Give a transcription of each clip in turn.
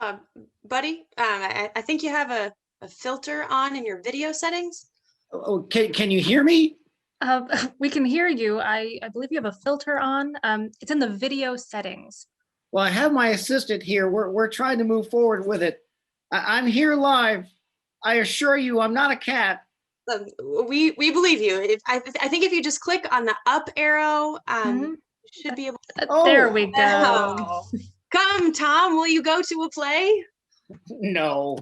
Uh, buddy, I think you have a filter on in your video settings. Oh, can you hear me? We can hear you. I believe you have a filter on. It's in the video settings. Well, I have my assistant here. We're trying to move forward with it. I'm here live. I assure you, I'm not a cat. We believe you. I think if you just click on the up arrow, you should be able to. There we go. Oh. Come, Tom, will you go to a play? No.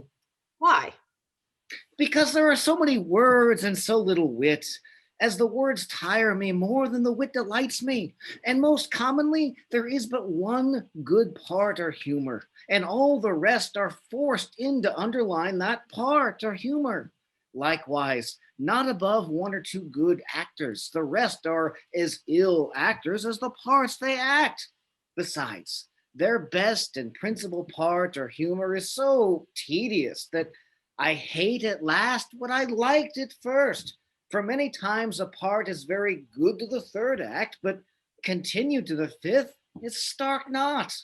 Why? Because there are so many words and so little wit. As the words tire me more than the wit delights me. And most commonly, there is but one good part or humor, and all the rest are forced in to underline that part or humor. Likewise, not above one or two good actors. The rest are as ill actors as the parts they act. Besides, their best and principal part or humor is so tedious that I hate at last what I liked at first. For many times a part is very good to the third act, but continued to the fifth, it's stark not.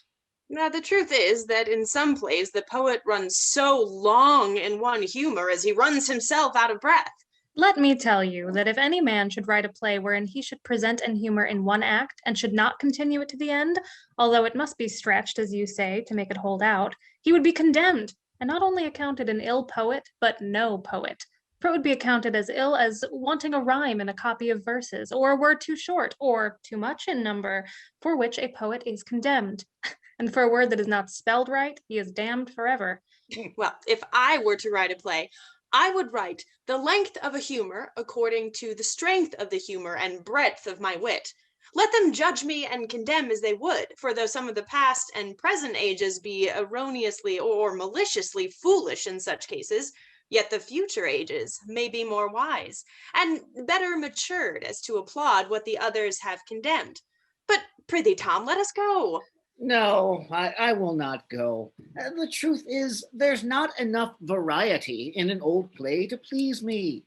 Now, the truth is that in some plays, the poet runs so long in one humor as he runs himself out of breath. Let me tell you that if any man should write a play wherein he should present an humor in one act and should not continue it to the end, although it must be stretched, as you say, to make it hold out, he would be condemned, and not only accounted an ill poet, but no poet. For it would be accounted as ill as wanting a rhyme in a copy of verses, or a word too short, or too much in number, for which a poet is condemned. And for a word that is not spelled right, he is damned forever. Well, if I were to write a play, I would write the length of a humor according to the strength of the humor and breadth of my wit. Let them judge me and condemn as they would, for though some of the past and present ages be erroneously or maliciously foolish in such cases, yet the future ages may be more wise, and better matured as to applaud what the others have condemned. But prithee, Tom, let us go. No, I will not go. The truth is, there's not enough variety in an old play to please me.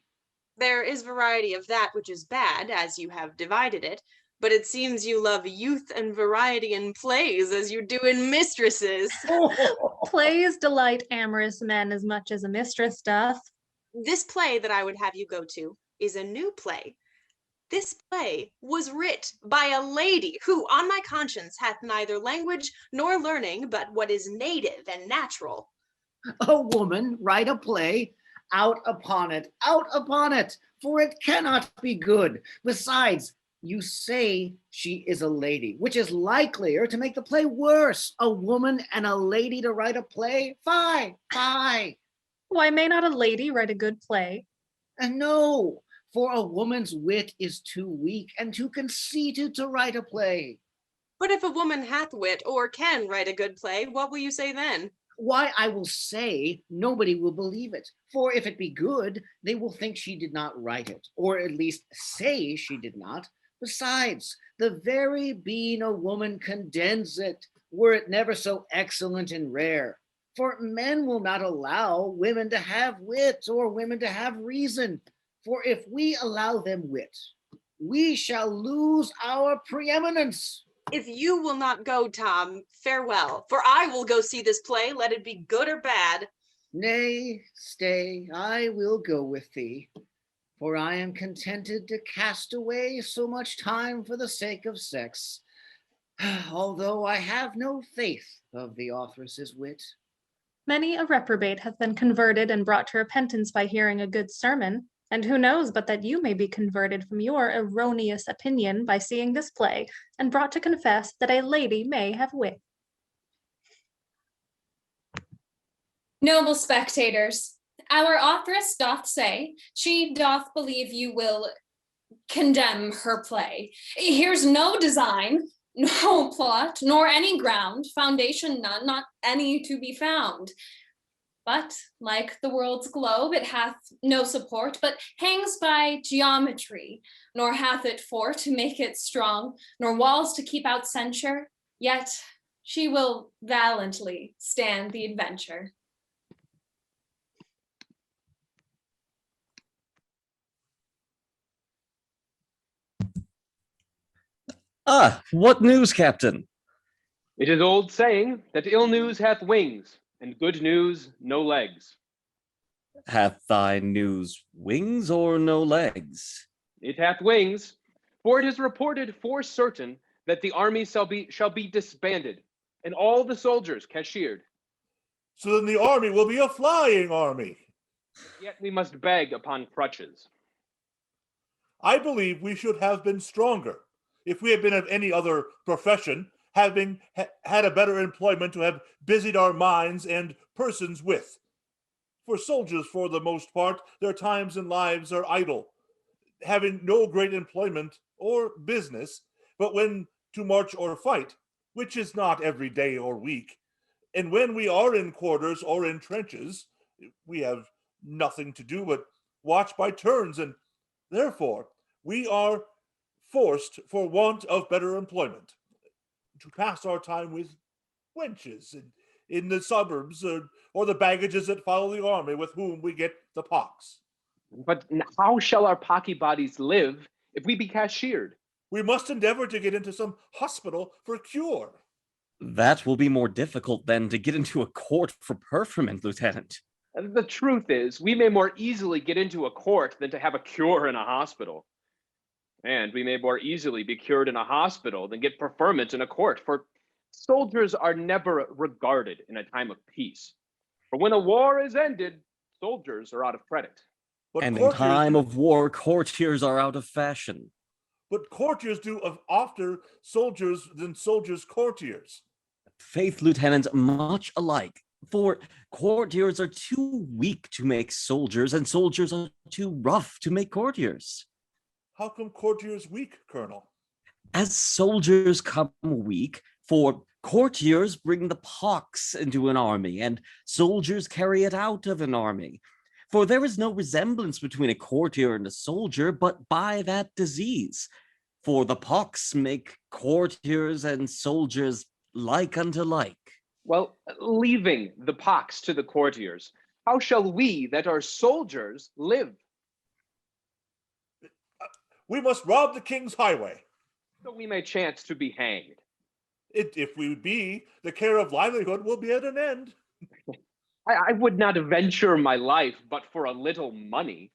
There is variety of that which is bad, as you have divided it, but it seems you love youth and variety in plays as you do in mistresses. Plays delight amorous men as much as a mistress doth. This play that I would have you go to is a new play. This play was writ by a lady who, on my conscience, hath neither language nor learning but what is native and natural. A woman write a play? Out upon it, for it cannot be good. Besides, you say she is a lady, which is likelier to make the play worse. A woman and a lady to write a play? Fie. Why may not a lady write a good play? And no, for a woman's wit is too weak and too conceited to write a play. But if a woman hath wit or can write a good play, what will you say then? Why, I will say nobody will believe it. For if it be good, they will think she did not write it, or at least say she did not. Besides, the very being a woman condemns it, were it never so excellent and rare. For men will not allow women to have wit or women to have reason. For if we allow them wit, we shall lose our preeminence. If you will not go, Tom, farewell, for I will go see this play, let it be good or bad. Nay, stay, I will go with thee, for I am contented to cast away so much time for the sake of sex, although I have no faith of the authoress's wit. Many a reprobate hath been converted and brought to repentance by hearing a good sermon. And who knows but that you may be converted from your erroneous opinion by seeing this play, and brought to confess that a lady may have wit. Noble spectators, our authoress doth say she doth believe you will condemn her play. Here's no design, no plot, nor any ground, foundation none, not any to be found. But like the world's globe, it hath no support, but hangs by geometry, nor hath it fort to make it strong, nor walls to keep out censure, yet she will valiantly stand the adventure. Ah, what news, Captain? It is old saying that ill news hath wings. and good news no legs. Hath thy news wings or no legs? It hath wings, for it is reported for certain that the army shall be disbanded, and all the soldiers cashiered. So then the army will be a flying army. Yet we must beg upon crutches. I believe we should have been stronger. If we had been of any other profession, having had a better employment to have busied our minds and persons with. For soldiers, for the most part, their times and lives are idle, having no great employment or business, but when to march or fight, which is not every day or week. And when we are in quarters or in trenches, we have nothing to do but watch by turns, and therefore we are forced, for want of better employment, to pass our time with wenches in the suburbs, or the baggages that follow the army, with whom we get the pox. But how shall our pocky bodies live if we be cashiered? We must endeavor to get into some hospital for cure. That will be more difficult than to get into a court for preferment, Lieutenant. The truth is, we may more easily get into a court than to have a cure in a hospital. And we may more easily be cured in a hospital than get preferment in a court, for soldiers are never regarded in a time of peace. For when a war is ended, soldiers are out of credit. But And in time of war, courtiers are out of fashion. But courtiers do of ofter soldiers than soldiers courtiers. Faith, Lieutenant, much alike. For courtiers are too weak to make soldiers, and soldiers are too rough to make courtiers. How come courtiers weak, Colonel? As soldiers come weak, for courtiers bring the pox into an army, and soldiers carry it out of an army. For there is no resemblance between a courtier and a soldier, but by that disease. For the pox make courtiers and soldiers like unto like. Well, leaving the pox to the courtiers, how shall we that are soldiers live? We must rob the king's highway. So we may chance to be hanged. If we be, the care of livelihood will be at an end. I would not venture my life but for a little money.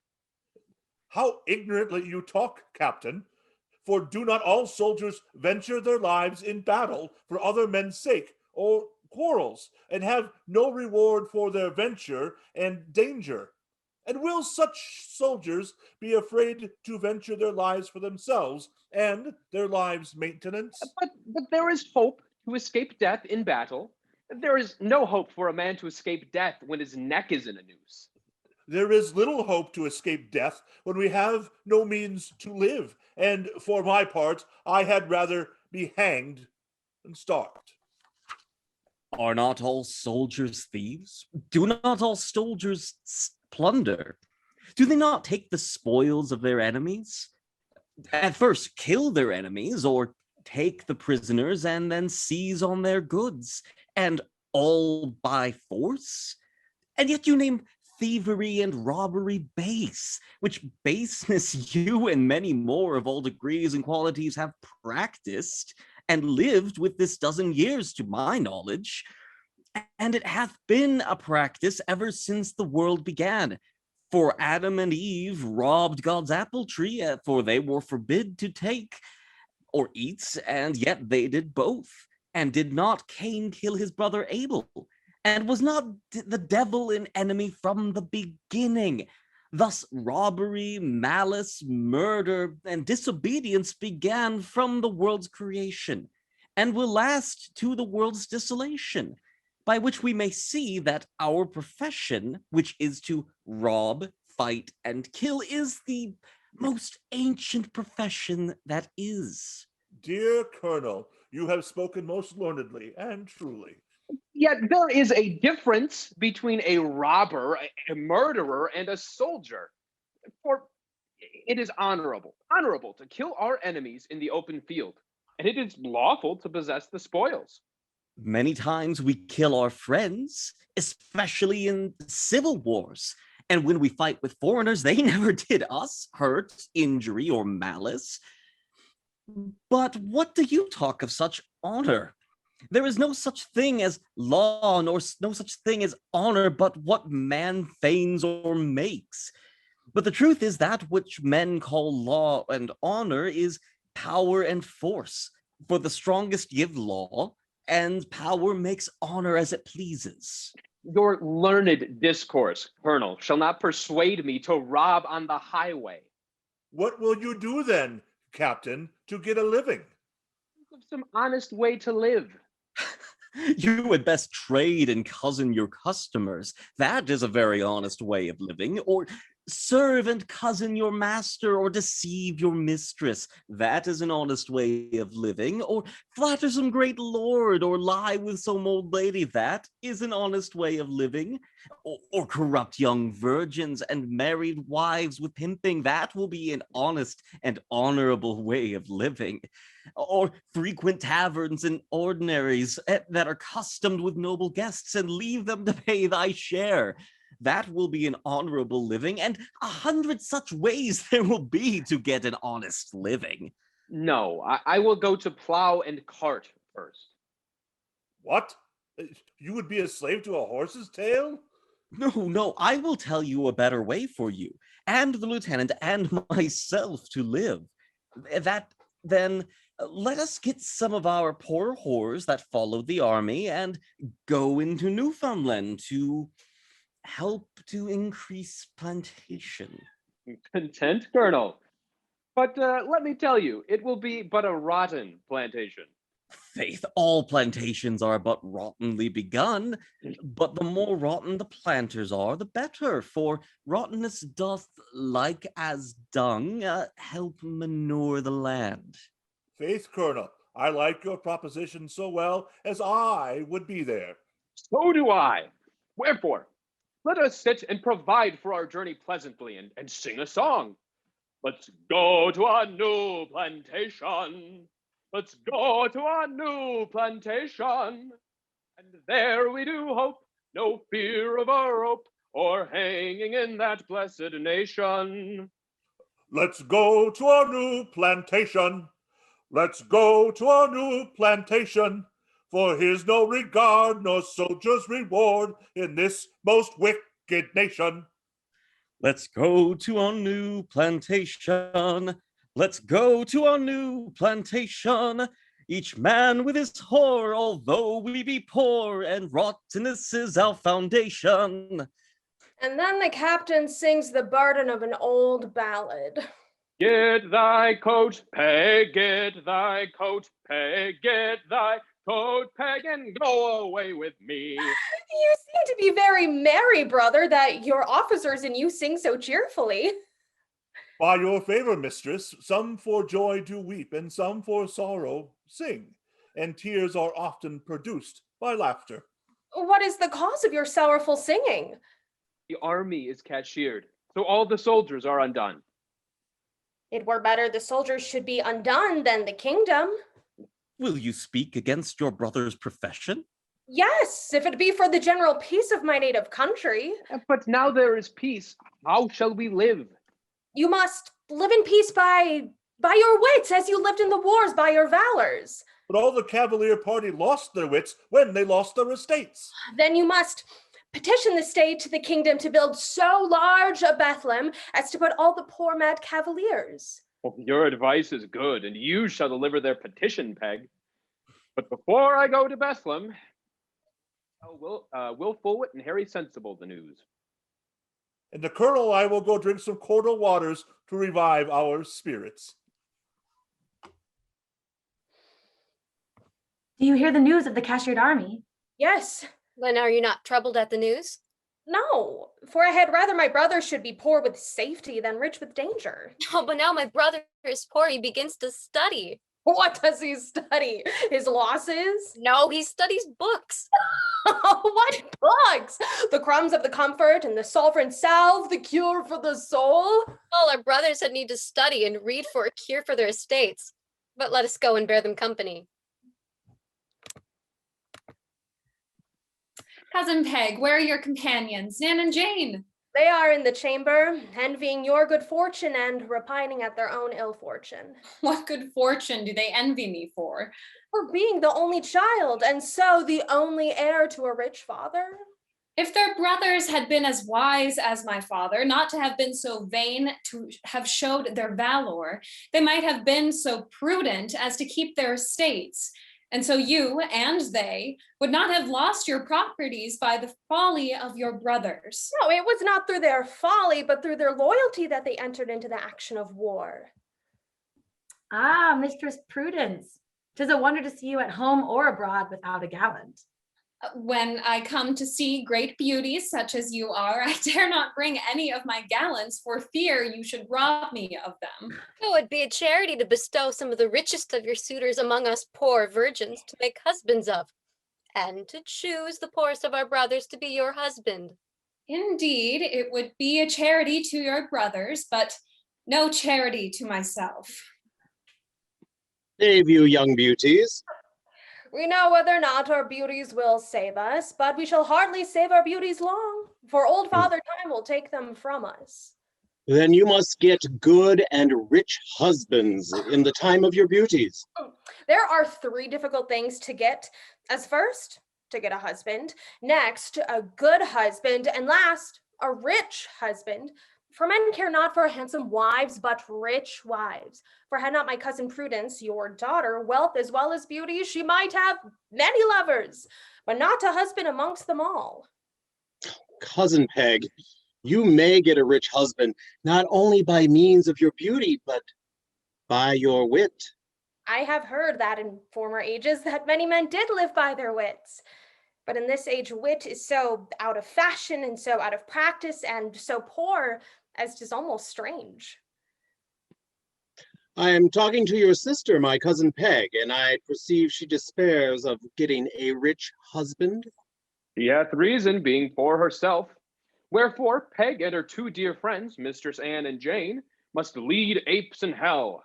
How ignorantly you talk, Captain. For do not all soldiers venture their lives in battle for other men's sake, or quarrels, and have no reward for their venture and danger? And will such soldiers be afraid to venture their lives for themselves and their lives' maintenance? But there is hope to escape death in battle. There is no hope for a man to escape death when his neck is in a noose. There is little hope to escape death when we have no means to live. And for my part, I had rather be hanged than starved. Are not all soldiers thieves? Do not all soldiers plunder? Do they not take the spoils of their enemies? At first kill their enemies, or take the prisoners and then seize on their goods, and all by force? And yet you name thievery and robbery base, which baseness you and many more of all degrees and qualities have practiced and lived with this dozen years, to my knowledge. And it hath been a practice ever since the world began. For Adam and Eve robbed God's apple tree, for they were forbid to take or eat, and yet they did both. And did not Cain kill his brother Abel? And was not the devil an enemy from the beginning? Thus robbery, malice, murder, and disobedience began from the world's creation, and will last to the world's desolation, by which we may see that our profession, which is to rob, fight, and kill, is the most ancient profession that is. Dear Colonel, you have spoken most learnedly and truly. Yet there is a difference between a robber, a murderer, and a soldier. For it is honorable to kill our enemies in the open field, and it is lawful to possess the spoils. Many times we kill our friends, especially in civil wars. And when we fight with foreigners, they never did us hurt, injury, or malice. But what do you talk of such honor? There is no such thing as law, nor no such thing as honor, but what man feigns or makes. But the truth is that which men call law and honor is power and force. For the strongest give law, and power makes honor as it pleases. Your learned discourse, Colonel, shall not persuade me to rob on the highway. What will you do then, Captain, to get a living? Some honest way to live. You had best trade and cozen your customers. That is a very honest way of living. Or serve and cozen your master, or deceive your mistress. That is an honest way of living. Or flatter some great lord, or lie with some old lady. That is an honest way of living. Or corrupt young virgins and married wives with pimping. That will be an honest and honorable way of living. Or frequent taverns and ordinaries that are customed with noble guests, and leave them to pay thy share. That will be an honorable living, and 100 such ways there will be to get an honest living. No, I will go to plow and cart first. What? You would be a slave to a horse's tail? No, I will tell you a better way for you, and the lieutenant, and myself to live. Then, let us get some of our poor whores that followed the army and go into Newfoundland to help to increase plantation. Content, Colonel. But let me tell you, it will be but a rotten plantation. Faith, all plantations are but rottenly begun, but the more rotten the planters are, the better, for rottenness doth, like as dung, help manure the land. Faith, Colonel, I like your proposition so well as I would be there. So do I. Wherefore, let us sit and provide for our journey pleasantly and sing a song. Let's go to a new plantation. Let's go to a new plantation. And there we do hope, no fear of a rope or hanging in that blessed nation. Let's go to a new plantation. Let's go to a new plantation. For here's no regard, no soldier's reward in this most wicked nation. Let's go to our new plantation. Let's go to our new plantation. Each man with his whore, although we be poor, and rottenness is our foundation. And then the captain sings the burden of an old ballad. Get thy coat, peg, get thy coat, peg, get thy coat, peg, and go away with me. You seem to be very merry, brother, that your officers and you sing so cheerfully. By your favor, mistress, some for joy do weep, and some for sorrow sing, and tears are often produced by laughter. What is the cause of your sorrowful singing? The army is cashiered, so all the soldiers are undone. It were better the soldiers should be undone than the kingdom. Will you speak against your brother's profession? Yes, if it be for the general peace of my native country. But now there is peace. How shall we live? You must live in peace by your wits, as you lived in the wars by your valors. But all the Cavalier party lost their wits when they lost their estates. Then you must petition the state to the kingdom to build so large a Bethlehem as to put all the poor mad Cavaliers. Well, your advice is good, and you shall deliver their petition, Peg. But before I go to Bethlehem, tell Will Fulwit and Harry Sensible the news. And the colonel, I will go drink some cordial waters to revive our spirits. Do you hear the news of the cashiered army? Yes. Then are you not troubled at the news? No, for I had rather my brother should be poor with safety than rich with danger. Oh, but now my brother is poor, he begins to study. What does he study? His losses? No, he studies books. What books? The crumbs of the comfort and the sovereign salve, the cure for the soul? All our brothers had need to study and read for a cure for their estates. But let us go and bear them company. Cousin Peg, where are your companions, Nan and Jane? They are in the chamber, envying your good fortune and repining at their own ill fortune. What good fortune do they envy me for? For being the only child, and so the only heir to a rich father. If their brothers had been as wise as my father, not to have been so vain to have showed their valor, they might have been so prudent as to keep their estates. And so you and they would not have lost your properties by the folly of your brothers. No, it was not through their folly, but through their loyalty that they entered into the action of war. Ah, Mistress Prudence, 'tis a wonder to see you at home or abroad without a gallant. When I come to see great beauties such as you are, I dare not bring any of my gallants for fear you should rob me of them. Oh, it'd be a charity to bestow some of the richest of your suitors among us poor virgins to make husbands of, and to choose the poorest of our brothers to be your husband. Indeed, it would be a charity to your brothers, but no charity to myself. Save you, young beauties. We know whether or not our beauties will save us, but we shall hardly save our beauties long, for old Father Time will take them from us. Then you must get good and rich husbands in the time of your beauties. There are 3 difficult things to get. As first, to get a husband, next, a good husband, and last, a rich husband. For men care not for handsome wives, but rich wives. For had not my cousin Prudence, your daughter, wealth as well as beauty, she might have many lovers, but not a husband amongst them all. Cousin Peg, you may get a rich husband, not only by means of your beauty, but by your wit. I have heard that in former ages that many men did live by their wits. But in this age, wit is so out of fashion and so out of practice and so poor as it is almost strange. I am talking to your sister, my cousin Peg, and I perceive she despairs of getting a rich husband. She hath reason, being poor herself. Wherefore Peg and her 2 dear friends, Mistress Anne and Jane, must lead apes in hell.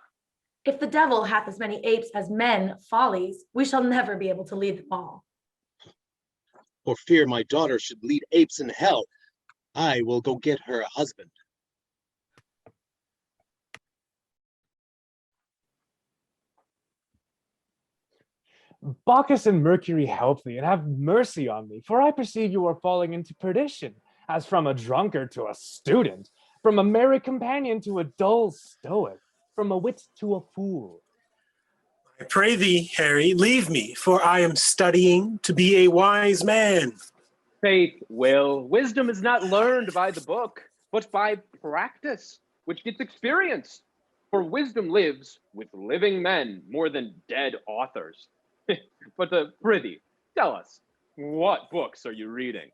If the devil hath as many apes as men follies, we shall never be able to lead them all. For fear my daughter should lead apes in hell, I will go get her a husband. Bacchus and Mercury help thee, and have mercy on me, for I perceive you are falling into perdition, as from a drunkard to a student, from a merry companion to a dull stoic, from a wit to a fool. I pray thee, Harry, leave me, for I am studying to be a wise man. Faith, Will, wisdom is not learned by the book, but by practice, which gets experience. For wisdom lives with living men more than dead authors. But prithee, tell us, what books are you reading?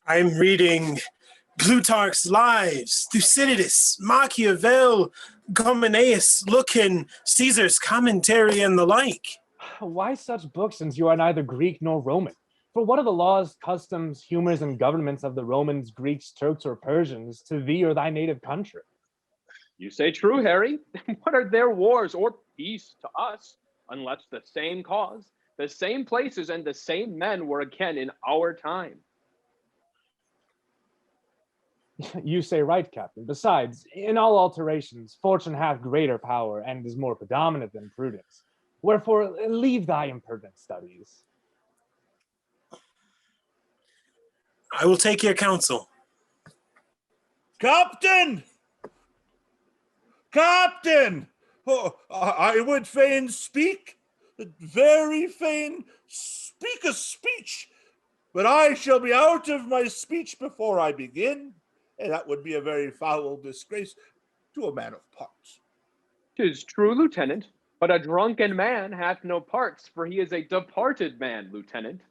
I'm reading Plutarch's Lives, Thucydides, Machiavel, Comenius, Lucan, Caesar's Commentary, and the like. Why such books, since you are neither Greek nor Roman? For what are the laws, customs, humors, and governments of the Romans, Greeks, Turks, or Persians to thee or thy native country? You say true, Harry. What are their wars or peace to us, unless the same cause, the same places, and the same men were again in our time? You say right, Captain. Besides, in all alterations, fortune hath greater power and is more predominant than prudence. Wherefore, leave thy impertinent studies. I will take your counsel. Captain! Captain! Oh, I would fain speak, very fain speak a speech, but I shall be out of my speech before I begin, and that would be a very foul disgrace to a man of parts. 'Tis true, Lieutenant, but a drunken man hath no parts, for he is a departed man, Lieutenant.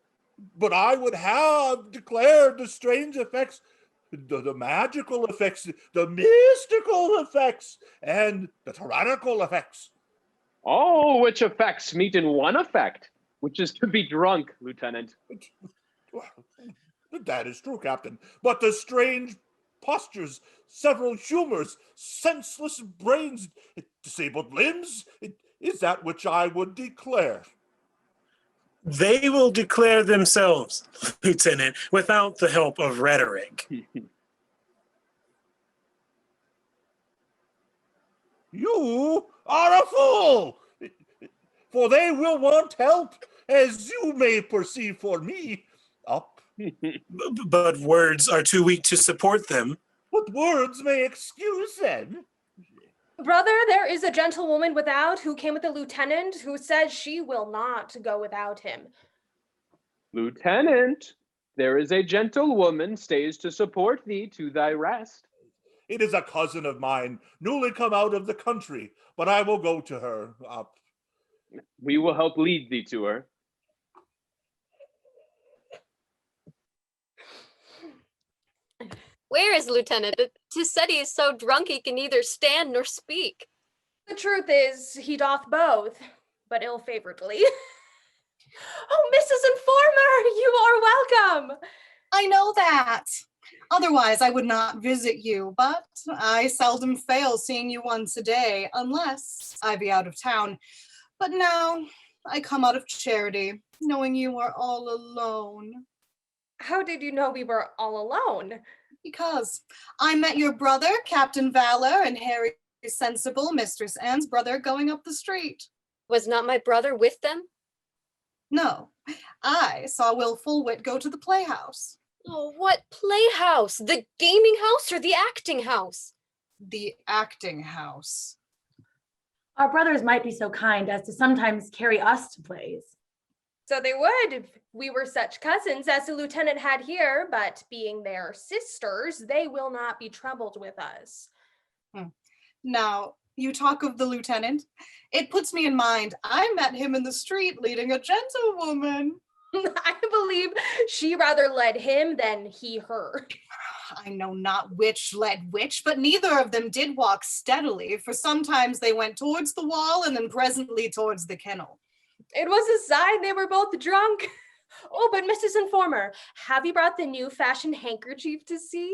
But I would have declared the strange effects, the magical effects, the mystical effects, and the tyrannical effects. Oh, which effects meet in one effect, which is to be drunk, Lieutenant. That is true, Captain. But the strange postures, several humors, senseless brains, disabled limbs, is that which I would declare. They will declare themselves, Lieutenant, without the help of rhetoric. You are a fool, for they will want help, as you may perceive for me. Up. But words are too weak to support them. But words may excuse them. Brother, there is a gentlewoman without who came with the lieutenant who says she will not go without him. Lieutenant, there is a gentlewoman stays to support thee to thy rest. It is a cousin of mine, newly come out of the country, but I will go to her. Up. We will help lead thee to her. Where is Lieutenant? 'Tis said he is so drunk he can neither stand nor speak. The truth is, he doth both, but ill-favoredly. Oh, Mrs. Informer, you are welcome. I know that. Otherwise, I would not visit you, but I seldom fail seeing you once a day, unless I be out of town. But now I come out of charity, knowing you are all alone. How did you know we were all alone? Because I met your brother, Captain Valor, and Harry Sensible, Mistress Anne's brother, going up the street. Was not my brother with them? No, I saw Will Fullwit go to the playhouse. Oh, what playhouse? The gaming house or the acting house? The acting house. Our brothers might be so kind as to sometimes carry us to plays. So they would if we were such cousins as the lieutenant had here, but being their sisters, they will not be troubled with us. Now, you talk of the lieutenant. It puts me in mind, I met him in the street leading a gentlewoman. I believe she rather led him than he her. I know not which led which, but neither of them did walk steadily, for sometimes they went towards the wall and then presently towards the kennel. It was a sign they were both drunk. Oh, but Mrs. Informer, have you brought the new fashioned handkerchief to see?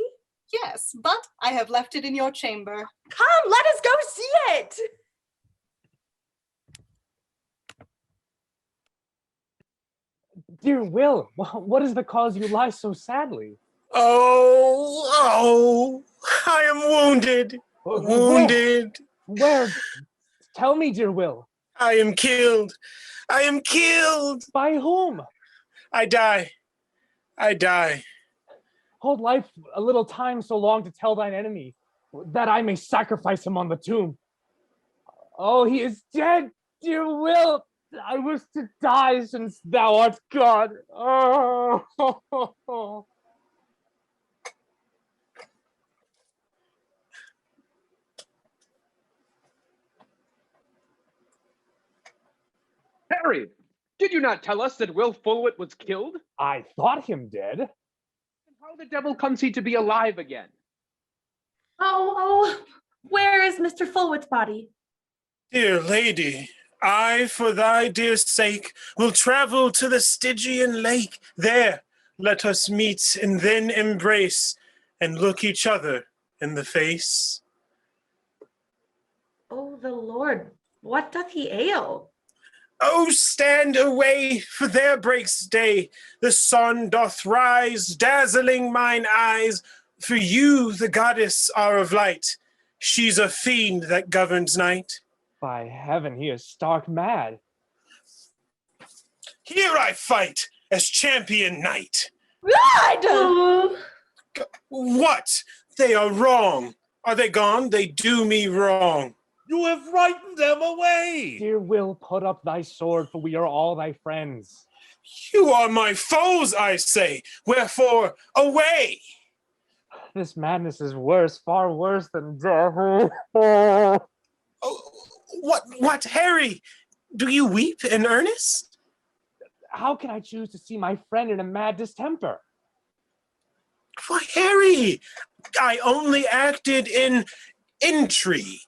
Yes, but I have left it in your chamber. Come, let us go see it. Dear Will, what is the cause you lie so sadly? Oh, I am wounded. Wounded. Where? Tell me, dear Will. I am killed. I am killed. By whom? I die. I die. Hold life a little time so long to tell thine enemy, that I may sacrifice him on the tomb. Oh, he is dead, dear Will. I wish to die since thou art gone. Oh. Harry, did you not tell us that Will Fullwit was killed? I thought him dead. How the devil comes he to be alive again? Oh, where is Mr. Fullwit's body? Dear lady, I, for thy dear sake, will travel to the Stygian lake. There, let us meet and then embrace and look each other in the face. Oh, the Lord, what doth he ail? Oh, stand away, for there breaks day. The sun doth rise, dazzling mine eyes. For you, the goddess, are of light. She's a fiend that governs night. By heaven, he is stark mad. Here I fight as champion knight. Blood! What? They are wrong. Are they gone? They do me wrong. You have frightened them away. Dear Will, put up thy sword, for we are all thy friends. You are my foes, I say. Wherefore, away. This madness is worse, far worse than death. Oh, what, Harry? Do you weep in earnest? How can I choose to see my friend in a mad distemper? Why, Harry, I only acted in intrigue.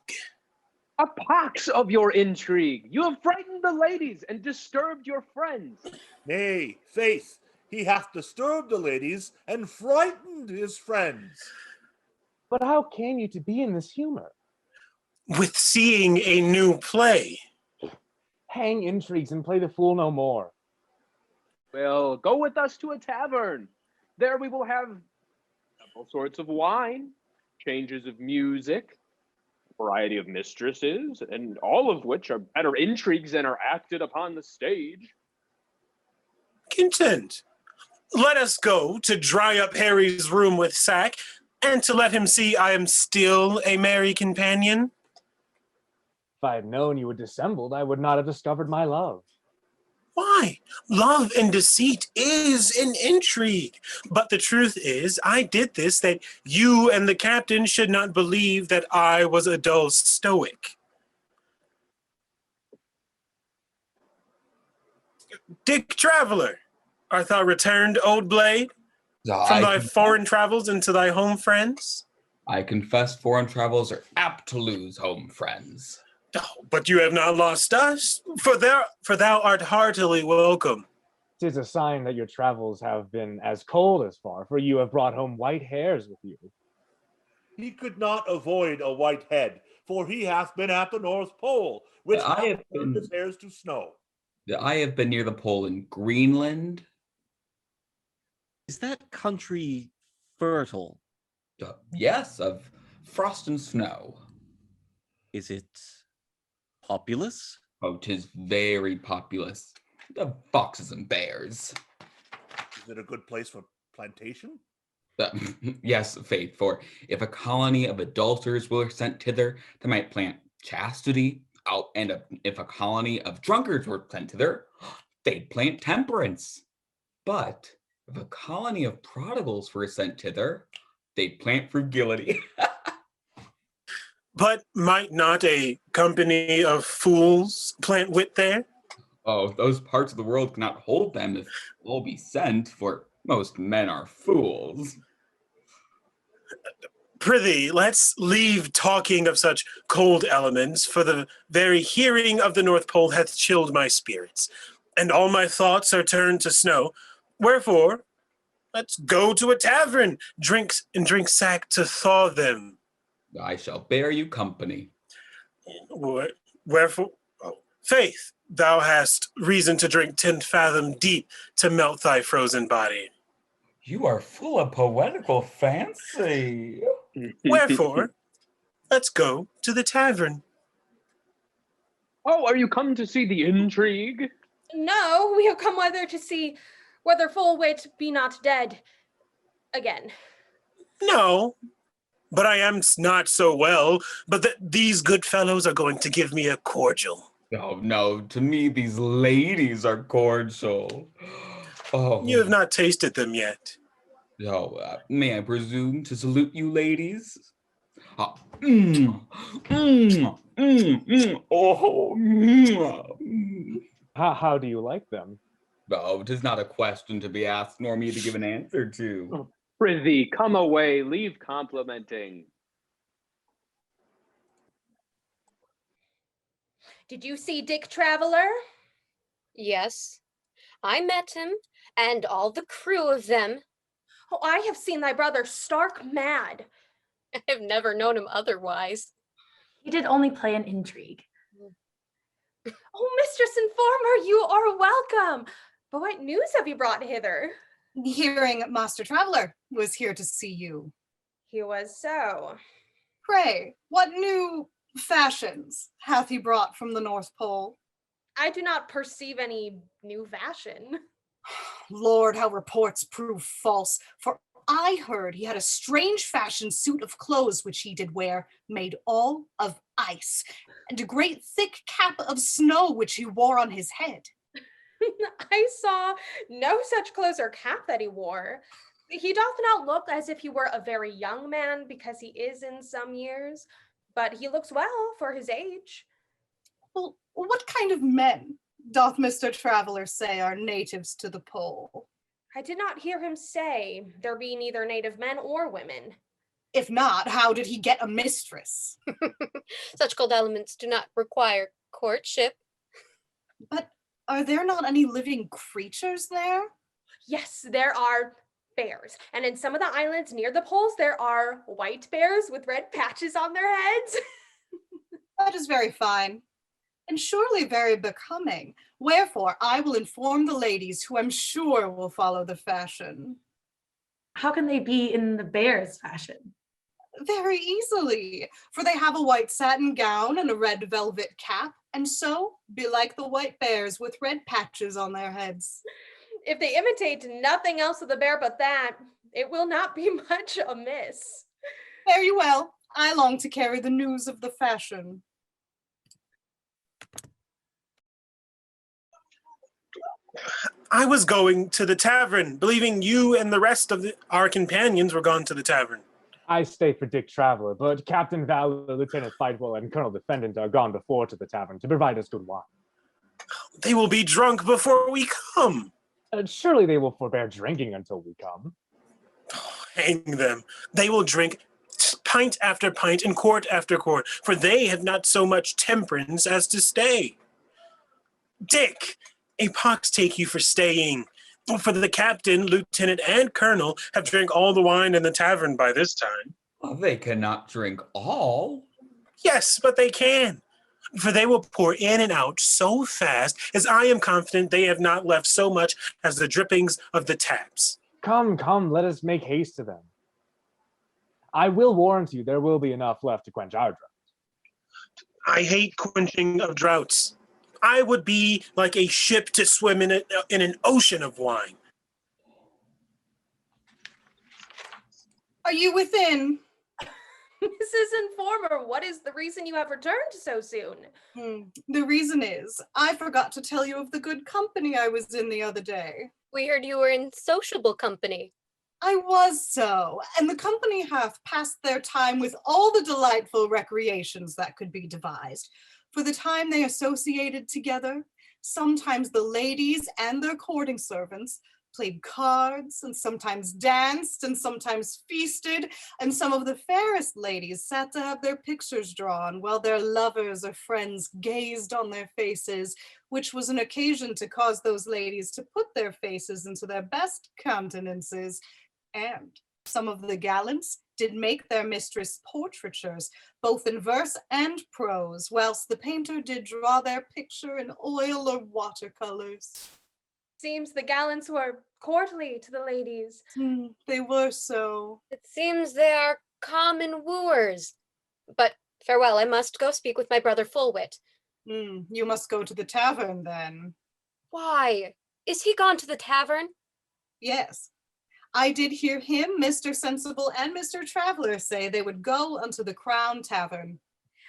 A pox of your intrigue! You have frightened the ladies and disturbed your friends. Nay, faith, he hath disturbed the ladies and frightened his friends. But how came you to be in this humor? With seeing a new play. Hang intrigues and play the fool no more. Well, go with us to a tavern. There we will have several sorts of wine, changes of music, a variety of mistresses, and all of which are better intrigues than are acted upon the stage. Content. Let us go to dry up Harry's room with sack, and to let him see I am still a merry companion. If I had known you were dissembled, I would not have discovered my love. Why? Love and deceit is an intrigue. But the truth is, I did this that you and the captain should not believe that I was a dull stoic. Dick Traveler, art thou returned, old blade? From thy foreign travels into thy home friends? I confess foreign travels are apt to lose home friends. Oh, but you have not lost us, for thou art heartily welcome. 'Tis a sign that your travels have been as cold as far, for you have brought home white hairs with you. He could not avoid a white head, for he hath been at the North Pole, which I have turned been, his hairs to snow. I have been near the pole in Greenland. Is that country fertile? Yes, of frost and snow. Is it populous? Oh, 'tis very populous. The foxes and bears. Is it a good place for plantation? Yes, Faith, for if a colony of adulterers were sent thither, they might plant chastity. Oh, and if a colony of drunkards were sent thither, they'd plant temperance. But if a colony of prodigals were sent thither, they'd plant frugility. But might not a company of fools plant wit there? Oh, those parts of the world cannot hold them if all be sent, for most men are fools. Prithee, let's leave talking of such cold elements, for the very hearing of the North Pole hath chilled my spirits, and all my thoughts are turned to snow. Wherefore, let's go to a tavern, drink sack to thaw them. I shall bear you company. Wherefore, Faith, thou hast reason to drink 10 fathom deep to melt thy frozen body. You are full of poetical fancy. Wherefore, let's go to the tavern. Oh, are you come to see the intrigue? No, we have come whether to see whether full wit be not dead again. No, but I am not so well, but that these good fellows are going to give me a cordial. Oh, no, to me these ladies are cordial. Oh. You have not tasted them yet. Oh, may I presume to salute you, ladies? Oh, How do you like them? Oh, 'tis not a question to be asked, nor me to give an answer to. Prithee, come away, leave complimenting. Did you see Dick Traveler? Yes, I met him, and all the crew of them. Oh, I have seen thy brother stark mad. I have never known him otherwise. He did only play an intrigue. Oh, Mistress Informer, you are welcome. But what news have you brought hither? Hearing Master Traveler was here to see you. He was so. Pray, what new fashions hath he brought from the North Pole? I do not perceive any new fashion. Lord, how reports prove false, for I heard he had a strange fashion suit of clothes which he did wear, made all of ice, and a great thick cap of snow which he wore on his head. I saw no such clothes or cap that he wore. He doth not look as if he were a very young man, because he is in some years, but he looks well for his age. Well, what kind of men doth Mr. Traveler say are natives to the pole? I did not hear him say there be neither native men or women. If not, how did he get a mistress? Such cold elements do not require courtship. But are there not any living creatures there? Yes, there are bears. And in some of the islands near the poles, there are white bears with red patches on their heads. That is very fine. and surely very becoming. Wherefore I will inform the ladies, who I'm sure will follow the fashion. How can they be in the bear's fashion? Very easily, for they have a white satin gown and a red velvet cap, and so be like the white bears with red patches on their heads. If they imitate nothing else of the bear but that, it will not be much amiss. Very well. I long to carry the news of the fashion. I was going to the tavern, believing you and the rest of our companions were gone to the tavern. I stay for Dick Traveler, but Captain Valor, Lieutenant Fightwell, and Colonel Defendant are gone before to the tavern to provide us good wine. They will be drunk before we come. Surely they will forbear drinking until we come. Hang them. They will drink pint after pint and quart after quart, for they have not so much temperance as to stay. Dick, a pox take you for staying. For the captain, lieutenant, and colonel have drank all the wine in the tavern by this time. Well, they cannot drink all. Yes, but they can. For they will pour in and out so fast, as I am confident they have not left so much as the drippings of the taps. Come, come, let us make haste to them. I will warrant you there will be enough left to quench our drought. I hate quenching of droughts. I would be like a ship to swim in an ocean of wine. Are you within? Mrs. Informer, what is the reason you have returned so soon? The reason is, I forgot to tell you of the good company I was in the other day. We heard you were in sociable company. I was so, and the company hath passed their time with all the delightful recreations that could be devised. For the time they associated together, sometimes the ladies and their courting servants played cards, and sometimes danced, and sometimes feasted, and some of the fairest ladies sat to have their pictures drawn, while their lovers or friends gazed on their faces, which was an occasion to cause those ladies to put their faces into their best countenances. And some of the gallants did make their mistress portraitures, both in verse and prose, whilst the painter did draw their picture in oil or watercolors. Seems the gallants were courtly to the ladies. They were so. It seems they are common wooers. But farewell, I must go speak with my brother Fullwit. You must go to the tavern then. Why? Is he gone to the tavern? Yes. I did hear him, Mr. Sensible, and Mr. Traveler say they would go unto the Crown Tavern.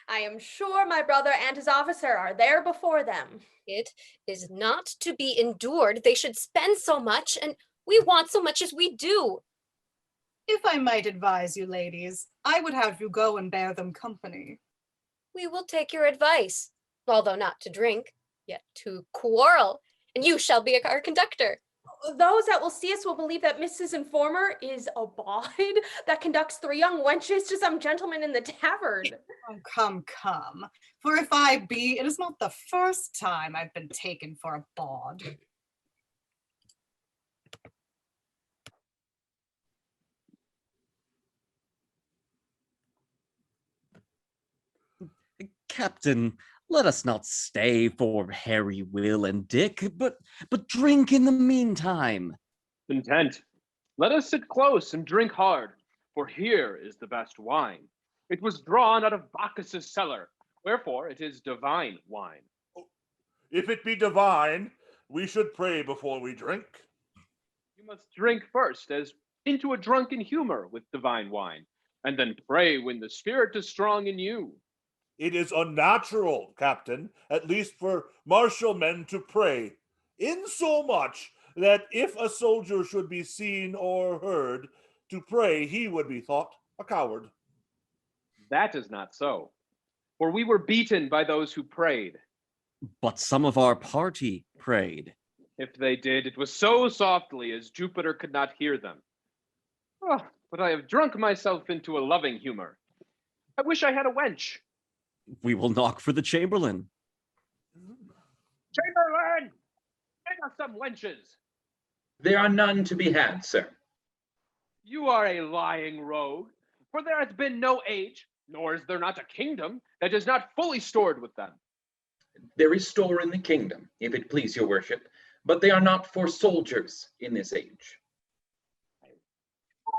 I am sure my brother and his officer are there before them. It is not to be endured. They should spend so much, and we want so much as we do. If I might advise you, ladies, I would have you go and bear them company. We will take your advice, although not to drink, yet to quarrel, and you shall be our conductor. Those that will see us will believe that Mrs. Informer is a bawd that conducts 3 young wenches to some gentleman in the tavern. Oh, come, come. For if I be, it is not the first time I've been taken for a bawd. Captain, let us not stay for Harry, Will, and Dick, but drink in the meantime. Content. Let us sit close and drink hard, for here is the best wine. It was drawn out of Bacchus's cellar, wherefore it is divine wine. If it be divine, we should pray before we drink. You must drink first, as into a drunken humor with divine wine, and then pray when the spirit is strong in you. It is unnatural, Captain, at least for martial men to pray, insomuch that if a soldier should be seen or heard to pray, he would be thought a coward. That is not so, for we were beaten by those who prayed. But some of our party prayed. If they did, it was so softly as Jupiter could not hear them. Oh, but I have drunk myself into a loving humor. I wish I had a wench. We will knock for the Chamberlain. Chamberlain, bring us some wenches. There are none to be had, sir. You are a lying rogue, for there hath been no age, nor is there not a kingdom, that is not fully stored with them. There is store in the kingdom, if it please your worship, but they are not for soldiers in this age.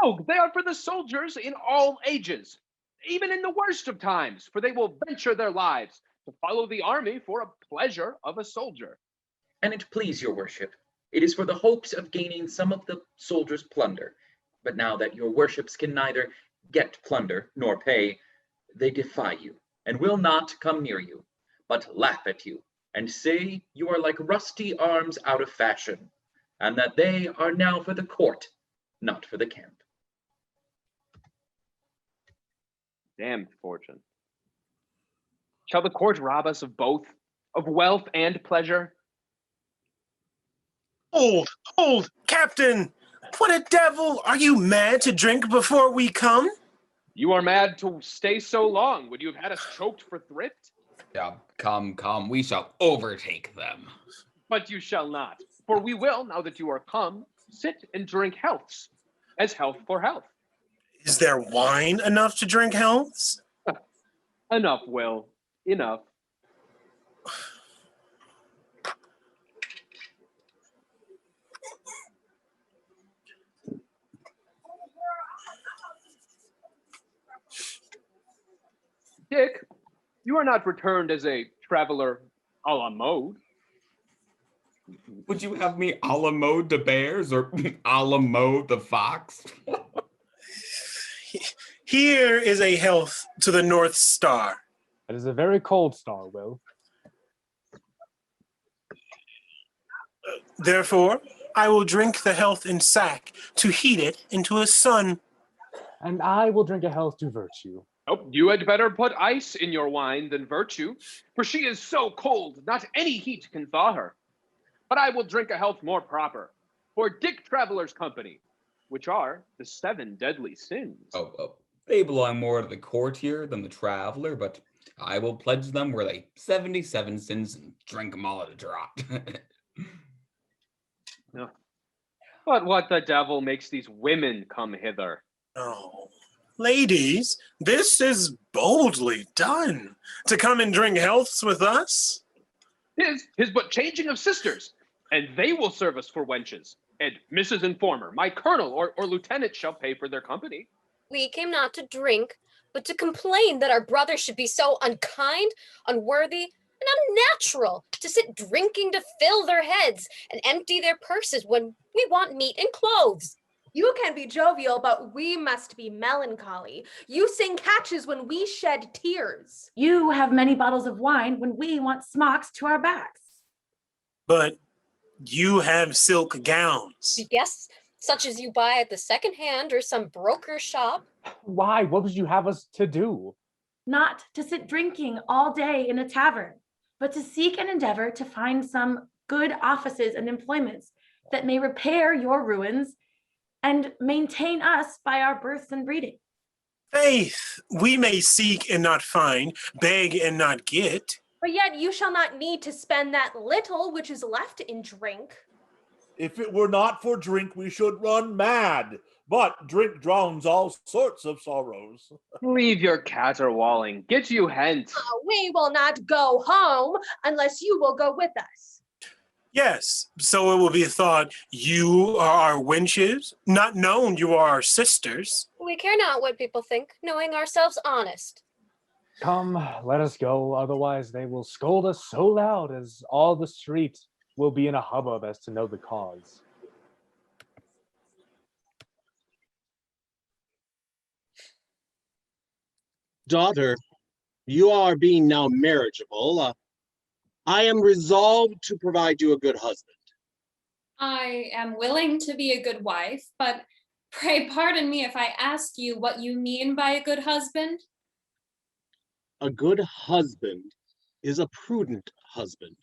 Oh, they are for the soldiers in all ages, even in the worst of times, for they will venture their lives to follow the army for a pleasure of a soldier. And it please your worship, it is for the hopes of gaining some of the soldiers' plunder. But now that your worships can neither get plunder nor pay, they defy you, and will not come near you, but laugh at you, and say you are like rusty arms out of fashion, and that they are now for the court, not for the camp. Damned fortune. Shall the court rob us of both, of wealth and pleasure? Hold, Captain! What a devil! Are you mad to drink before we come? You are mad to stay so long. Would you have had us choked for thrift? Yeah, come, we shall overtake them. But you shall not, for we will, now that you are come, sit and drink healths, as health for health. Is there wine enough to drink healths? Enough, Will, enough. Dick, you are not returned as a traveler a la mode. Would you have me a la mode the bears or a la mode the fox? Here is a health to the North Star. It is a very cold star, Will. Therefore, I will drink the health in sack to heat it into a sun. And I will drink a health to virtue. Oh, you had better put ice in your wine than virtue, for she is so cold, not any heat can thaw her. But I will drink a health more proper, for Dick Traveler's company, which are the 7 deadly sins. Oh, they belong more to the courtier than the traveler, but I will pledge them were they 77 sins and drink them all at a drop. No. But what the devil makes these women come hither? Oh, ladies, this is boldly done. To come and drink healths with us? Tis but changing of sisters, and they will serve us for wenches. And Mrs. Informer, my colonel or lieutenant shall pay for their company. We came not to drink, but to complain that our brothers should be so unkind, unworthy, and unnatural to sit drinking to fill their heads and empty their purses when we want meat and clothes. You can be jovial, but we must be melancholy. You sing catches when we shed tears. You have many bottles of wine when we want smocks to our backs. But you have silk gowns. Yes, such as you buy at the second hand or some broker's shop. Why? What would you have us to do? Not to sit drinking all day in a tavern, but to seek and endeavor to find some good offices and employments that may repair your ruins and maintain us by our births and breeding. Faith, we may seek and not find, beg and not get. But yet you shall not need to spend that little which is left in drink. If it were not for drink, we should run mad. But drink drowns all sorts of sorrows. Leave your caterwauling. Get you hence. We will not go home unless you will go with us. Yes, so it will be thought you are our wenches, not known you are our sisters. We care not what people think, knowing ourselves honest. Come, let us go, otherwise they will scold us so loud as all the street will be in a hubbub as to know the cause. Daughter, you are being now marriageable. I am resolved to provide you a good husband. I am willing to be a good wife, but pray pardon me if I ask you what you mean by a good husband. A good husband is a prudent husband.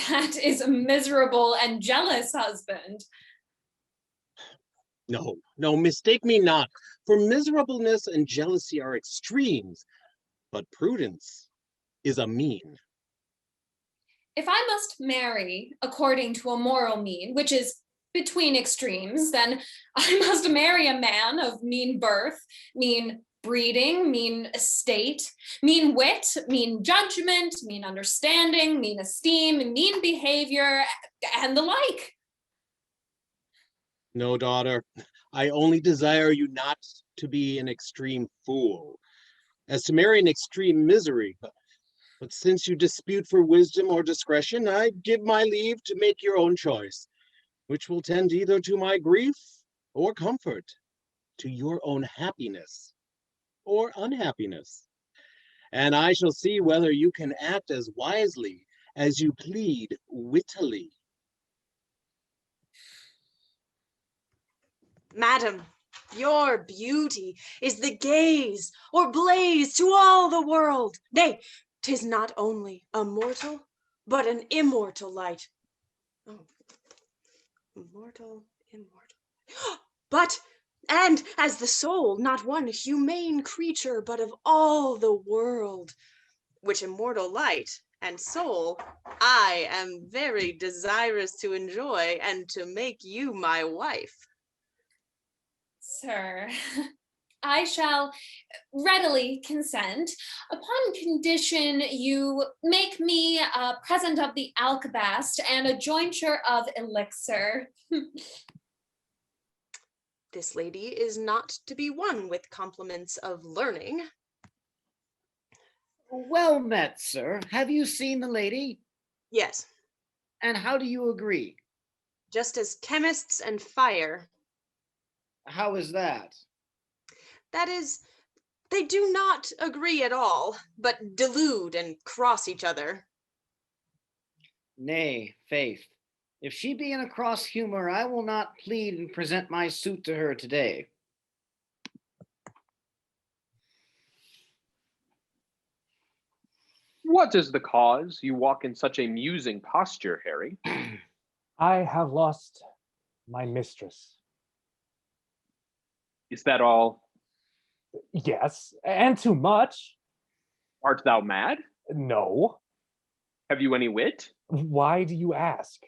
That is a miserable and jealous husband. No, mistake me not, for miserableness and jealousy are extremes, but prudence is a mean. If I must marry according to a moral mean, which is between extremes, then I must marry a man of mean birth, mean breeding, mean estate, mean wit, mean judgment, mean understanding, mean esteem, mean behavior, and the like. No, daughter, I only desire you not to be an extreme fool, as to marry an extreme misery. But since you dispute for wisdom or discretion, I give my leave to make your own choice, which will tend either to my grief or comfort, to your own happiness or unhappiness. And I shall see whether you can act as wisely as you plead wittily. Madam, your beauty is the gaze or blaze to all the world. Nay, 'tis not only a mortal, but an immortal light. Oh, immortal. But, and as the soul, not one humane creature, but of all the world, which immortal light and soul I am very desirous to enjoy and to make you my wife. Sir, I shall readily consent upon condition you make me a present of the alkabast and a jointure of elixir. This lady is not to be won with compliments of learning. Well met, sir. Have you seen the lady? Yes. And how do you agree? Just as chemists and fire. How is that? That is, they do not agree at all, but delude and cross each other. Nay, faith. If she be in a cross humor, I will not plead and present my suit to her today. What is the cause you walk in such a musing posture, Harry? I have lost my mistress. Is that all? Yes, and too much. Art thou mad? No. Have you any wit? Why do you ask?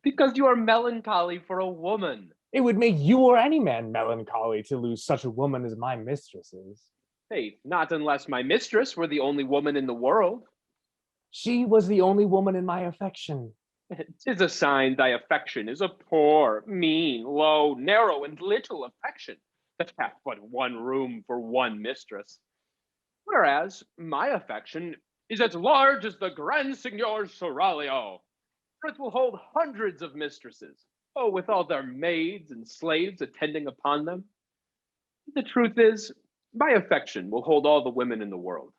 Because you are melancholy for a woman. It would make you or any man melancholy to lose such a woman as my mistress is. Faith, not unless my mistress were the only woman in the world. She was the only woman in my affection. 'Tis a sign thy affection is a poor, mean, low, narrow, and little affection that hath but one room for one mistress. Whereas my affection is as large as the Grand Signior's seraglio, for it will hold hundreds of mistresses, oh, with all their maids and slaves attending upon them. The truth is, my affection will hold all the women in the world.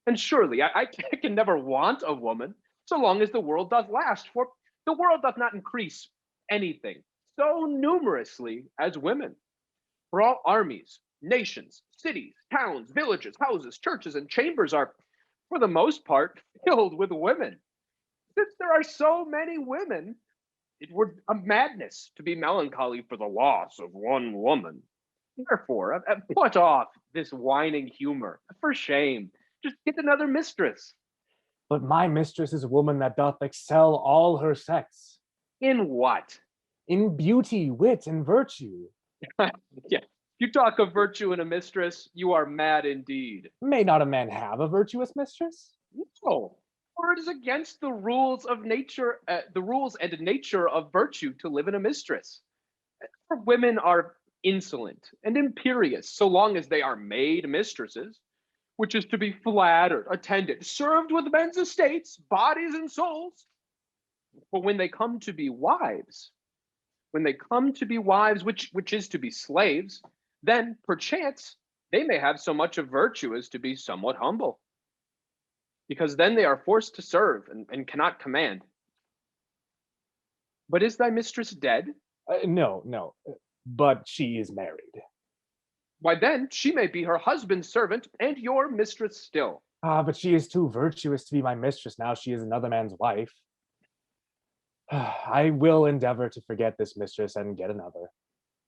And surely I can never want a woman so long as the world doth last, for the world doth not increase anything so numerously as women. For all armies, nations, cities, towns, villages, houses, churches, and chambers are, for the most part, filled with women. Since there are so many women, it were a madness to be melancholy for the loss of one woman. Therefore, put off this whining humor. For shame, just get another mistress. But my mistress is a woman that doth excel all her sex. In what? In beauty, wit, and virtue. Yeah, you talk of virtue in a mistress, you are mad indeed. May not a man have a virtuous mistress? No, for it is against the rules of nature, the rules and nature of virtue to live in a mistress. For women are insolent and imperious so long as they are made mistresses, which is to be flattered, attended, served with men's estates, bodies, and souls. But when they come to be wives, which is to be slaves, then perchance they may have so much of virtue as to be somewhat humble. Because then they are forced to serve and cannot command. But is thy mistress dead? No, but she is married. Why then, she may be her husband's servant and your mistress still. But she is too virtuous to be my mistress now she is another man's wife. I will endeavor to forget this mistress and get another.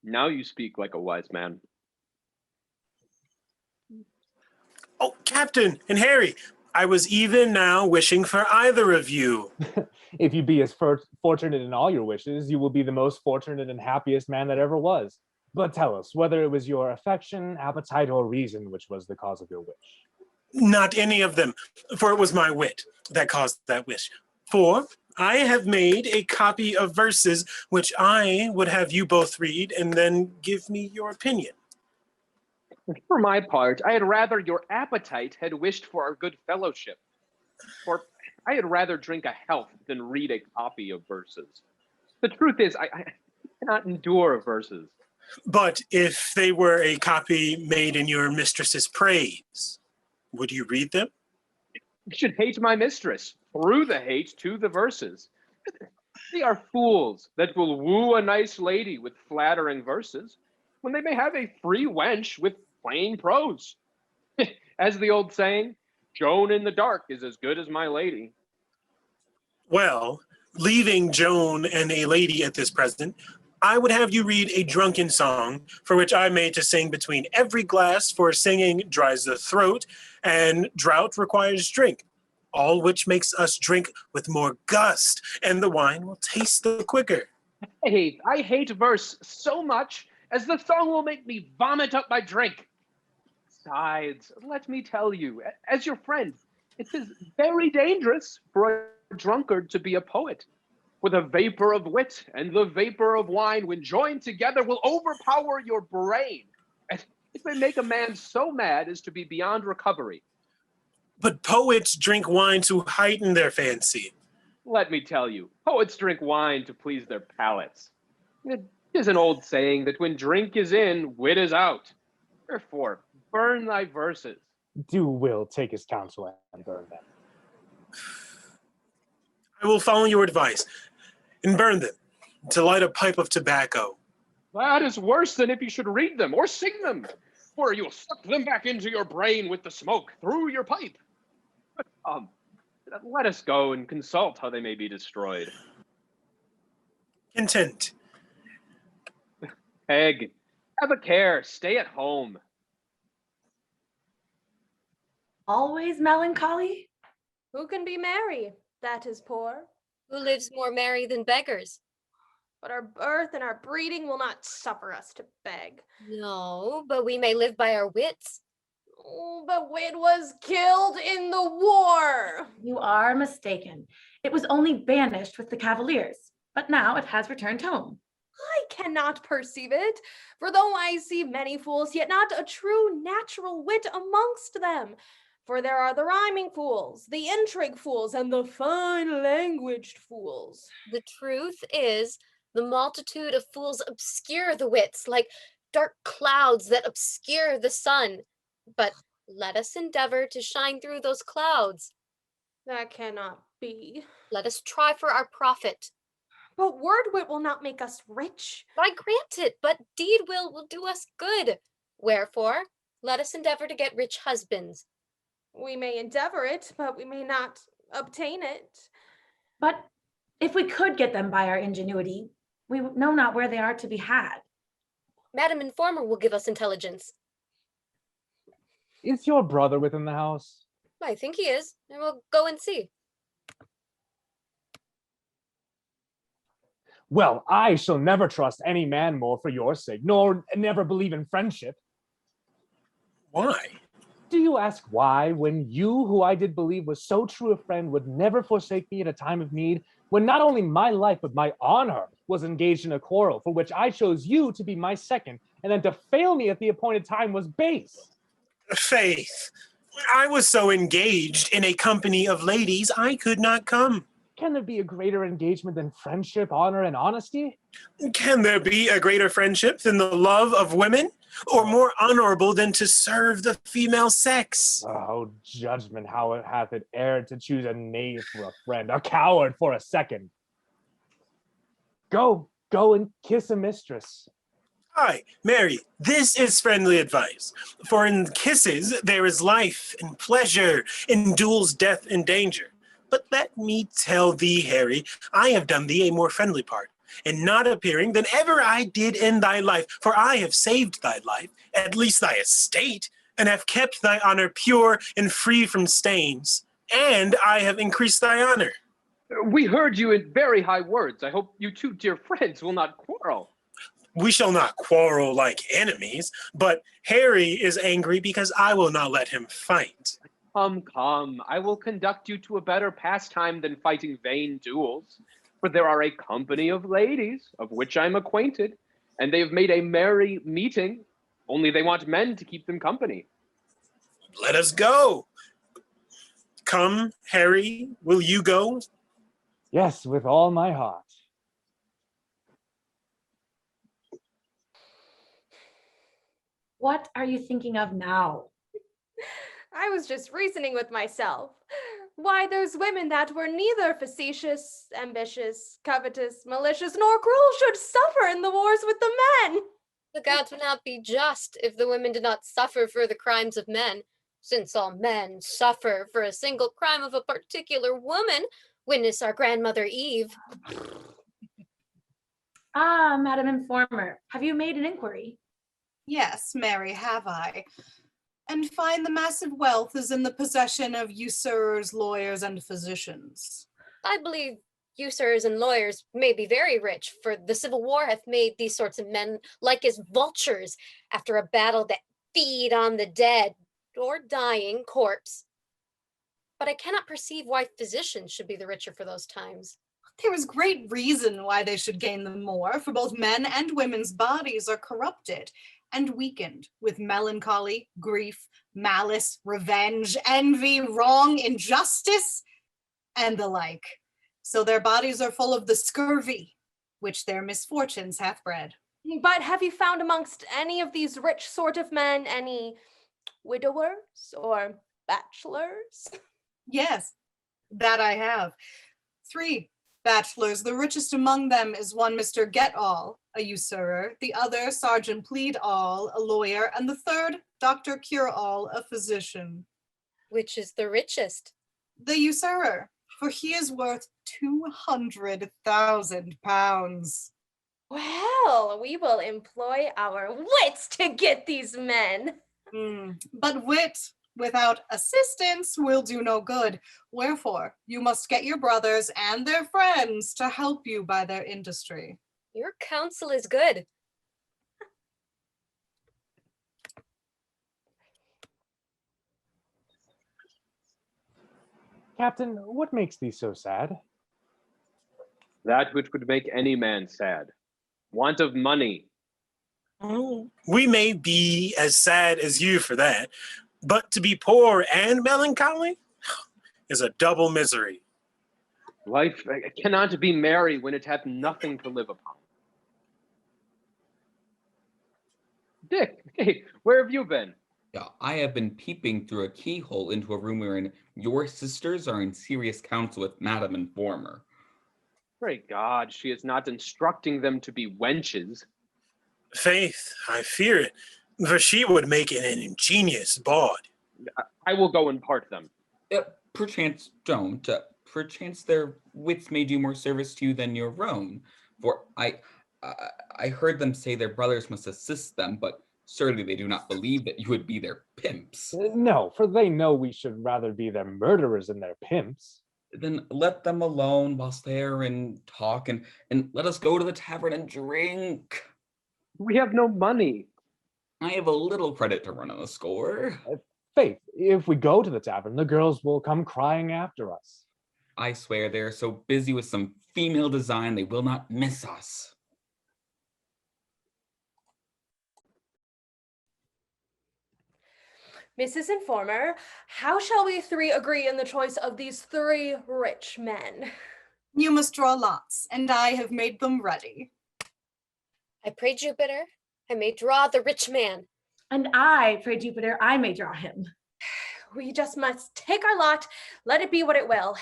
Now you speak like a wise man. Oh, Captain and Harry, I was even now wishing for either of you. If you be as fortunate in all your wishes, you will be the most fortunate and happiest man that ever was. But tell us whether it was your affection, appetite, or reason which was the cause of your wish. Not any of them, for it was my wit that caused that wish. For I have made a copy of verses which I would have you both read and then give me your opinion. For my part, I had rather your appetite had wished for our good fellowship. For I had rather drink a health than read a copy of verses. The truth is, I cannot endure verses. But if they were a copy made in your mistress's praise, would you read them? You should hate my mistress, through the hate to the verses. They are fools that will woo a nice lady with flattering verses, when they may have a free wench with plain prose. As the old saying, Joan in the dark is as good as my lady. Well, leaving Joan and a lady at this present, I would have you read a drunken song, for which I made to sing between every glass, for singing dries the throat, and drought requires drink, all which makes us drink with more gust, and the wine will taste the quicker. I hate verse so much as the song will make me vomit up my drink. Besides, let me tell you, as your friend, it is very dangerous for a drunkard to be a poet. For the vapor of wit and the vapor of wine, when joined together, will overpower your brain. And it may make a man so mad as to be beyond recovery. But poets drink wine to heighten their fancy. Let me tell you, poets drink wine to please their palates. It is an old saying that when drink is in, wit is out. Therefore, burn thy verses. Do Will take his counsel and burn them? I will follow your advice and burn them to light a pipe of tobacco. That is worse than if you should read them or sing them, for you'll suck them back into your brain with the smoke through your pipe. Let us go and consult how they may be destroyed. Content. Peg, have a care, stay at home. Always melancholy? Who can be merry? That is poor. Who lives more merry than beggars? But our birth and our breeding will not suffer us to beg. No, but we may live by our wits. Oh, but wit was killed in the war. You are mistaken. It was only banished with the cavaliers, but now it has returned home. I cannot perceive it, for though I see many fools, yet not a true natural wit amongst them. For there are the rhyming fools, the intrigue fools, and the fine languaged fools. The truth is, the multitude of fools obscure the wits, like dark clouds that obscure the sun. But let us endeavor to shine through those clouds. That cannot be. Let us try for our profit. But word wit will not make us rich. I grant it, but deed will do us good. Wherefore, let us endeavor to get rich husbands. We may endeavor it, but we may not obtain it. But if we could get them by our ingenuity, we know not where they are to be had. Madam Informer will give us intelligence. Is your brother within the house? I think he is, and we'll go and see. Well, I shall never trust any man more for your sake, nor never believe in friendship. Why? Do you ask why, when you, who I did believe was so true a friend, would never forsake me at a time of need, when not only my life, but my honor was engaged in a quarrel, for which I chose you to be my second, and then to fail me at the appointed time was base? Faith, I was so engaged in a company of ladies, I could not come. Can there be a greater engagement than friendship, honor, and honesty? Can there be a greater friendship than the love of women? Or more honorable than to serve the female sex? Oh, judgment, how it hath it erred to choose a knave for a friend, a coward for a second. Go and kiss a mistress. Aye, Mary, this is friendly advice. For in kisses there is life and pleasure, in duels death and danger. But let me tell thee, Harry, I have done thee a more friendly part, in not appearing than ever I did in thy life. For I have saved thy life, at least thy estate, and have kept thy honor pure and free from stains. And I have increased thy honor. We heard you in very high words. I hope you two dear friends will not quarrel. We shall not quarrel like enemies, but Harry is angry because I will not let him fight. Come, come, I will conduct you to a better pastime than fighting vain duels. For there are a company of ladies, of which I am acquainted, and they have made a merry meeting, only they want men to keep them company. Let us go. Come, Harry, will you go? Yes, with all my heart. What are you thinking of now? I was just reasoning with myself. Why, those women that were neither facetious, ambitious, covetous, malicious, nor cruel should suffer in the wars with the men. The gods would not be just if the women did not suffer for the crimes of men, since all men suffer for a single crime of a particular woman. Witness our grandmother Eve. Ah, Madam Informer, have you made an inquiry? Yes, Mary, have I. And find the massive wealth is in the possession of usurers, lawyers, and physicians. I believe usurers and lawyers may be very rich, for the Civil War hath made these sorts of men like as vultures after a battle that feed on the dead or dying corpse. But I cannot perceive why physicians should be the richer for those times. There is great reason why they should gain the more, for both men and women's bodies are corrupted and weakened with melancholy, grief, malice, revenge, envy, wrong, injustice, and the like. So their bodies are full of the scurvy, which their misfortunes hath bred. But have you found amongst any of these rich sort of men any widowers or bachelors? Yes, that I have. 3 bachelors. The richest among them is one Mr. Get-all, a usurer, the other Sergeant Plead-all, a lawyer, and the third Dr. Cure-all, a physician. Which is the richest? The usurer, for he is worth 200,000 pounds. Well, we will employ our wits to get these men. But wit without assistance will do no good. Wherefore, you must get your brothers and their friends to help you by their industry. Your counsel is good. Captain, what makes thee so sad? That which would make any man sad. Want of money. Oh, we may be as sad as you for that, but to be poor and melancholy is a double misery. Life cannot be merry when it hath nothing to live upon. Dick, hey, where have you been? Yeah, I have been peeping through a keyhole into a room wherein your sisters are in serious counsel with Madam Informer. Pray God, she is not instructing them to be wenches. Faith, I fear it, for she would make it an ingenious bawd. I will go and part them. Perchance don't. Perchance their wits may do more service to you than your own. For I heard them say their brothers must assist them, but surely they do not believe that you would be their pimps. No, for they know we should rather be their murderers than their pimps. Then let them alone whilst they are in talk, and let us go to the tavern and drink. We have no money. I have a little credit to run on the score. Faith, if we go to the tavern, the girls will come crying after us. I swear they are so busy with some female design they will not miss us. Mrs. Informer, how shall we 3 agree in the choice of these 3 rich men? You must draw lots, and I have made them ready. I pray Jupiter, I may draw the rich man. And I pray Jupiter, I may draw him. We just must take our lot, let it be what it will.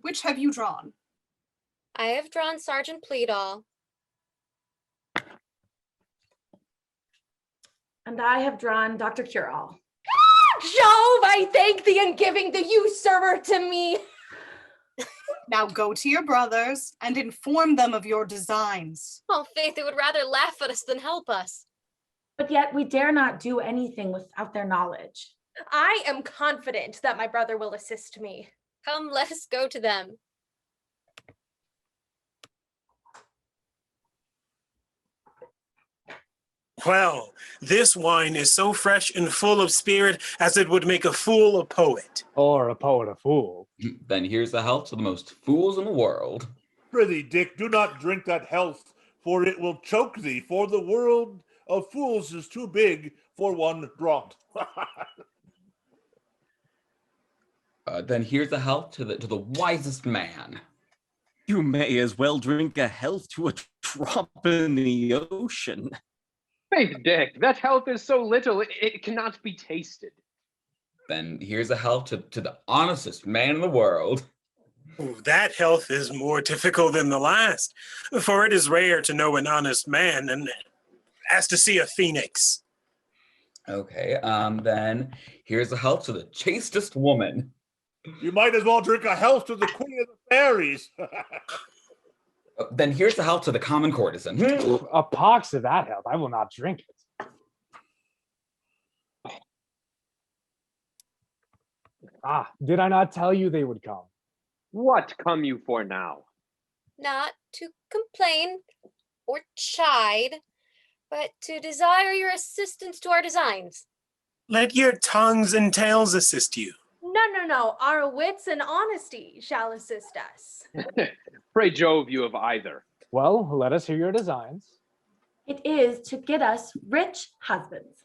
Which have you drawn? I have drawn Sergeant Plead-all. And I have drawn Dr. Cure-all. Jove, I thank thee in giving the usurer to me. Now go to your brothers and inform them of your designs. Oh, Faith, they would rather laugh at us than help us. But yet we dare not do anything without their knowledge. I am confident that my brother will assist me. Come, let us go to them. Well, this wine is so fresh and full of spirit as it would make a fool a poet. Or a poet a fool. Then here's the health to the most fools in the world. Prithee, Dick, do not drink that health, for it will choke thee, for the world of fools is too big for one draught. Then here's the health to the wisest man. You may as well drink a health to a drop in the ocean. Faith, Dick, that health is so little, it cannot be tasted. Then here's a health to the honestest man in the world. Ooh, that health is more difficult than the last, for it is rare to know an honest man, and as to see a phoenix. Okay, then here's a health to the chastest woman. You might as well drink a health to the queen of the fairies. Then here's the health to the common courtesan. A pox of that health. I will not drink it. Ah, did I not tell you they would come? What come you for now? Not to complain or chide, but to desire your assistance to our designs. Let your tongues and tails assist you. No. Our wits and honesty shall assist us. Pray Jove you have either. Well, let us hear your designs. It is to get us rich husbands.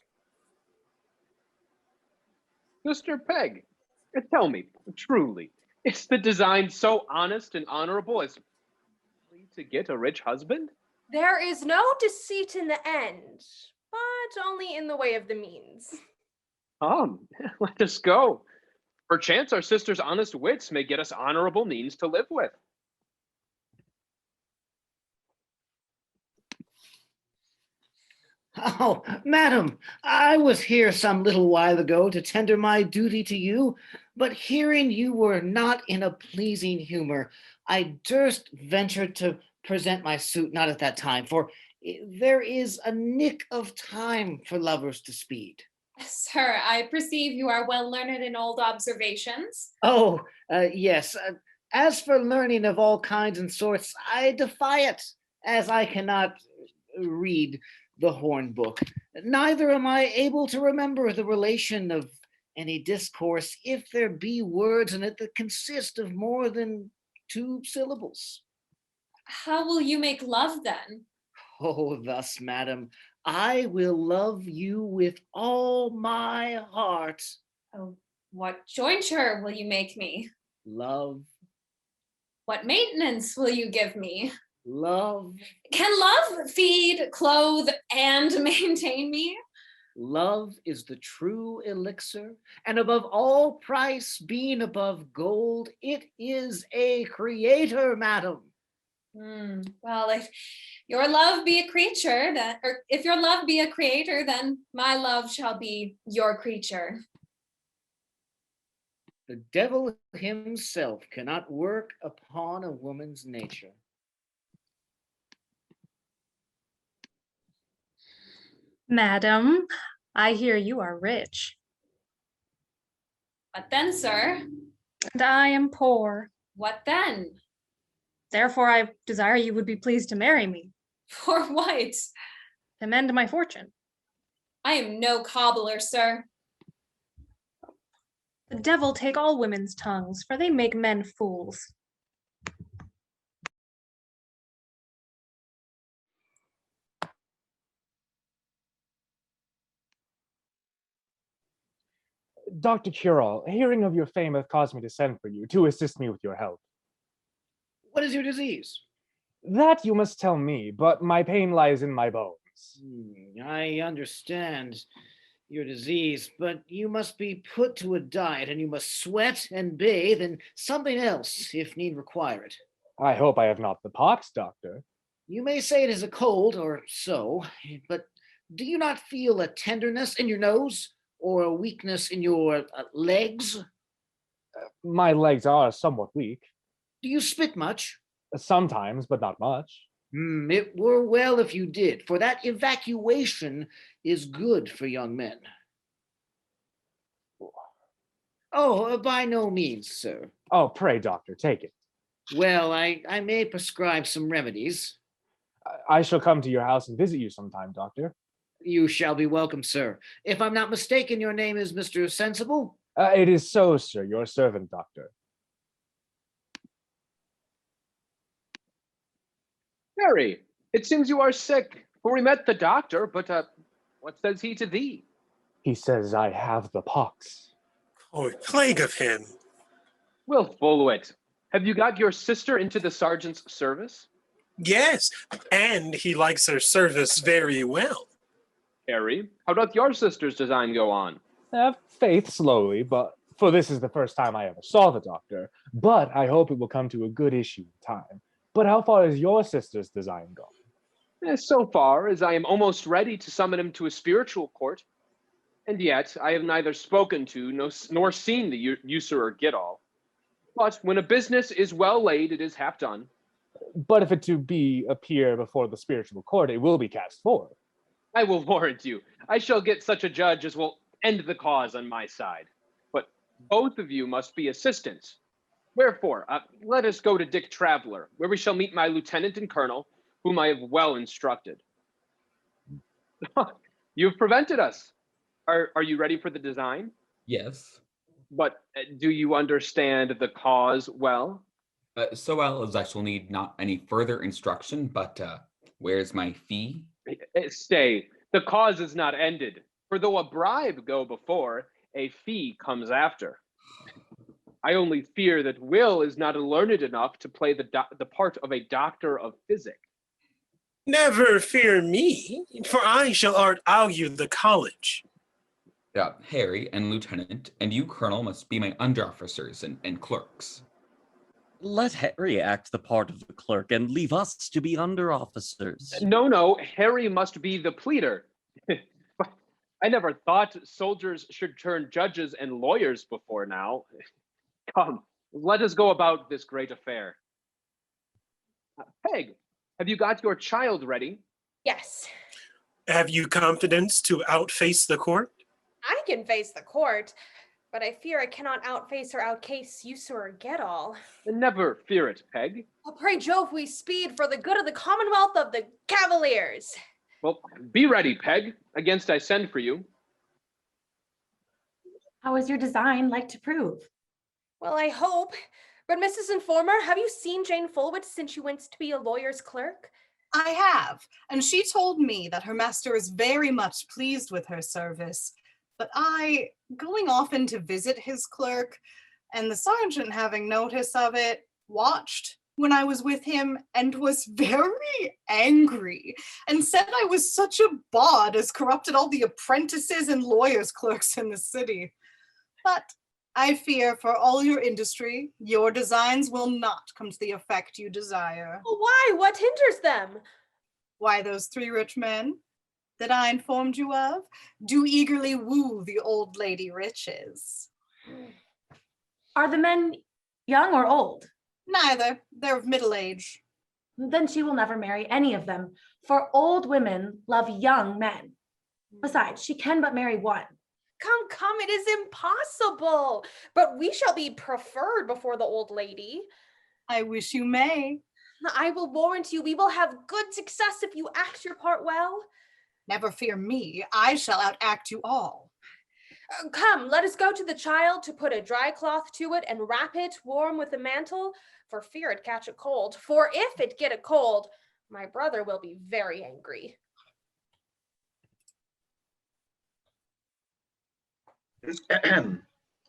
Sister Peg, tell me, truly, is the design so honest and honorable as to get a rich husband? There is no deceit in the end, but only in the way of the means. Let us go. Perchance our sister's honest wits may get us honorable means to live with. Oh, madam, I was here some little while ago to tender my duty to you, but hearing you were not in a pleasing humor, I durst venture to present my suit not at that time, for there is a nick of time for lovers to speed. Sir, I perceive you are well learned in old observations. Oh, yes. As for learning of all kinds and sorts, I defy it, as I cannot read the horn book. Neither am I able to remember the relation of any discourse if there be words in it that consist of more than 2 syllables. How will you make love then? Oh, thus, madam, I will love you with all my heart. Oh, what jointure will you make me? Love. What maintenance will you give me? Love. Can love feed, clothe, and maintain me? Love is the true elixir, and above all price, being above gold, it is a creator, madam. Well, if your love be a creature, if your love be a creator, then my love shall be your creature. The devil himself cannot work upon a woman's nature. Madam, I hear you are rich. What then, sir? And I am poor. What then? Therefore, I desire you would be pleased to marry me. For what? To mend my fortune. I am no cobbler, sir. The devil take all women's tongues, for they make men fools. Dr. Curall, hearing of your fame hath caused me to send for you to assist me with your health. What is your disease? That you must tell me, but my pain lies in my bones. I understand your disease, but you must be put to a diet, and you must sweat and bathe and something else if need require it. I hope I have not the pox, doctor. You may say it is a cold or so, but do you not feel a tenderness in your nose or a weakness in your legs? My legs are somewhat weak. Do you spit much? Sometimes, but not much. It were well if you did, for that evacuation is good for young men. Oh, by no means, sir. Oh, pray, doctor, take it. Well, I may prescribe some remedies. I shall come to your house and visit you sometime, doctor. You shall be welcome, sir. If I'm not mistaken, your name is Mr. Sensible? It is so, sir, your servant, doctor. Harry, it seems you are sick, for we met the doctor, but what says he to thee? He says I have the pox. Oh, plague of him. Will Folwit, have you got your sister into the sergeant's service? Yes, and he likes her service very well. Harry, how doth your sister's design go on? Faith slowly, but for this is the first time I ever saw the doctor. But I hope it will come to a good issue in time. But how far is your sister's design gone? So far as I am almost ready to summon him to a spiritual court. And yet I have neither spoken to nor seen the usurer Get-all. But when a business is well laid, it is half done. But if it to be appear before the spiritual court, it will be cast forth. I will warrant you, I shall get such a judge as will end the cause on my side. But both of you must be assistants. Wherefore, let us go to Dick Traveler, where we shall meet my lieutenant and colonel, whom I have well instructed. You've prevented us. Are you ready for the design? Yes. But do you understand the cause well? So well as I shall need not any further instruction, but where's my fee? Stay, the cause is not ended, for though a bribe go before, a fee comes after. I only fear that Will is not learned enough to play the part of a doctor of physic. Never fear me, for I shall argue the college. Harry and Lieutenant, and you, Colonel, must be my under-officers and clerks. Let Harry act the part of the clerk and leave us to be under-officers. No, Harry must be the pleader. I never thought soldiers should turn judges and lawyers before now. Come, let us go about this great affair. Peg, have you got your child ready? Yes. Have you confidence to outface the court? I can face the court, but I fear I cannot outface or outcase usurer Get-all. Never fear it, Peg. Well, pray Jove, we speed for the good of the Commonwealth of the Cavaliers. Well, be ready, Peg, against I send for you. How is your design like to prove? Well, I hope. But Mrs. Informer, have you seen Jane Folwit since she went to be a lawyer's clerk? I have, and she told me that her master is very much pleased with her service. But I, going often to visit his clerk, and the sergeant having notice of it, watched when I was with him and was very angry and said I was such a bawd as corrupted all the apprentices and lawyers' clerks in the city. But I fear for all your industry, your designs will not come to the effect you desire. Well, why? What hinders them? Why, those 3 rich men that I informed you of do eagerly woo the old lady riches. Are the men young or old? Neither. They're of middle age. Then she will never marry any of them, for old women love young men. Besides, she can but marry one. Come, it is impossible. But we shall be preferred before the old lady. I wish you may. I will warrant you, we will have good success if you act your part well. Never fear me, I shall outact you all. Come, let us go to the child to put a dry cloth to it and wrap it warm with a mantle, for fear it catch a cold. For if it get a cold, my brother will be very angry.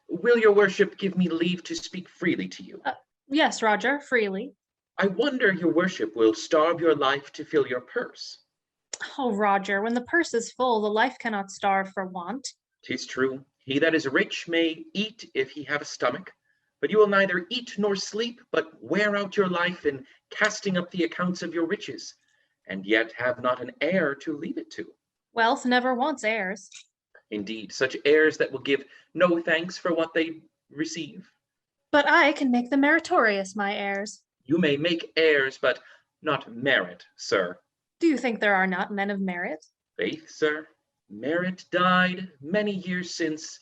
Will your worship give me leave to speak freely to you? Yes, Roger, freely. I wonder your worship will starve your life to fill your purse. Oh, Roger, when the purse is full, the life cannot starve for want. 'Tis true. He that is rich may eat if he have a stomach, but you will neither eat nor sleep, but wear out your life in casting up the accounts of your riches, and yet have not an heir to leave it to. Wealth never wants heirs. Indeed, such heirs that will give no thanks for what they receive. But I can make them meritorious, my heirs. You may make heirs, but not merit, sir. Do you think there are not men of merit? Faith, sir, merit died many years since,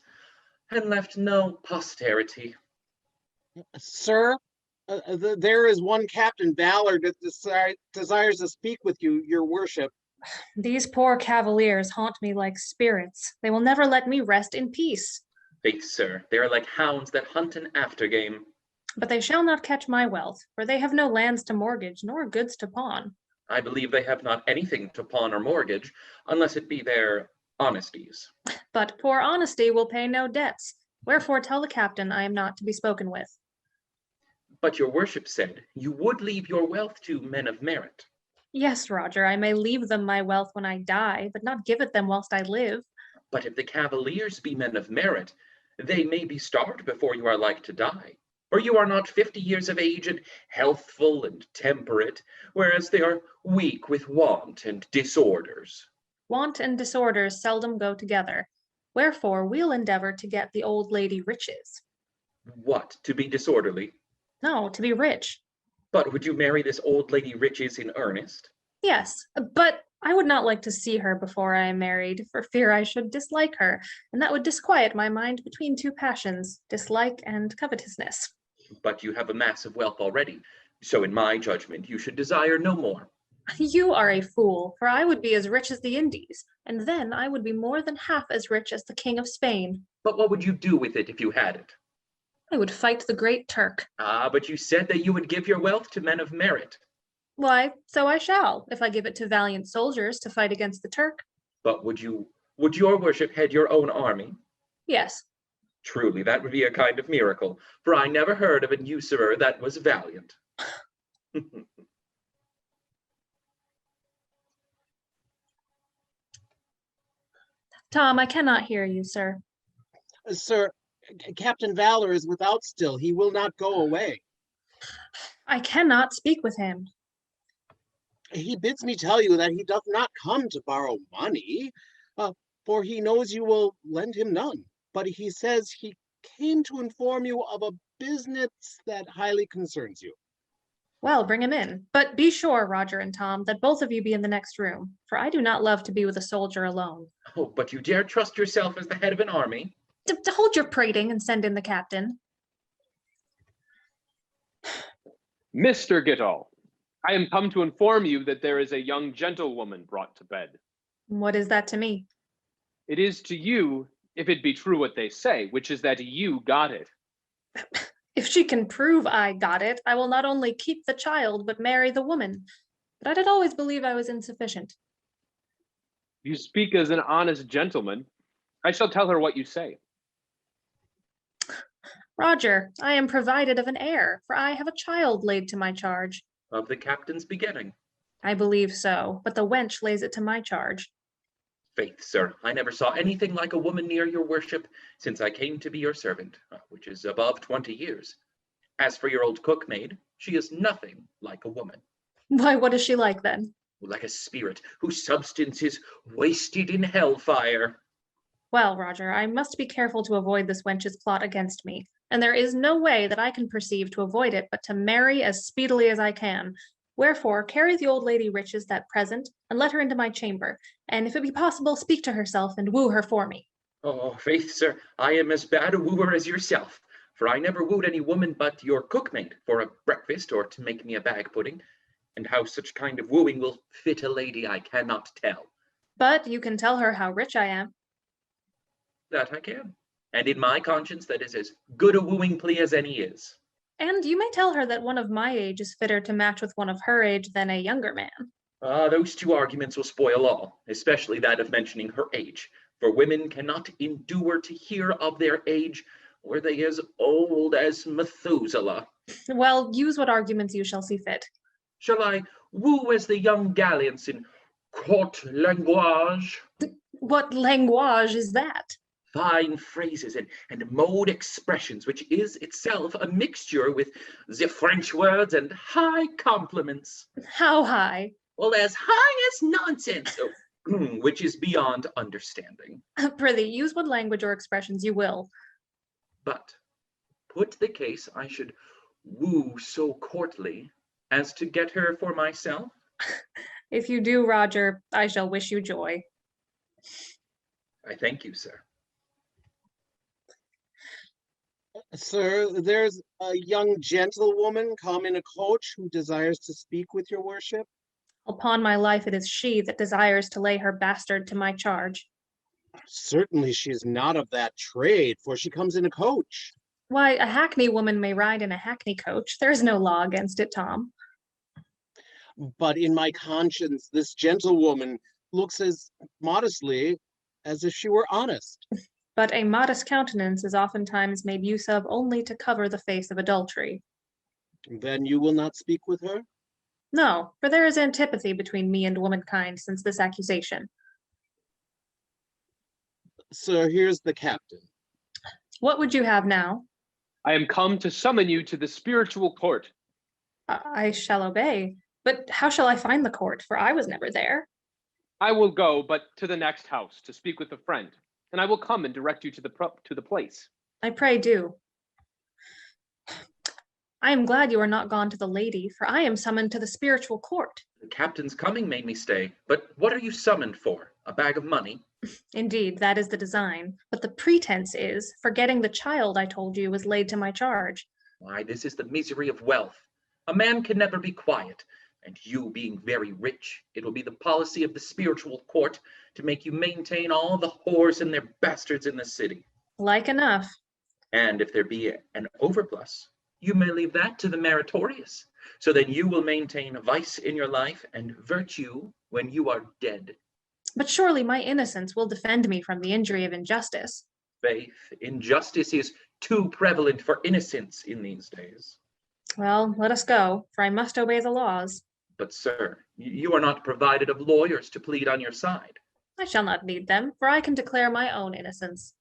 and left no posterity. Sir, there is one Captain Ballard that desires to speak with you, your worship. These poor cavaliers haunt me like spirits. They will never let me rest in peace. Faith, sir, they are like hounds that hunt an aftergame. But they shall not catch my wealth, for they have no lands to mortgage, nor goods to pawn. I believe they have not anything to pawn or mortgage, unless it be their honesties. But poor honesty will pay no debts. Wherefore tell the captain I am not to be spoken with. But your worship said you would leave your wealth to men of merit. Yes, Roger, I may leave them my wealth when I die, but not give it them whilst I live. But if the cavaliers be men of merit, they may be starved before you are like to die. For you are not 50 years of age and healthful and temperate, whereas they are weak with want and disorders. Want and disorders seldom go together. Wherefore we'll endeavor to get the old lady riches. What, to be disorderly? No, to be rich. But would you marry this old lady riches in earnest? Yes, but I would not like to see her before I am married, for fear I should dislike her, and that would disquiet my mind between two passions, dislike and covetousness. But you have a mass of wealth already, so in my judgment you should desire no more. You are a fool, for I would be as rich as the Indies, and then I would be more than half as rich as the King of Spain. But what would you do with it if you had it? I would fight the Great Turk. Ah, but you said that you would give your wealth to men of merit. Why, so I shall, if I give it to valiant soldiers to fight against the Turk. But would your worship head your own army? Yes. Truly, that would be a kind of miracle, for I never heard of an usurer that was valiant. Tom, I cannot hear you, sir. Sir, Captain Valor is without still. He will not go away. I cannot speak with him. He bids me tell you that he doth not come to borrow money, for he knows you will lend him none. But he says he came to inform you of a business that highly concerns you. Well, bring him in. But be sure, Roger and Tom, that both of you be in the next room, for I do not love to be with a soldier alone. Oh, but you dare trust yourself as the head of an army? To hold your prating and send in the captain. Mr. Gittall, I am come to inform you that there is a young gentlewoman brought to bed. What is that to me? It is to you, if it be true what they say, which is that you got it. If she can prove I got it, I will not only keep the child, but marry the woman. But I did always believe I was insufficient. You speak as an honest gentleman. I shall tell her what you say. Roger, I am provided of an heir, for I have a child laid to my charge. Of the captain's begetting. I believe so, but the wench lays it to my charge. Faith, sir, I never saw anything like a woman near your worship since I came to be your servant, which is above 20 years. As for your old cookmaid, she is nothing like a woman. Why, what is she like then? Like a spirit whose substance is wasted in hellfire. Well, Roger, I must be careful to avoid this wench's plot against me, and there is no way that I can perceive to avoid it but to marry as speedily as I can. Wherefore, carry the old lady riches that present, and let her into my chamber, and if it be possible, speak to herself and woo her for me. Oh, faith, sir, I am as bad a wooer as yourself, for I never wooed any woman but your cookmaid for a breakfast or to make me a bag pudding, and how such kind of wooing will fit a lady I cannot tell. But you can tell her how rich I am. That I can, and in my conscience that is as good a wooing plea as any is. And you may tell her that one of my age is fitter to match with one of her age than a younger man. Those two arguments will spoil all, especially that of mentioning her age, for women cannot endure to hear of their age, were they as old as Methuselah. Well, use what arguments you shall see fit. Shall I woo as the young galleons in court language? What language is that? Fine phrases and mode expressions, which is itself a mixture with the French words and high compliments. How high? Well, as high as nonsense, which is beyond understanding. Prithee, use what language or expressions you will. But put the case I should woo so courtly as to get her for myself. If you do, Roger, I shall wish you joy. I thank you, sir. Sir, there's a young gentlewoman come in a coach who desires to speak with your worship. Upon my life, it is she that desires to lay her bastard to my charge. Certainly she is not of that trade, for she comes in a coach. Why, a hackney woman may ride in a hackney coach. There is no law against it, Tom. But in my conscience, this gentlewoman looks as modestly as if she were honest. But a modest countenance is oftentimes made use of only to cover the face of adultery. Then you will not speak with her? No, for there is antipathy between me and womankind since this accusation. Sir, here's the captain. What would you have now? I am come to summon you to the spiritual court. I shall obey, but how shall I find the court? For I was never there. I will go, but to the next house to speak with a friend, and I will come and direct you to the place. I pray do. I am glad you are not gone to the lady, for I am summoned to the spiritual court. The captain's coming made me stay, but what are you summoned for? A bag of money? Indeed, that is the design, but the pretense is, forgetting the child I told you was laid to my charge. Why, this is the misery of wealth. A man can never be quiet, and you being very rich, it will be the policy of the spiritual court to make you maintain all the whores and their bastards in the city. Like enough. And if there be an overplus, you may leave that to the meritorious, so that you will maintain vice in your life and virtue when you are dead. But surely my innocence will defend me from the injury of injustice. Faith, injustice is too prevalent for innocence in these days. Well, let us go, for I must obey the laws. But sir, you are not provided of lawyers to plead on your side. I shall not need them, for I can declare my own innocence.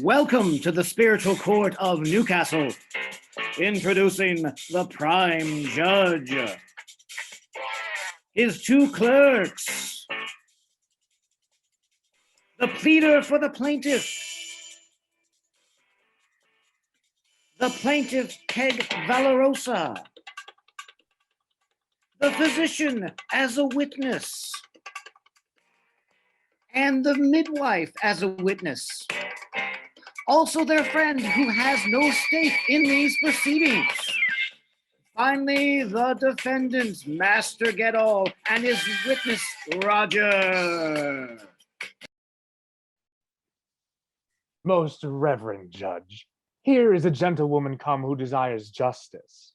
Welcome to the spiritual court of Newcastle. Introducing the prime judge. His two clerks. The pleader for the plaintiff. The plaintiff Peg Valorosa. The physician as a witness. And the midwife as a witness. Also their friend who has no stake in these proceedings. Finally, the defendant, Master Get-All, and his witness, Roger. Most reverend judge, here is a gentlewoman come who desires justice.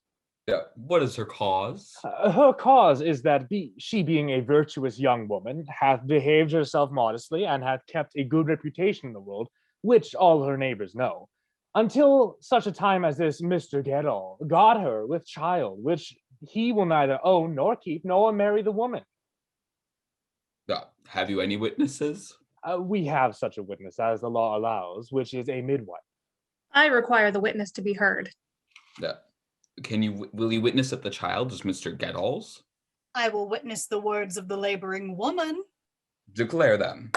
What is her cause? Her cause is that she, being a virtuous young woman, hath behaved herself modestly and hath kept a good reputation in the world, which all her neighbors know, until such a time as this Mr. Get-All got her with child, which he will neither own nor keep, nor marry the woman. Have you any witnesses? We have such a witness as the law allows, which is a midwife. I require the witness to be heard. Will you witness that the child is Mr. Get-All's? I will witness the words of the laboring woman. Declare them.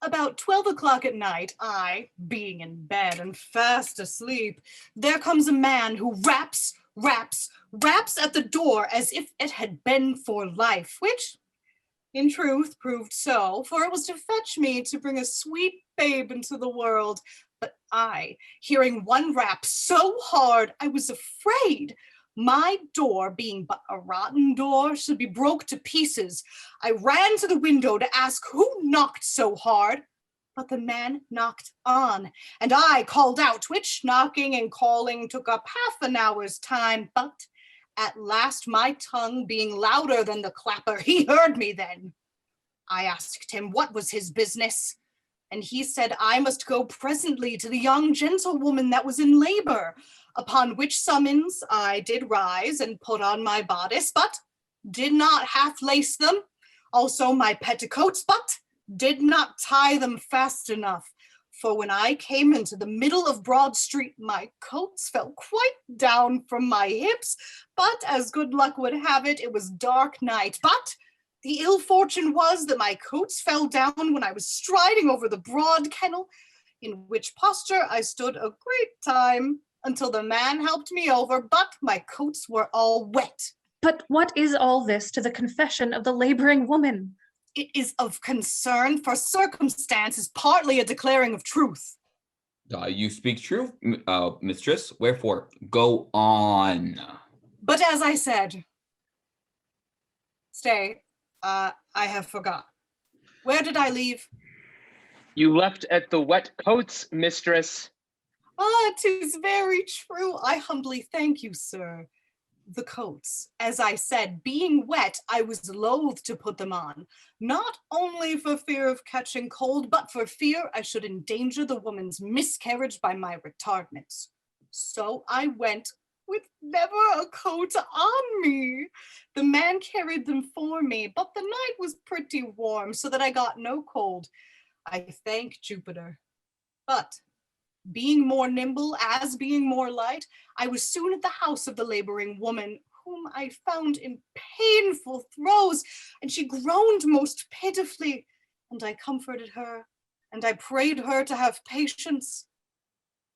About 12 o'clock at night, I, being in bed and fast asleep, there comes a man who raps at the door as if it had been for life, which in truth proved so, for it was to fetch me to bring a sweet babe into the world. But I, hearing one rap so hard, I was afraid. My door, being but a rotten door, should be broke to pieces. I ran to the window to ask who knocked so hard, but the man knocked on, and I called out, which knocking and calling took up half an hour's time, but at last my tongue being louder than the clapper, he heard me then. I asked him what was his business, and he said I must go presently to the young gentlewoman that was in labor, upon which summons I did rise and put on my bodice, but did not half lace them, also my petticoats, but did not tie them fast enough. For when I came into the middle of Broad Street, my coats fell quite down from my hips, but as good luck would have it, it was dark night. But the ill fortune was that my coats fell down when I was striding over the broad kennel, in which posture I stood a great time, until the man helped me over, but my coats were all wet. But what is all this to the confession of the laboring woman? It is of concern, for circumstance is partly a declaring of truth. You speak true, mistress. Wherefore, go on. But as I said, stay, I have forgot. Where did I leave? You left at the wet coats, mistress. Ah, 'tis very true. I humbly thank you, sir. The coats, as I said, being wet, I was loath to put them on, not only for fear of catching cold, but for fear I should endanger the woman's miscarriage by my retardments. So I went with never a coat on me. The man carried them for me, but the night was pretty warm, so that I got no cold. I thank Jupiter. But being more nimble, as being more light, I was soon at the house of the laboring woman, whom I found in painful throes, and she groaned most pitifully, and I comforted her, and I prayed her to have patience,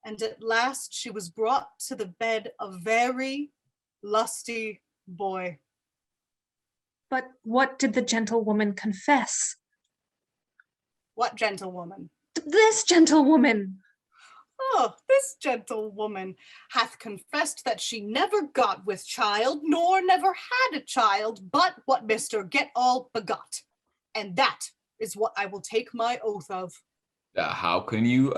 and at last she was brought to the bed a very lusty boy. But what did the gentlewoman confess? What gentlewoman? This gentlewoman. Oh, this gentlewoman hath confessed that she never got with child, nor never had a child, but what Mr. Get-all begot. And that is what I will take my oath of. How can you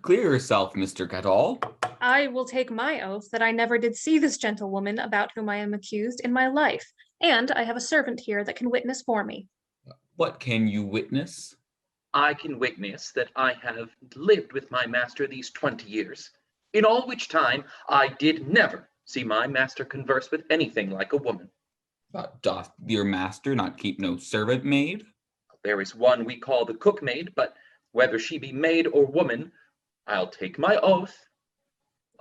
clear yourself, Mr. Get-all? I will take my oath that I never did see this gentlewoman about whom I am accused in my life, and I have a servant here that can witness for me. What can you witness? I can witness that I have lived with my master these 20 years, in all which time I did never see my master converse with anything like a woman. Doth your master not keep no servant maid? There is one we call the cook maid, but whether she be maid or woman, I'll take my oath.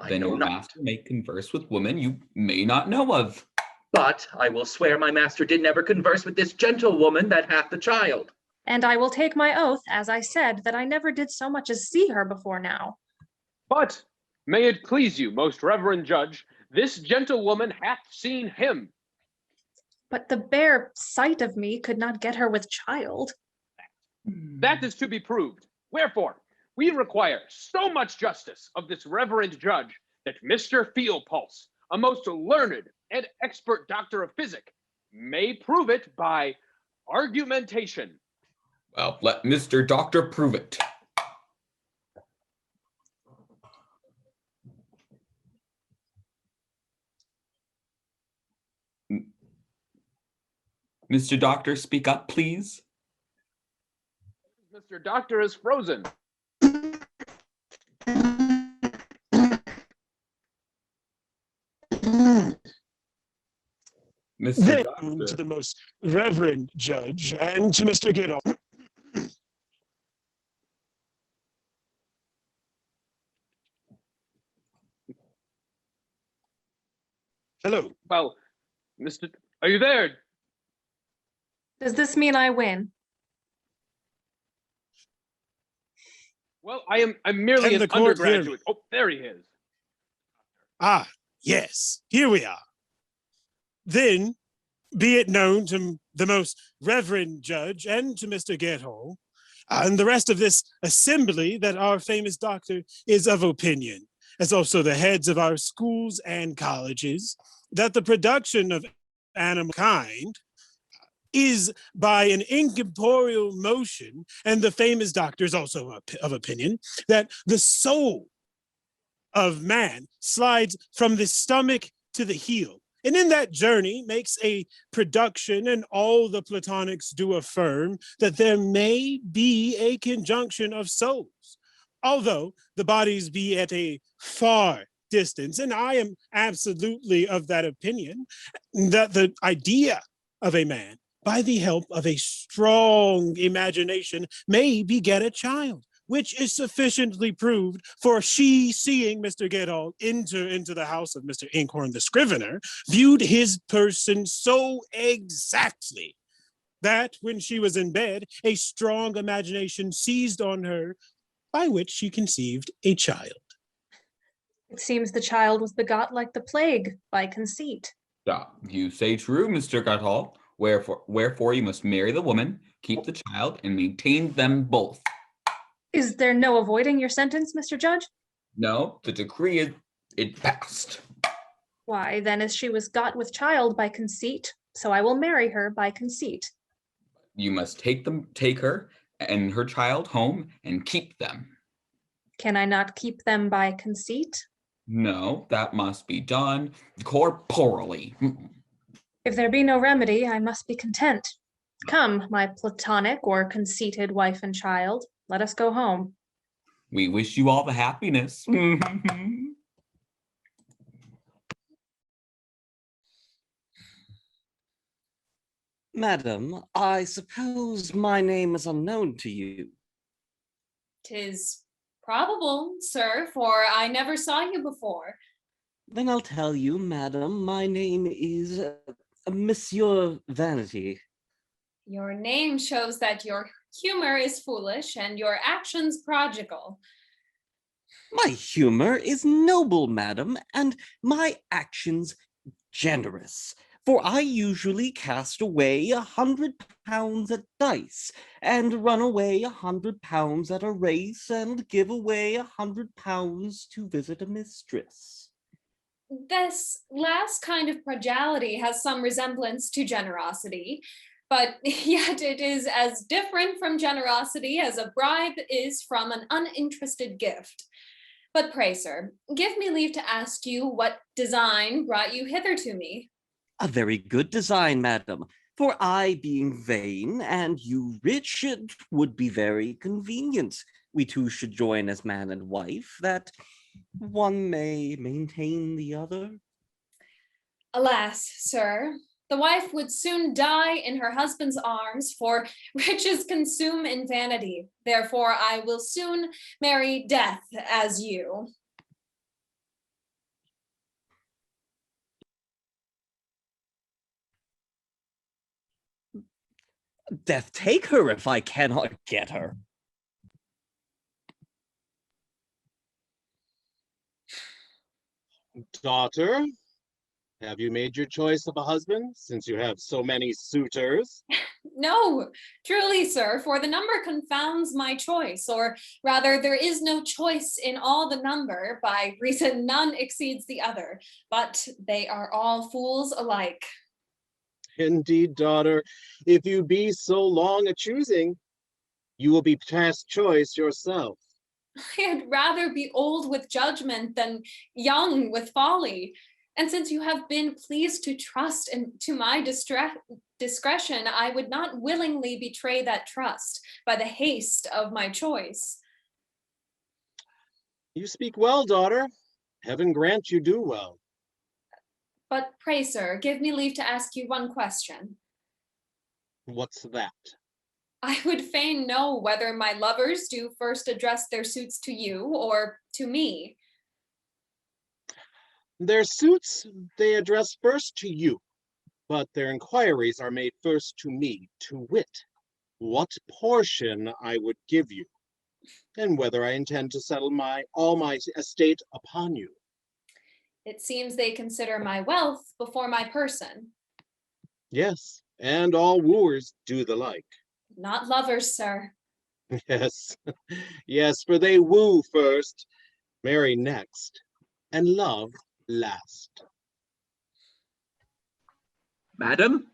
Then your master may converse with women you may not know of. But I will swear my master did never converse with this gentlewoman that hath the child. And I will take my oath, as I said, that I never did so much as see her before now. But, may it please you, most reverend judge, this gentlewoman hath seen him. But the bare sight of me could not get her with child. That is to be proved. Wherefore, we require so much justice of this reverend judge that Mr. Feelpulse, a most learned and expert doctor of physic, may prove it by argumentation. Well, let Mr. Doctor prove it. Mr. Doctor, speak up, please. Mr. Doctor is frozen. Mr. Then Doctor. to the most reverend judge and to Mr. Get-all. Hello. Well, are you there? Does this mean I win? Well, I'm merely Can the an court hear me? undergraduate. Oh, there he is. Ah, yes, here we are. Then, be it known to the most reverend judge and to Mr. Get-all, and the rest of this assembly that our famous doctor is of opinion, as also the heads of our schools and colleges, that the production of animal kind is by an incorporeal motion, and the famous doctor is also of opinion, that the soul of man slides from the stomach to the heel, and in that journey makes a production, and all the Platonics do affirm that there may be a conjunction of souls, although the bodies be at a far distance. And I am absolutely of that opinion that the idea of a man, by the help of a strong imagination, may beget a child, which is sufficiently proved, for she, seeing Mr. Get-all enter into the house of Mr. Inkhorn the scrivener, viewed his person so exactly that when she was in bed, a strong imagination seized on her, by which she conceived a child. It seems the child was begot like the plague, by conceit. You say true, Mr. Get-all. Wherefore you must marry the woman, keep the child, and maintain them both. Is there no avoiding your sentence, Mr. Judge? No, the decree it passed. Why, then, as she was got with child by conceit, so I will marry her by conceit. You must take her and her child home and keep them. Can I not keep them by conceit? No, that must be done corporally. If there be no remedy, I must be content. Come, my platonic or conceited wife and child, let us go home. We wish you all the happiness. Madam, I suppose my name is unknown to you. 'Tis probable, sir, for I never saw you before. Then I'll tell you, madam, my name is Monsieur Vanity. Your name shows that your humor is foolish and your actions prodigal. My humor is noble, madam, and my actions generous. For I usually cast away 100 pounds at dice, and run away 100 pounds at a race, and give away 100 pounds to visit a mistress. This last kind of prodigality has some resemblance to generosity, but yet it is as different from generosity as a bribe is from an uninterested gift. But pray, sir, give me leave to ask you what design brought you hither to me. A very good design, madam. For I being vain and you rich, it would be very convenient. We two should join as man and wife, that one may maintain the other. Alas, sir, the wife would soon die in her husband's arms, for riches consume in vanity. Therefore, I will soon marry death as you. Death take her if I cannot get her. Daughter, have you made your choice of a husband, since you have so many suitors? No, truly, sir, for the number confounds my choice, or rather, there is no choice in all the number, by reason none exceeds the other, but they are all fools alike. Indeed, daughter, if you be so long a choosing, you will be past choice yourself. I had rather be old with judgment than young with folly. And since you have been pleased to trust to my discretion, I would not willingly betray that trust by the haste of my choice. You speak well, daughter. Heaven grant you do well. But pray, sir, give me leave to ask you one question. What's that? I would fain know whether my lovers do first address their suits to you or to me. Their suits they address first to you, but their inquiries are made first to me, to wit, what portion I would give you, and whether I intend to settle all my estate upon you. It seems they consider my wealth before my person. Yes, and all wooers do the like. Not lovers, sir. Yes, yes, for they woo first, marry next, and love last. Madam?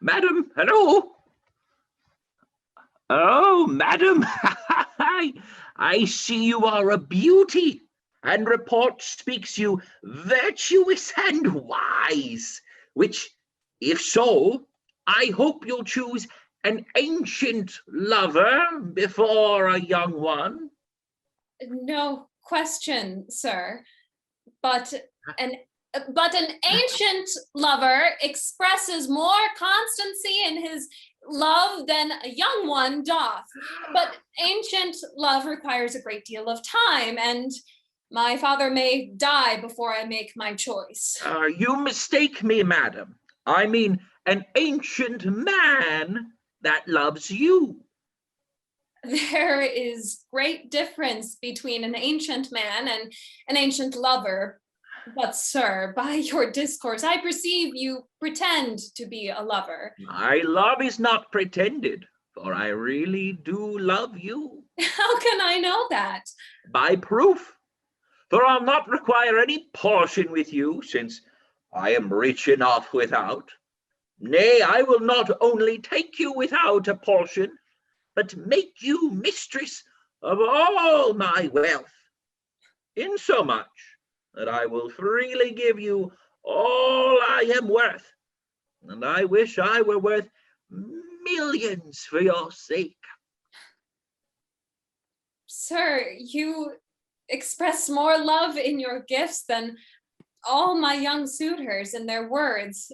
Madam, hello? Oh, madam, I see you are a beauty, and report speaks you virtuous and wise, which, if so, I hope you'll choose an ancient lover before a young one. No question, sir, but an ancient lover expresses more constancy in his love than a young one doth. But ancient love requires a great deal of time, and my father may die before I make my choice. You mistake me, madam. I mean an ancient man that loves you. There is great difference between an ancient man and an ancient lover. But, sir, by your discourse, I perceive you pretend to be a lover. My love is not pretended. for I really do love you. How can I know that? By proof, for I'll not require any portion with you, since I am rich enough without. Nay, I will not only take you without a portion, but make you mistress of all my wealth, insomuch that I will freely give you all I am worth, and I wish I were worth millions for your sake. Sir, you express more love in your gifts than all my young suitors in their words.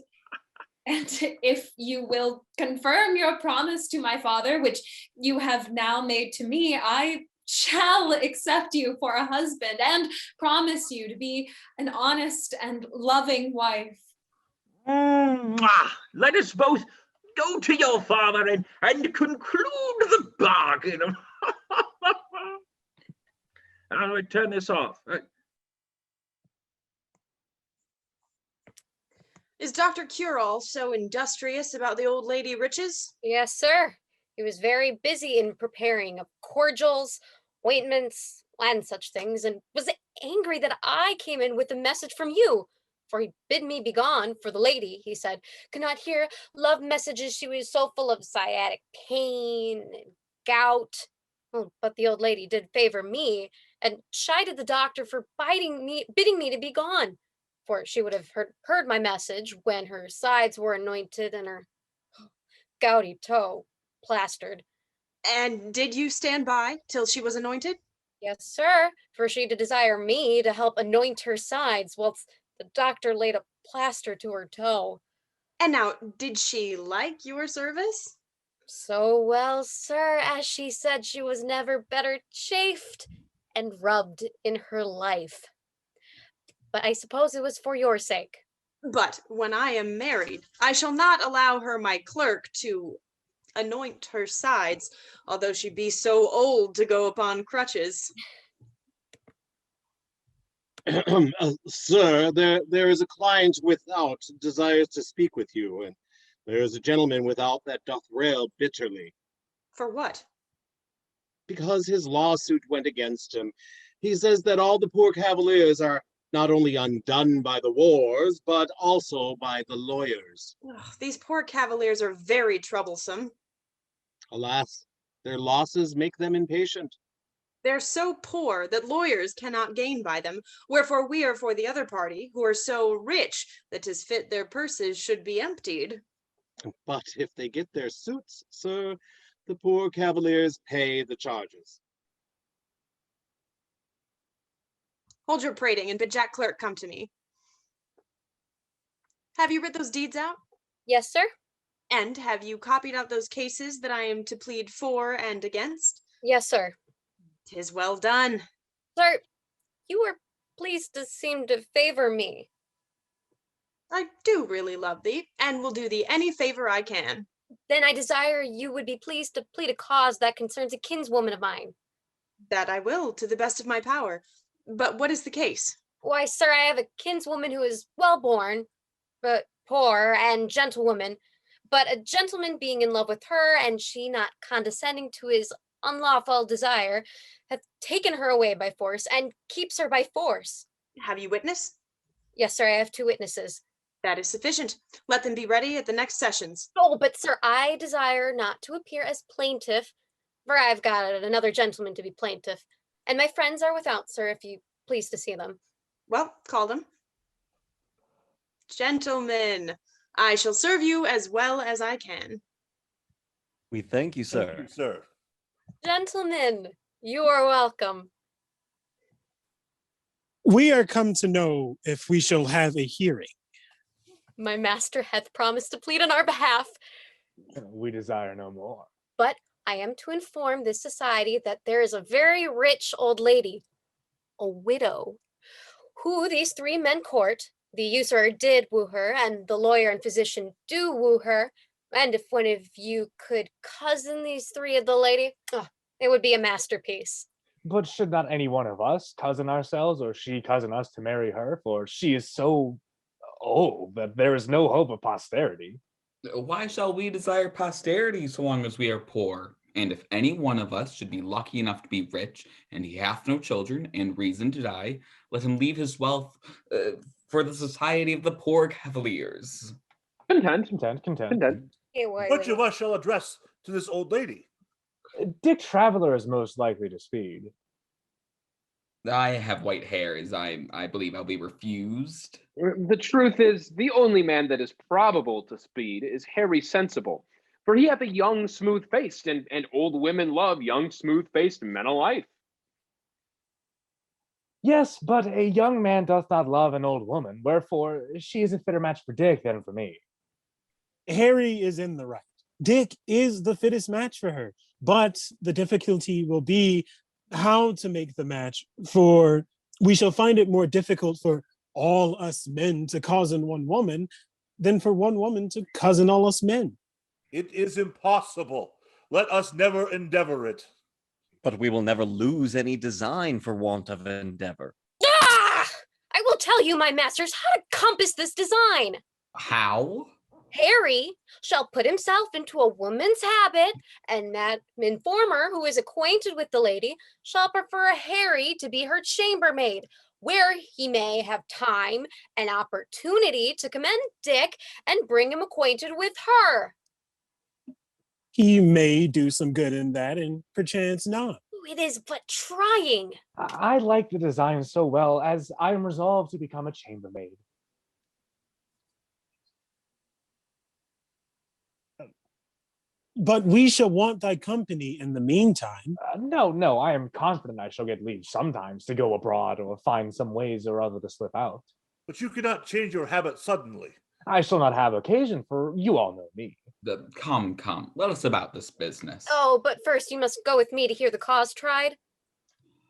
And if you will confirm your promise to my father, which you have now made to me, I shall accept you for a husband and promise you to be an honest and loving wife. Let us both go to your father and conclude the bargain. How do I turn this off? Is Dr. Curall so industrious about the old lady riches? Yes, sir. He was very busy in preparing of cordials, ointments, and such things, and was angry that I came in with a message from you. For he bid me begone, for the lady, he said, could not hear love messages. She was so full of sciatic pain and gout. Oh, but the old lady did favor me and chided the doctor for bidding me to be gone. For she would have heard my message when her sides were anointed and her gouty toe plastered. And did you stand by till she was anointed? Yes, sir, for she did desire me to help anoint her sides, whilst the doctor laid a plaster to her toe. And now, did she like your service? So well, sir, as she said she was never better chafed and rubbed in her life. But I suppose it was for your sake. But when I am married, I shall not allow her, my clerk, to anoint her sides, although she be so old to go upon crutches. Sir, there is a client without desires to speak with you, and there is a gentleman without that doth rail bitterly. For what? Because his lawsuit went against him. He says that all the poor cavaliers are not only undone by the wars, but also by the lawyers. Ugh, these poor cavaliers are very troublesome. Alas, their losses make them impatient. They're so poor that lawyers cannot gain by them, wherefore we are for the other party, who are so rich that 'tis fit their purses should be emptied. But if they get their suits, sir, the poor cavaliers pay the charges. Hold your prating and bid Jack Clerk come to me. Have you writ those deeds out? Yes, sir. And have you copied out those cases that I am to plead for and against? Yes, sir. 'Tis well done. Sir, you were pleased to seem to favor me. I do really love thee, and will do thee any favor I can. Then I desire you would be pleased to plead a cause that concerns a kinswoman of mine. That I will, to the best of my power. But what is the case? Why, sir, I have a kinswoman who is well born, but poor and gentlewoman, but a gentleman being in love with her, and she not condescending to his unlawful desire, hath taken her away by force, and keeps her by force. Have you witness? Yes, sir, I have 2 witnesses. That is sufficient. Let them be ready at the next sessions. Oh, but sir, I desire not to appear as plaintiff, for I've got another gentleman to be plaintiff, and my friends are without, sir, if you please to see them. Well, call them. Gentlemen, I shall serve you as well as I can. We thank you, sir. Thank you, sir. Gentlemen, you are welcome. We are come to know if we shall have a hearing. My master hath promised to plead on our behalf, We desire no more. but I am to inform this society that there is a very rich old lady, a widow, who these 3 men court. The usurer did woo her, and the lawyer and physician do woo her. And if one of you could cousin these 3 of the lady, it would be a masterpiece. But should not any one of us cousin ourselves, or she cousin us to marry her? For she is so old that there is no hope of posterity. Why shall we desire posterity so long as we are poor? And if any one of us should be lucky enough to be rich, and he hath no children, and reason to die, let him leave his wealth for the society of the poor cavaliers. Content. Content. Which of us shall address to this old lady? Dick Traveler is most likely to speed. I have white hairs. I believe I'll be refused. The truth is, the only man that is probable to speed is Harry Sensible, for he hath a young, smooth-faced, and old women love young, smooth-faced men alike. Yes, but a young man doth not love an old woman, wherefore she is a fitter match for Dick than for me. Harry is in the right. Dick is the fittest match for her, but the difficulty will be how to make the match, for we shall find it more difficult for all us men to cozen one woman than for one woman to cozen all us men. It is impossible. Let us never endeavor it. But we will never lose any design for want of endeavor. Ah! I will tell you, my masters, how to compass this design. How? Harry shall put himself into a woman's habit, and that informer who is acquainted with the lady shall prefer Harry to be her chambermaid, where he may have time and opportunity to commend Dick and bring him acquainted with her. He may do some good in that, and perchance not. It is but trying. I like the design so well, as I am resolved to become a chambermaid. But we shall want thy company in the meantime. No, I am confident I shall get leave sometimes to go abroad or find some ways or other to slip out. But you cannot change your habit suddenly. I shall not have occasion, for you all know me. Come, let us about this business. Oh, but first you must go with me to hear the cause tried.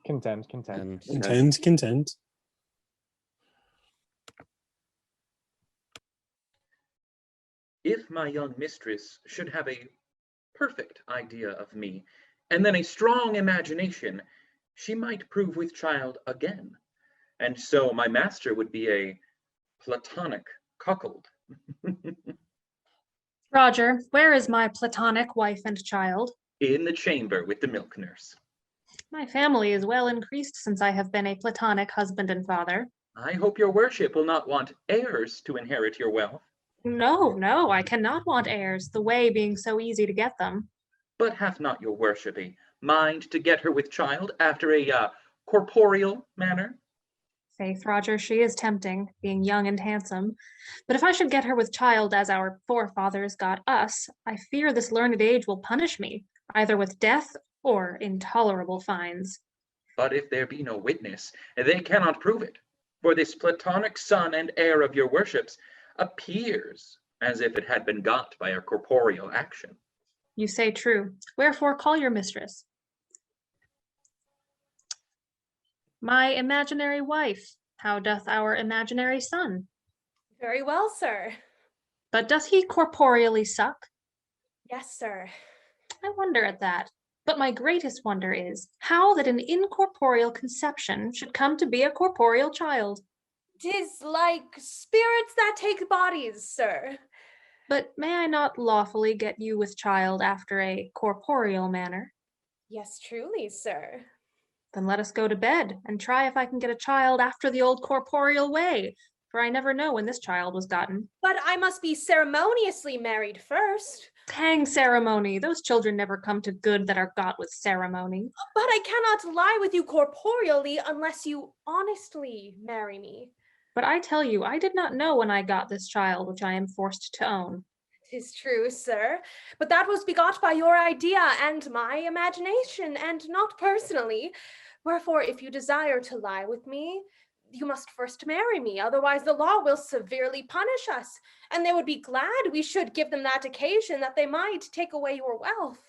Content. Content. If my young mistress should have a perfect idea of me, and then a strong imagination, she might prove with child again. And so my master would be a platonic cuckold. Roger, where is my platonic wife and child? In the chamber with the milk nurse. My family is well increased since I have been a platonic husband and father. I hope your worship will not want heirs to inherit your wealth. No, I cannot want heirs, the way being so easy to get them. But hath not your worship a mind to get her with child after a corporeal manner? Faith, Roger, she is tempting, being young and handsome. But if I should get her with child as our forefathers got us, I fear this learned age will punish me, either with death or intolerable fines. But if there be no witness, they cannot prove it. For this platonic son and heir of your worships appears as if it had been got by a corporeal action. You say true. Wherefore call your mistress. My imaginary wife, how doth our imaginary son? Very well, sir. But doth he corporeally suck? Yes, sir. I wonder at that. But my greatest wonder is how that an incorporeal conception should come to be a corporeal child. 'Tis like spirits that take bodies, sir. But may I not lawfully get you with child after a corporeal manner? Yes, truly, sir. Then let us go to bed and try if I can get a child after the old corporeal way, for I never know when this child was gotten. But I must be ceremoniously married first. Hang ceremony. Those children never come to good that are got with ceremony. But I cannot lie with you corporeally unless you honestly marry me. But I tell you, I did not know when I got this child which I am forced to own. 'Tis true, sir, but that was begot by your idea and my imagination, and not personally. Wherefore, if you desire to lie with me, you must first marry me, otherwise the law will severely punish us, and they would be glad we should give them that occasion that they might take away your wealth.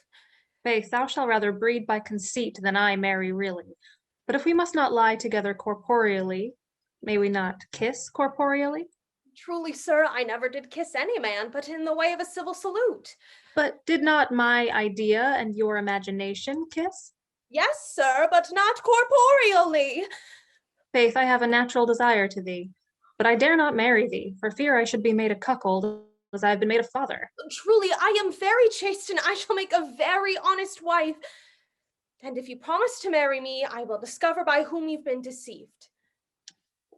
Faith, thou shalt rather breed by conceit than I marry really. But if we must not lie together corporeally, may we not kiss corporeally? Truly, sir, I never did kiss any man, but in the way of a civil salute. But did not my idea and your imagination kiss? Yes, sir, but not corporeally. Faith, I have a natural desire to thee, but I dare not marry thee, for fear I should be made a cuckold as I have been made a father. Truly, I am very chaste, and I shall make a very honest wife. And if you promise to marry me, I will discover by whom you've been deceived.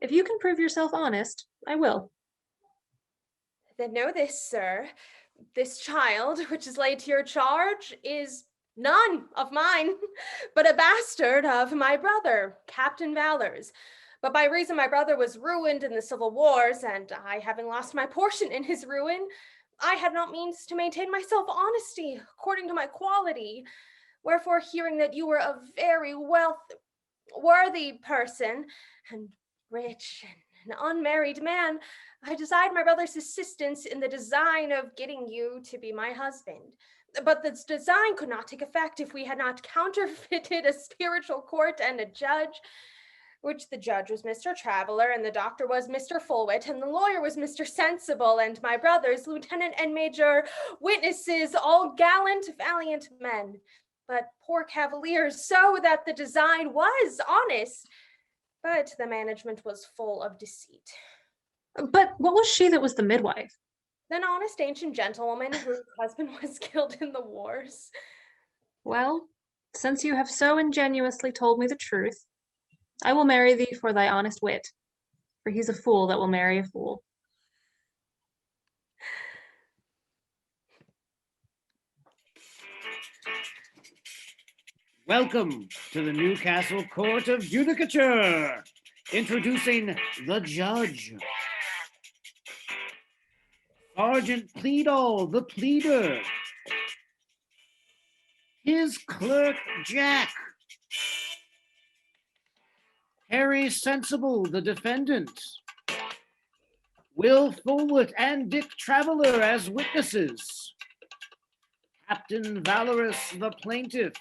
If you can prove yourself honest, I will. Then know this, sir. This child, which is laid to your charge, is none of mine, but a bastard of my brother, Captain Valor's. But by reason my brother was ruined in the civil wars, and I having lost my portion in his ruin, I had not means to maintain myself honesty according to my quality. Wherefore, hearing that you were a very worthy person, and rich, and an unmarried man, I desired my brother's assistance in the design of getting you to be my husband. But this design could not take effect if we had not counterfeited a spiritual court and a judge, which the judge was Mr. Traveler, and the doctor was Mr. Fullwit, and the lawyer was Mr. Sensible, and my brothers, lieutenant and major witnesses, all gallant, valiant men, but poor cavaliers, so that the design was honest, but the management was full of deceit. But what was she that was the midwife? An honest ancient gentlewoman whose husband was killed in the wars. Well, since you have so ingenuously told me the truth, I will marry thee for thy honest wit, for he's a fool that will marry a fool. Welcome to the Newcastle Court of Judicature. Introducing the judge. Sergeant Pleadall, the pleader. His clerk, Jack. Harry Sensible, the defendant. Will Fullwood and Dick Traveler as witnesses. Captain Valorous, the plaintiff.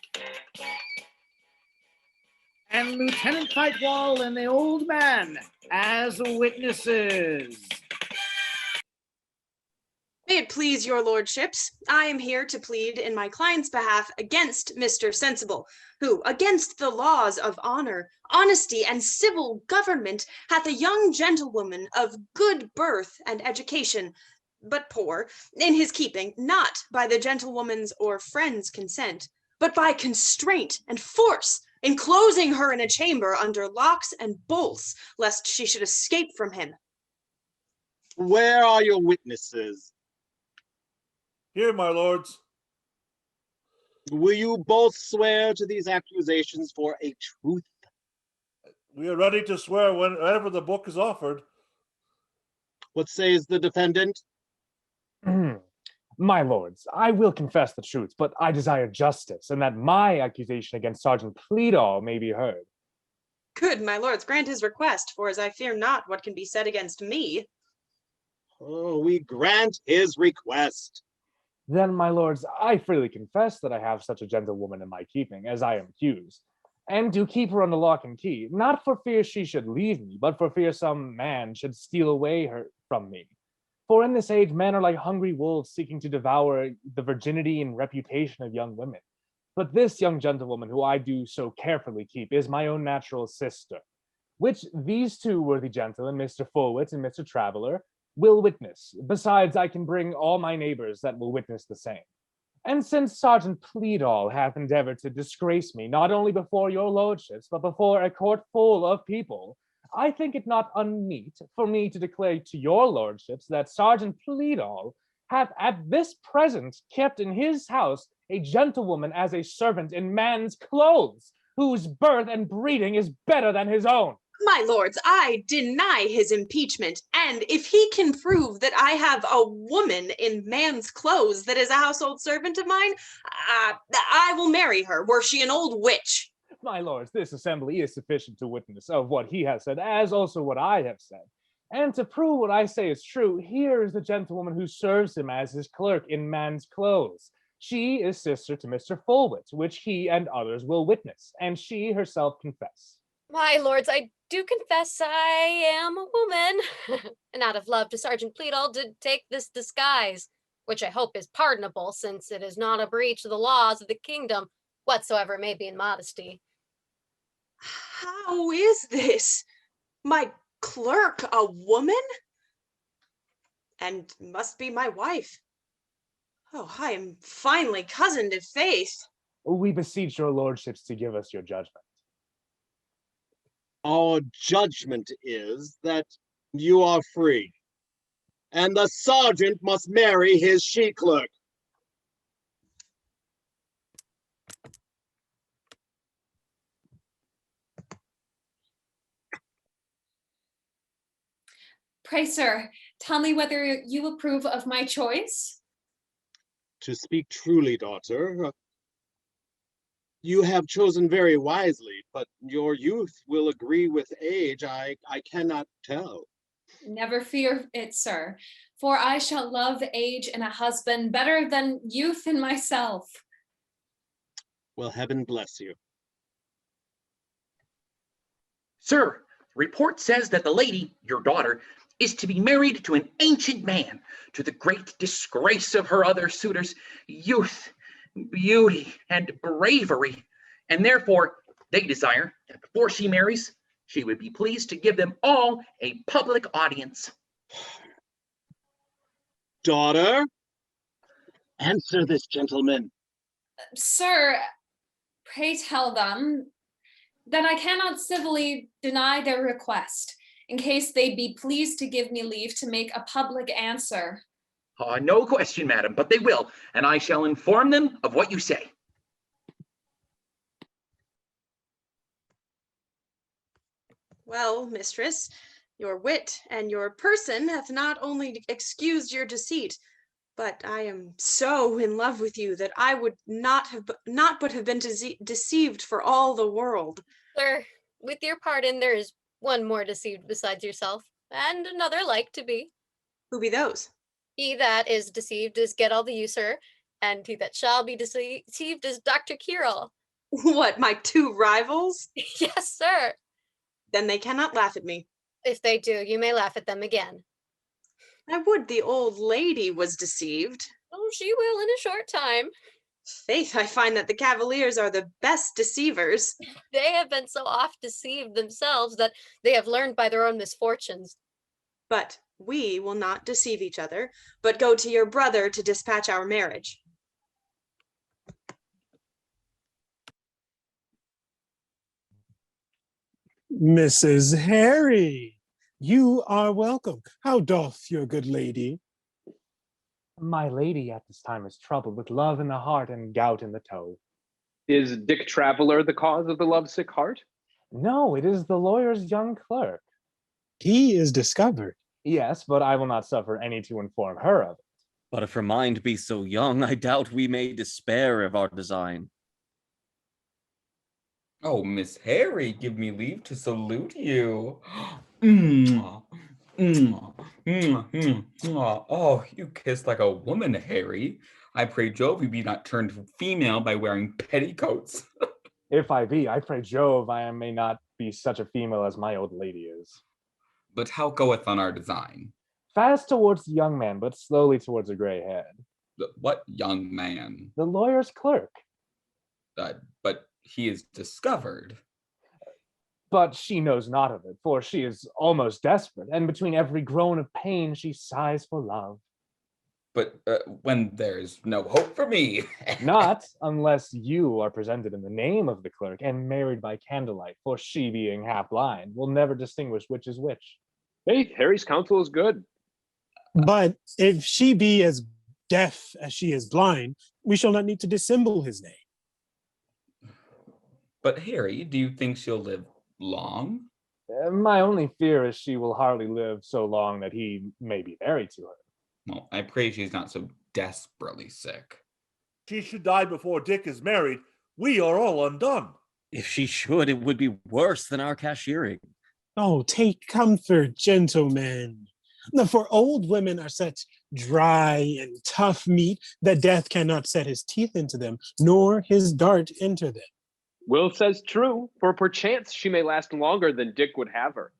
And Lieutenant Fightwall and the old man as witnesses. May it please your lordships, I am here to plead in my client's behalf against Mr. Sensible, who, against the laws of honor, honesty, and civil government, hath a young gentlewoman of good birth and education, but poor, in his keeping, not by the gentlewoman's or friend's consent, but by constraint and force, enclosing her in a chamber under locks and bolts, lest she should escape from him. Where are your witnesses? Here, my lords. Will you both swear to these accusations for a truth? We are ready to swear whenever the book is offered. What says the defendant? My lords, I will confess the truth, but I desire justice, and that my accusation against Sergeant Pleadall may be heard. Good, my lords, grant his request, for as I fear not what can be said against me. Oh, we grant his request. Then, my lords, I freely confess that I have such a gentlewoman in my keeping, as I am accused, and do keep her under lock and key, not for fear she should leave me, but for fear some man should steal away her from me. For in this age, men are like hungry wolves seeking to devour the virginity and reputation of young women. But this young gentlewoman, who I do so carefully keep, is my own natural sister, which these two worthy gentlemen, Mr. Fullwit and Mr. Traveler, will witness. Besides, I can bring all my neighbors that will witness the same. And since Sergeant Pleadall hath endeavored to disgrace me, not only before your lordships, but before a court full of people, I think it not unmeet for me to declare to your lordships that Sergeant Pleadall hath at this present kept in his house a gentlewoman as a servant in man's clothes, whose birth and breeding is better than his own. My lords, I deny his impeachment, and if he can prove that I have a woman in man's clothes that is a household servant of mine, I will marry her, were she an old witch. My lords, this assembly is sufficient to witness of what he has said, as also what I have said. And to prove what I say is true, here is the gentlewoman who serves him as his clerk in man's clothes. She is sister to Mr. Fullwit, which he and others will witness, and she herself confess. My lords, I do confess I am a woman, and out of love to Sergeant Pleadall did take this disguise, which I hope is pardonable, since it is not a breach of the laws of the kingdom, whatsoever may be in modesty. How is this? My clerk a woman? and must be my wife. Oh, I am finally cozened in faith. We beseech your lordships to give us your judgment. Our judgment is that you are free, and the sergeant must marry his she-clerk. Pray, sir, tell me whether you approve of my choice. To speak truly, daughter, you have chosen very wisely, but your youth will agree with age. I cannot tell. Never fear it, sir, for I shall love age in a husband better than youth in myself. Well, heaven bless you. Sir, report says that the lady, your daughter, is to be married to an ancient man, to the great disgrace of her other suitors, youth, beauty, and bravery. And therefore, they desire that before she marries, she would be pleased to give them all a public audience. Daughter, answer this gentleman. Sir, pray tell them that I cannot civilly deny their request, in case they be pleased to give me leave to make a public answer. No question, madam, but they will, and I shall inform them of what you say. Well, mistress, your wit and your person hath not only excused your deceit, but I am so in love with you that I would not but have been deceived for all the world. Sir, with your pardon, there is one more deceived besides yourself, and another like to be. Who be those? He that is deceived is Get all the user, and he that shall be deceived is Dr. Kirill. What, my two rivals? Yes, sir. Then they cannot laugh at me. If they do, you may laugh at them again. I would the old lady was deceived. Oh, she will in a short time. Faith, I find that the cavaliers are the best deceivers. They have been so oft deceived themselves that they have learned by their own misfortunes. But we will not deceive each other, but go to your brother to dispatch our marriage. Mrs. Harry, you are welcome. How doth your good lady? My lady at this time is troubled with love in the heart and gout in the toe. Is Dick Traveler the cause of the lovesick heart? No, it is the lawyer's young clerk. He is discovered. Yes, but I will not suffer any to inform her of it. But if her mind be so young, I doubt we may despair of our design. Oh, Miss Harry, give me leave to salute you. Mwah, mwah, mwah, mwah, mwah. Oh, you kiss like a woman, Harry. I pray Jove you be not turned female by wearing petticoats. If I be, I pray Jove I may not be such a female as my old lady is. But how goeth on our design? Fast towards the young man, but slowly towards a gray head. What young man? The lawyer's clerk. But he is discovered. But she knows not of it, for she is almost desperate, and between every groan of pain she sighs for love. But when there's no hope for me. Not unless you are presented in the name of the clerk and married by candlelight, for she, being half blind, will never distinguish which is which. Hey, Harry's counsel is good. But if she be as deaf as she is blind, we shall not need to dissemble his name. But Harry, do you think she'll live long? My only fear is she will hardly live so long that he may be married to her. Well, I pray she's not so desperately sick. She should die before Dick is married. We are all undone. If she should, it would be worse than our cashiering. Oh, take comfort, gentlemen. For old women are such dry and tough meat that death cannot set his teeth into them, nor his dart enter them. Will says true, for perchance she may last longer than Dick would have her.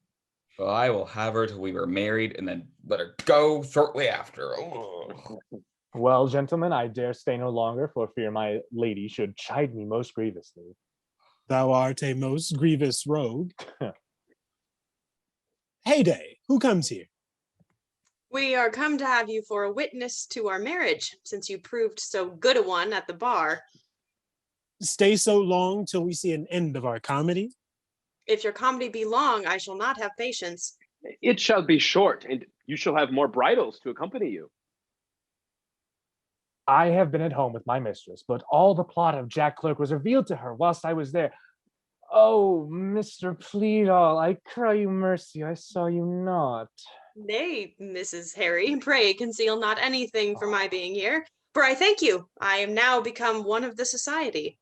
Well, I will have her till we were married and then let her go shortly after. Oh. Well, gentlemen, I dare stay no longer for fear my lady should chide me most grievously. Thou art a most grievous rogue. Heyday, who comes here? We are come to have you for a witness to our marriage, since you proved so good a one at the bar. Stay so long till we see an end of our comedy? If your comedy be long, I shall not have patience. It shall be short, and you shall have more bridals to accompany you. I have been at home with my mistress, but all the plot of Jack Clerk was revealed to her whilst I was there. Oh, Mr. Pleadall, I cry you mercy, I saw you not. Nay, Mrs. Harry, pray conceal not anything for my being here, for I thank you. I am now become one of the society.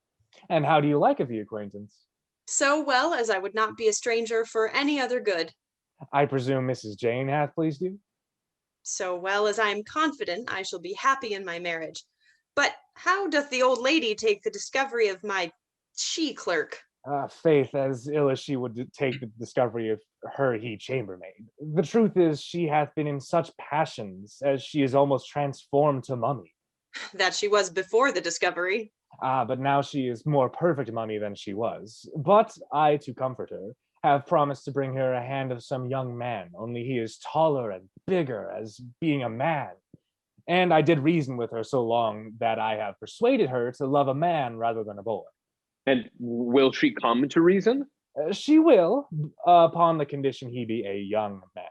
And how do you like of the acquaintance? So well as I would not be a stranger for any other good. I presume Mrs. Jane hath pleased you? So well as I am confident I shall be happy in my marriage. But how doth the old lady take the discovery of my she-clerk? Faith, as ill as she would take the discovery of her he chambermaid. The truth is, she hath been in such passions as she is almost transformed to mummy. That she was before the discovery. But now she is more perfect mummy than she was. But I, to comfort her, have promised to bring her a hand of some young man, only he is taller and bigger, as being a man. And I did reason with her so long that I have persuaded her to love a man rather than a boy. And will she come to reason? She will, upon the condition he be a young man.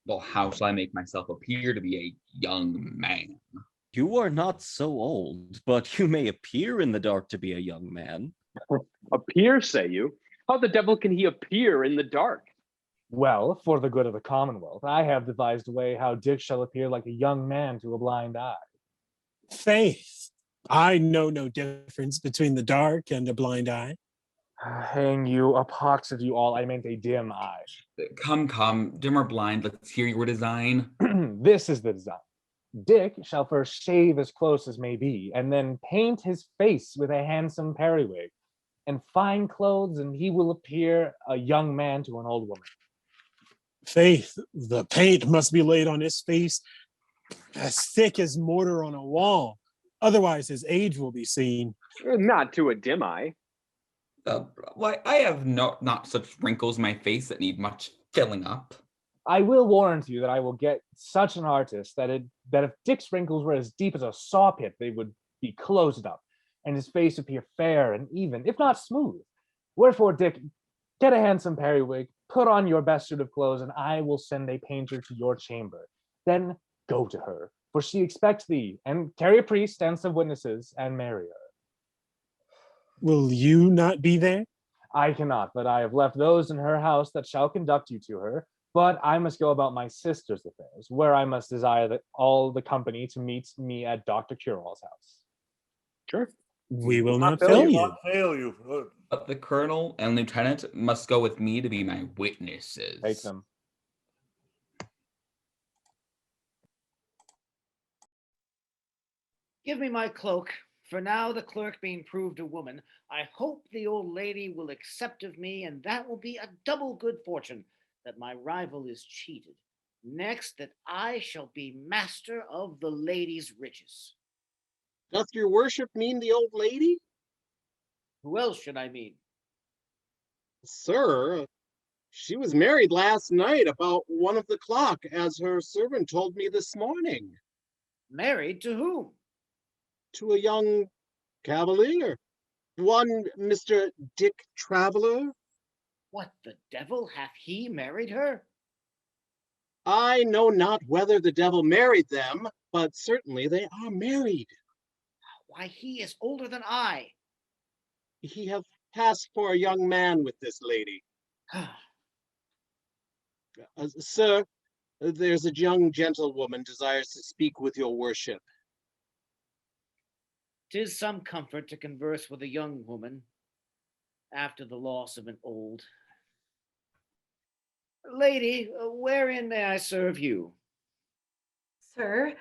Well, how shall I make myself appear to be a young man? You are not so old, but you may appear in the dark to be a young man. Appear, say you? How the devil can he appear in the dark? Well, for the good of the Commonwealth, I have devised a way how Dick shall appear like a young man to a blind eye. Faith, I know no difference between the dark and a blind eye. Hang you, a pox of you all, I meant a dim eye. Come, dim or blind, let's hear your design. This is the design. Dick shall first shave as close as may be, and then paint his face with a handsome periwig, and fine clothes, and he will appear a young man to an old woman. Faith, the paint must be laid on his face as thick as mortar on a wall. Otherwise, his age will be seen. Not to a dim eye. Why, I have not such wrinkles in my face that need much filling up. I will warrant you that I will get such an artist that if Dick's wrinkles were as deep as a saw pit, they would be closed up, and his face appear fair and even, if not smooth. Wherefore, Dick, get a handsome periwig, put on your best suit of clothes, and I will send a painter to your chamber. Then go to her, for she expects thee, and carry a priest and some witnesses, and marry her. Will you not be there? I cannot, but I have left those in her house that shall conduct you to her. But I must go about my sister's affairs, where I must desire that all the company to meet me at Dr. Curall's house. Sure. We will not fail you. Fail you. But the colonel and lieutenant must go with me to be my witnesses. Take them. Give me my cloak, for now the clerk being proved a woman, I hope the old lady will accept of me, and that will be a double good fortune, that my rival is cheated. Next, that I shall be master of the lady's riches. Doth your worship mean the old lady? Who else should I mean? Sir, she was married last night about 1 o'clock, as her servant told me this morning. Married to whom? To a young cavalier. One Mr. Dick Traveler. What the devil, hath he married her? I know not whether the devil married them, but certainly they are married. Why, he is older than I. He hath passed for a young man with this lady. Sir, there's a young gentlewoman desires to speak with your worship. 'Tis some comfort to converse with a young woman after the loss of an old. Lady, wherein may I serve you? Sir,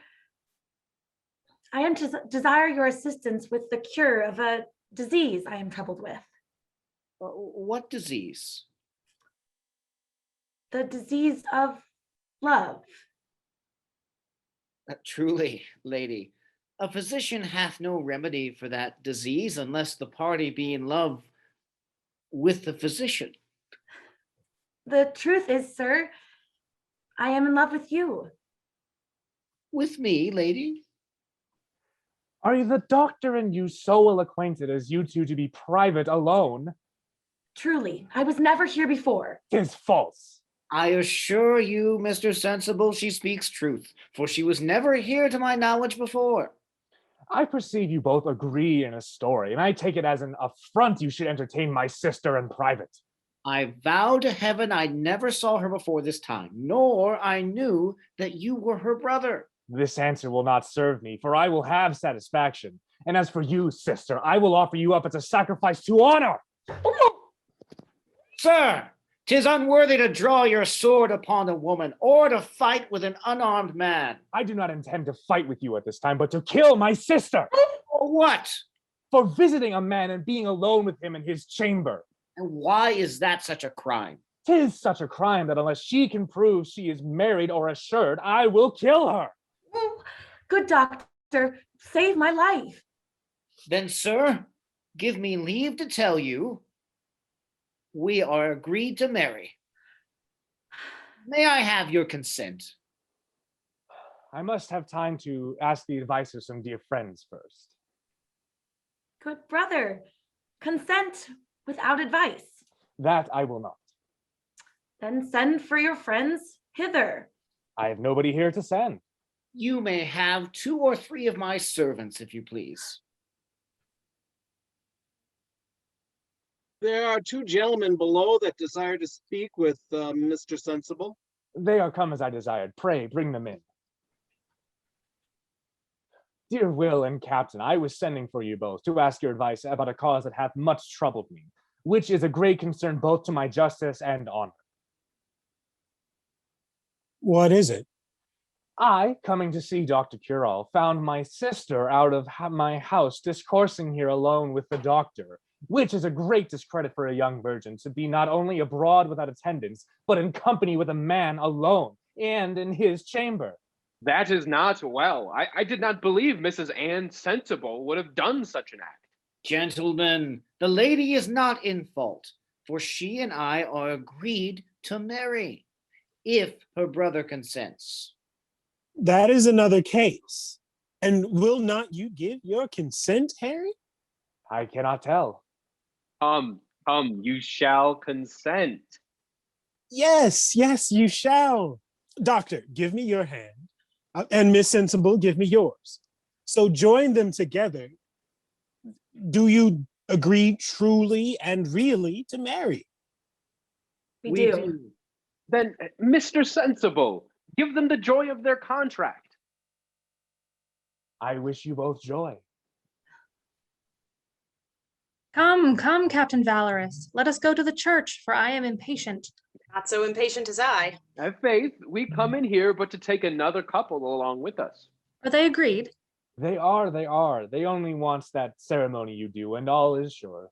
I am to desire your assistance with the cure of a disease I am troubled with. What disease? The disease of love. Truly, lady, a physician hath no remedy for that disease unless the party be in love with the physician. The truth is, sir, I am in love with you. With me, lady? Are the doctor and you so well acquainted as you two to be private alone? Truly, I was never here before. 'Tis false. I assure you, Mr. Sensible, she speaks truth, for she was never here to my knowledge before. I perceive you both agree in a story, and I take it as an affront you should entertain my sister in private. I vow to heaven I never saw her before this time, nor I knew that you were her brother. This answer will not serve me, for I will have satisfaction. And as for you, sister, I will offer you up as a sacrifice to honor. Sir, 'tis unworthy to draw your sword upon a woman or to fight with an unarmed man. I do not intend to fight with you at this time, but to kill my sister. For what? For visiting a man and being alone with him in his chamber. And why is that such a crime? 'Tis such a crime that unless she can prove she is married or assured, I will kill her. Good doctor, save my life. Then, sir, give me leave to tell you, we are agreed to marry. May I have your consent? I must have time to ask the advice of some dear friends first. Good brother, consent without advice. That I will not. Then send for your friends hither. I have nobody here to send. You may have 2 or 3 of my servants, if you please. There are 2 gentlemen below that desire to speak with Mr. Sensible. They are come as I desired. Pray, bring them in. Dear Will and Captain, I was sending for you both to ask your advice about a cause that hath much troubled me, which is a great concern both to my justice and honor. What is it? I, coming to see Dr. Curall, found my sister out of my house discoursing here alone with the doctor, which is a great discredit for a young virgin to be not only abroad without attendance, but in company with a man alone, and in his chamber. That is not well. I did not believe Mrs. Anne Sensible would have done such an act. Gentlemen, the lady is not in fault, for she and I are agreed to marry, if her brother consents. That is another case. And will not you give your consent, Harry? I cannot tell. Come, you shall consent. Yes, you shall. Doctor, give me your hand. And Miss Sensible, give me yours. So join them together. Do you agree truly and really to marry? We do. Then, Mr. Sensible, give them the joy of their contract. I wish you both joy. Come, come, Captain Valorous. Let us go to the church, for I am impatient. Not so impatient as I. Have faith, we come in here but to take another couple along with us. Are they agreed? They are. They only want that ceremony you do, and all is sure.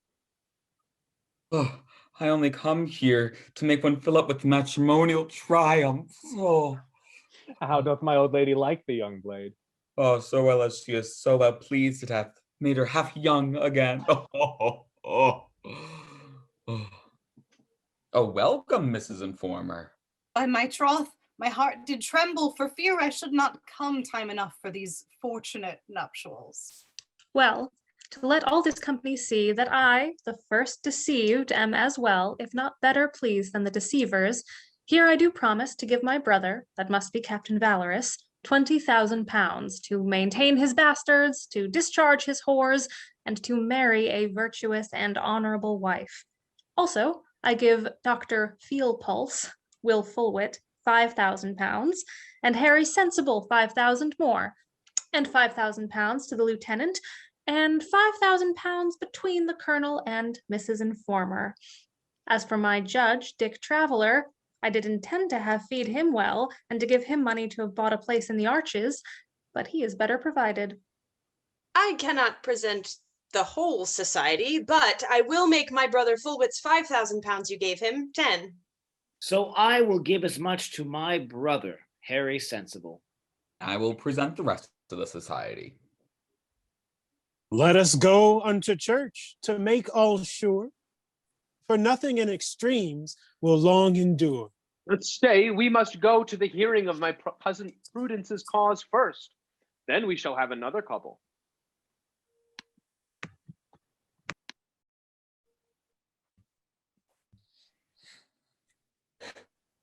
Oh, I only come here to make one fill up with matrimonial triumph. Oh. How doth my old lady like the young blade? Oh, so well as she is so well pleased it hath made her half young again. Oh, welcome, Mrs. Informer. By my troth, my heart did tremble for fear I should not come time enough for these fortunate nuptials. Well, to let all this company see that I, the first deceived, am as well, if not better pleased than the deceivers, here I do promise to give my brother, that must be Captain Valorous, 20,000 to maintain his bastards, to discharge his whores, and to marry a virtuous and honorable wife. Also, I give Dr. Feelpulse, Will Fulwit, 5,000 pounds, and Harry Sensible 5,000 more, and 5,000 pounds to the lieutenant, and 5,000 pounds between the colonel and Mrs. Informer. As for my judge, Dick Traveller, I did intend to have feed him well, and to give him money to have bought a place in the Arches, but he is better provided. I cannot present the whole society, but I will make my brother Fulwit's 5,000 pounds you gave him 10. So I will give as much to my brother, Harry Sensible. I will present the rest to the society. Let us go unto church to make all sure, for nothing in extremes will long endure. Let's stay. We must go to the hearing of my cousin Prudence's cause first. Then we shall have another couple.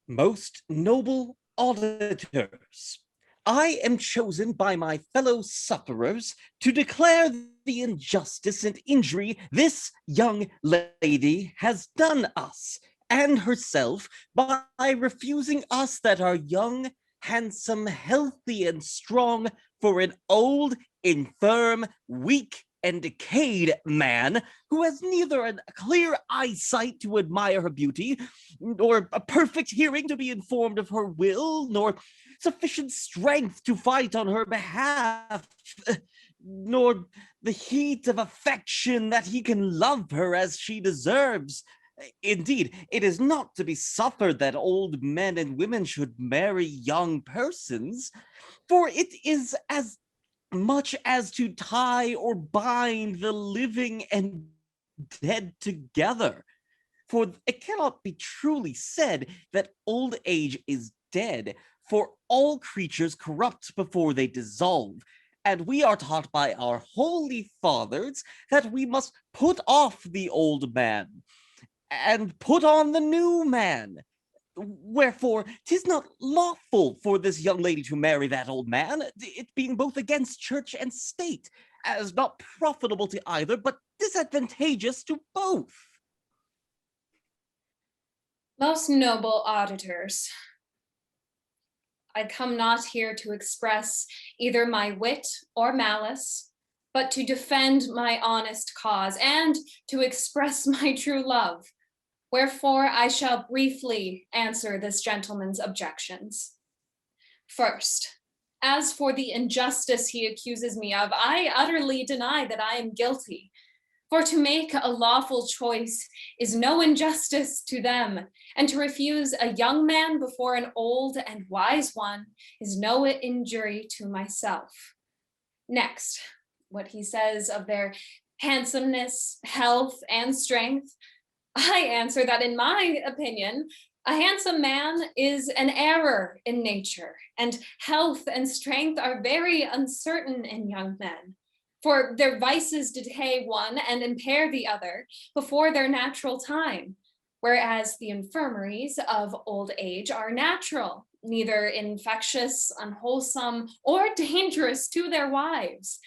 Most noble auditors, I am chosen by my fellow sufferers to declare the injustice and injury this young lady has done us and herself by refusing us that are young, handsome, healthy, and strong for an old, infirm, weak, and decayed man who has neither a clear eyesight to admire her beauty, nor a perfect hearing to be informed of her will, nor sufficient strength to fight on her behalf, nor the heat of affection that he can love her as she deserves. Indeed, it is not to be suffered that old men and women should marry young persons, for it is as much as to tie or bind the living and dead together. For it cannot be truly said that old age is dead, for all creatures corrupt before they dissolve. And we are taught by our holy fathers that we must put off the old man and put on the new man. Wherefore, 'tis not lawful for this young lady to marry that old man, it being both against church and state, as not profitable to either, but disadvantageous to both. Most noble auditors, I come not here to express either my wit or malice, but to defend my honest cause and to express my true love. Wherefore I shall briefly answer this gentleman's objections. First, as for the injustice he accuses me of, I utterly deny that I am guilty. For to make a lawful choice is no injustice to them, and to refuse a young man before an old and wise one is no injury to myself. Next, what he says of their handsomeness, health, and strength, I answer that in my opinion, a handsome man is an error in nature, and health and strength are very uncertain in young men. For their vices decay one and impair the other before their natural time, whereas the infirmaries of old age are natural, neither infectious, unwholesome, or dangerous to their wives.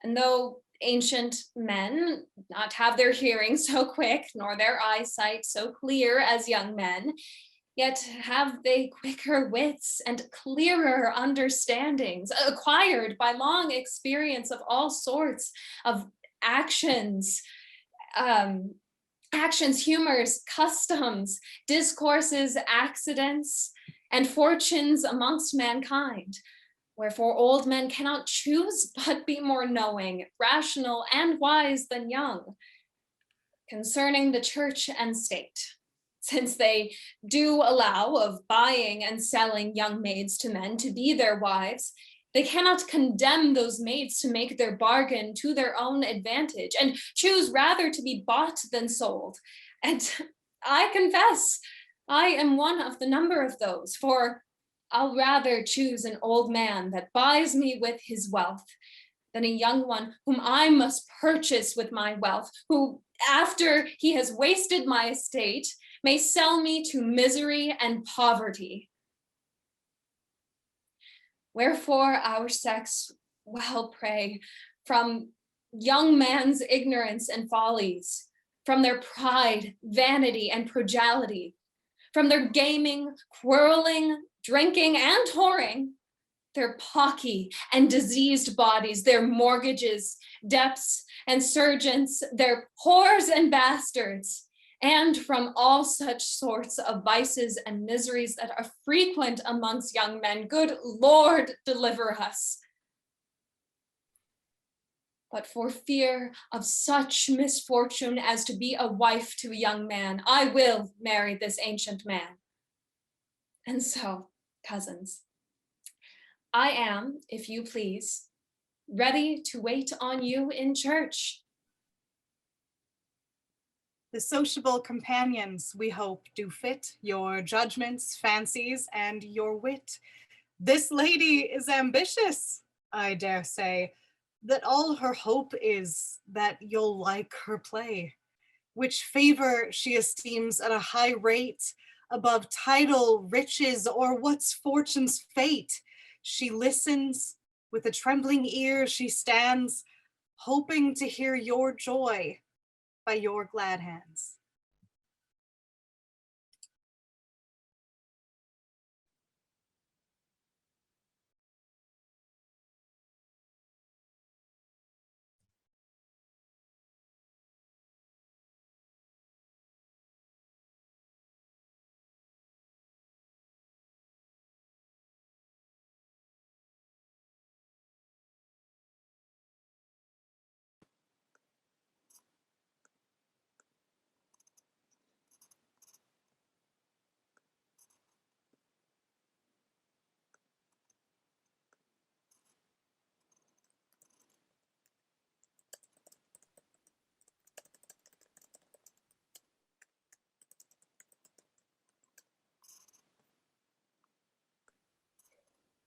And though ancient men not have their hearing so quick, nor their eyesight so clear as young men, yet have they quicker wits and clearer understandings, acquired by long experience of all sorts of actions, humors, customs, discourses, accidents, and fortunes amongst mankind. Wherefore old men cannot choose but be more knowing, rational, and wise than young. Concerning the church and state, since they do allow of buying and selling young maids to men to be their wives, they cannot condemn those maids to make their bargain to their own advantage and choose rather to be bought than sold. And I confess, I am one of the number of those, for I'll rather choose an old man that buys me with his wealth than a young one whom I must purchase with my wealth, who, after he has wasted my estate, may sell me to misery and poverty. Wherefore our sex well pray from young man's ignorance and follies, from their pride, vanity, and prodigality, from their gaming, quarreling, drinking, and whoring, their pocky and diseased bodies, their mortgages, debts, and surgeons, their whores and bastards, and from all such sorts of vices and miseries that are frequent amongst young men. Good Lord, deliver us. But for fear of such misfortune as to be a wife to a young man, I will marry this ancient man. And so, cousins, I am, if you please, ready to wait on you in church. The sociable companions, we hope, do fit your judgments, fancies, and your wit. This lady is ambitious, I dare say, that all her hope is that you'll like her play, which favor she esteems at a high rate, above title, riches, or what's fortune's fate. She listens, with a trembling ear she stands, hoping to hear your joy by your glad hands.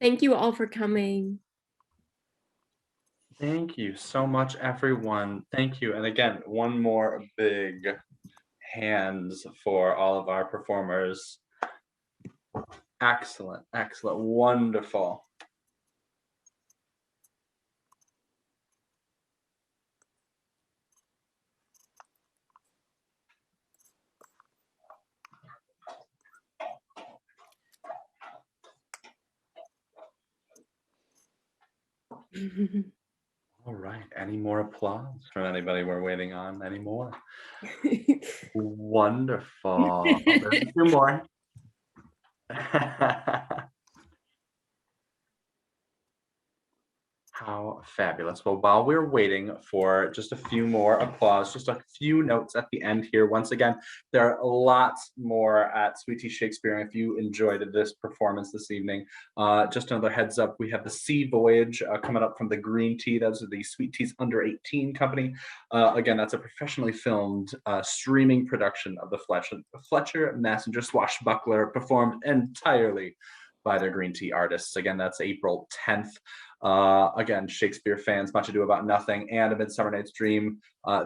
Thank you all for coming. Thank you so much, everyone. Thank you. And again, one more big hands for all of our performers. Excellent, excellent, wonderful. All right. Any more applause from anybody we're waiting on? Any more? Wonderful. Oh, there's a few more. How fabulous. Well, while we're waiting for just a few more applause, just a few notes at the end here. Once again, there are lots more at SweetTea Shakespeare. If you enjoyed this performance this evening, just another heads up, we have the Sea Voyage coming up from the Green Tea. Those are the SweetTea's under 18 company. Again, that's a professionally filmed streaming production of the Fletcher Messenger Swashbuckler, performed entirely by their Green Tea artists. Again, that's April 10th. Again, Shakespeare fans, Much Ado About Nothing and A Midsummer Night's Dream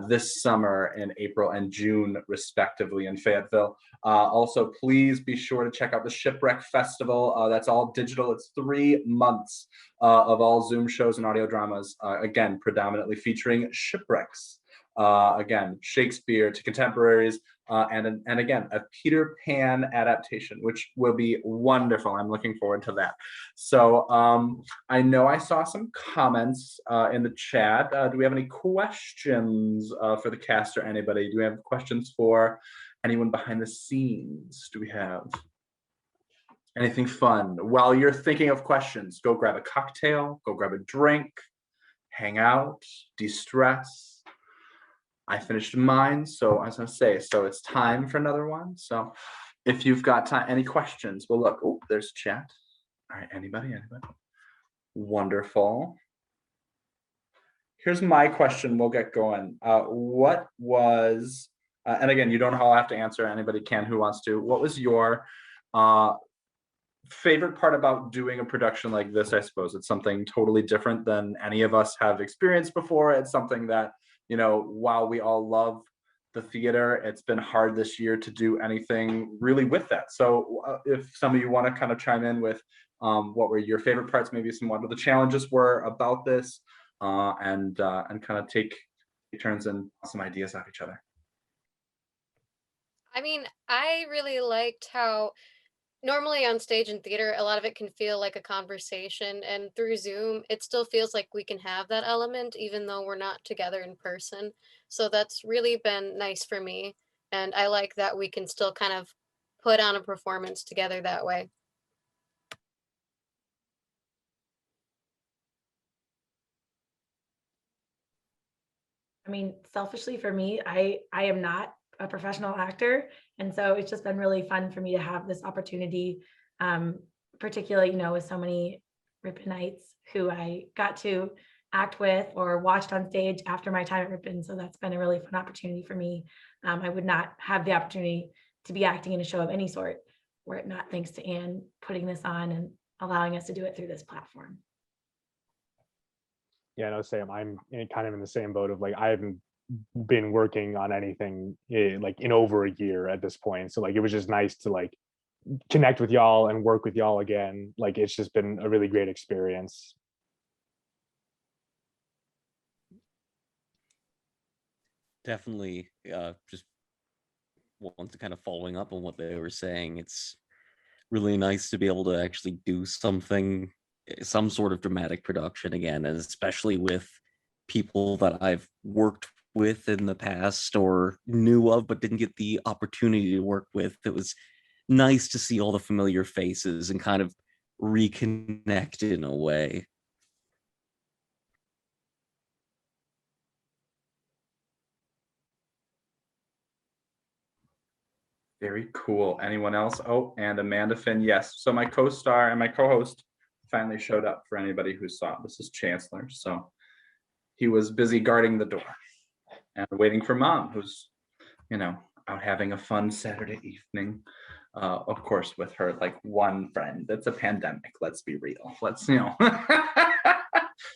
this summer in April and June, respectively, in Fayetteville. Also, please be sure to check out the Shipwreck Festival. That's all digital. It's 3 months of all Zoom shows and audio dramas, again, predominantly featuring shipwrecks. Again, Shakespeare to contemporaries, and again, a Peter Pan adaptation, which will be wonderful. I'm looking forward to that. So I know I saw some comments in the chat. Do we have any questions for the cast or anybody? Do we have questions for anyone behind the scenes? Do we have anything fun? While you're thinking of questions, go grab a cocktail, go grab a drink, hang out, de-stress. I finished mine, so I was gonna say, so it's time for another one. So if you've got time, any questions? Well, look, oh, there's chat. All right, anybody? Wonderful. Here's my question, we'll get going. What was, and again, you don't all have to answer, anybody can who wants to. What was your favorite part about doing a production like this? I suppose it's something totally different than any of us have experienced before. It's something that, you know, while we all love the theater, it's been hard this year to do anything really with that. So if some of you want to kind of chime in with what were your favorite parts, maybe some what the challenges were about this, and kind of take turns and some ideas off each other. I mean, I really liked how normally on stage and theater, a lot of it can feel like a conversation, and through Zoom, it still feels like we can have that element, even though we're not together in person. So that's really been nice for me. And I like that we can still kind of put on a performance together that way. I mean, selfishly for me, I am not a professional actor. And so it's just been really fun for me to have this opportunity, particularly, you know, with so many Ripponites who I got to act with or watched on stage after my time at Ripon. So that's been a really fun opportunity for me. I would not have the opportunity to be acting in a show of any sort were it not thanks to Anne putting this on and allowing us to do it through this platform. Yeah, no, same. I'm kind of in the same boat of like, I haven't been working on anything like in over a year at this point. So like, it was just nice to like connect with y'all and work with y'all again. Like, it's just been a really great experience. Definitely, just want to kind of following up on what they were saying. It's really nice to be able to actually do something, some sort of dramatic production again, and especially with people that I've worked with in the past or knew of but didn't get the opportunity to work with. It was nice to see all the familiar faces and kind of reconnect in a way. Very cool. Anyone else? Oh, and Amanda Finn, yes. So my co-star and my co-host finally showed up for anybody who saw. This is Chancellor. So he was busy guarding the door and waiting for Mom, who's, you know, out having a fun Saturday evening. Of course, with her like one friend. It's a pandemic. Let's be real. Let's, you know.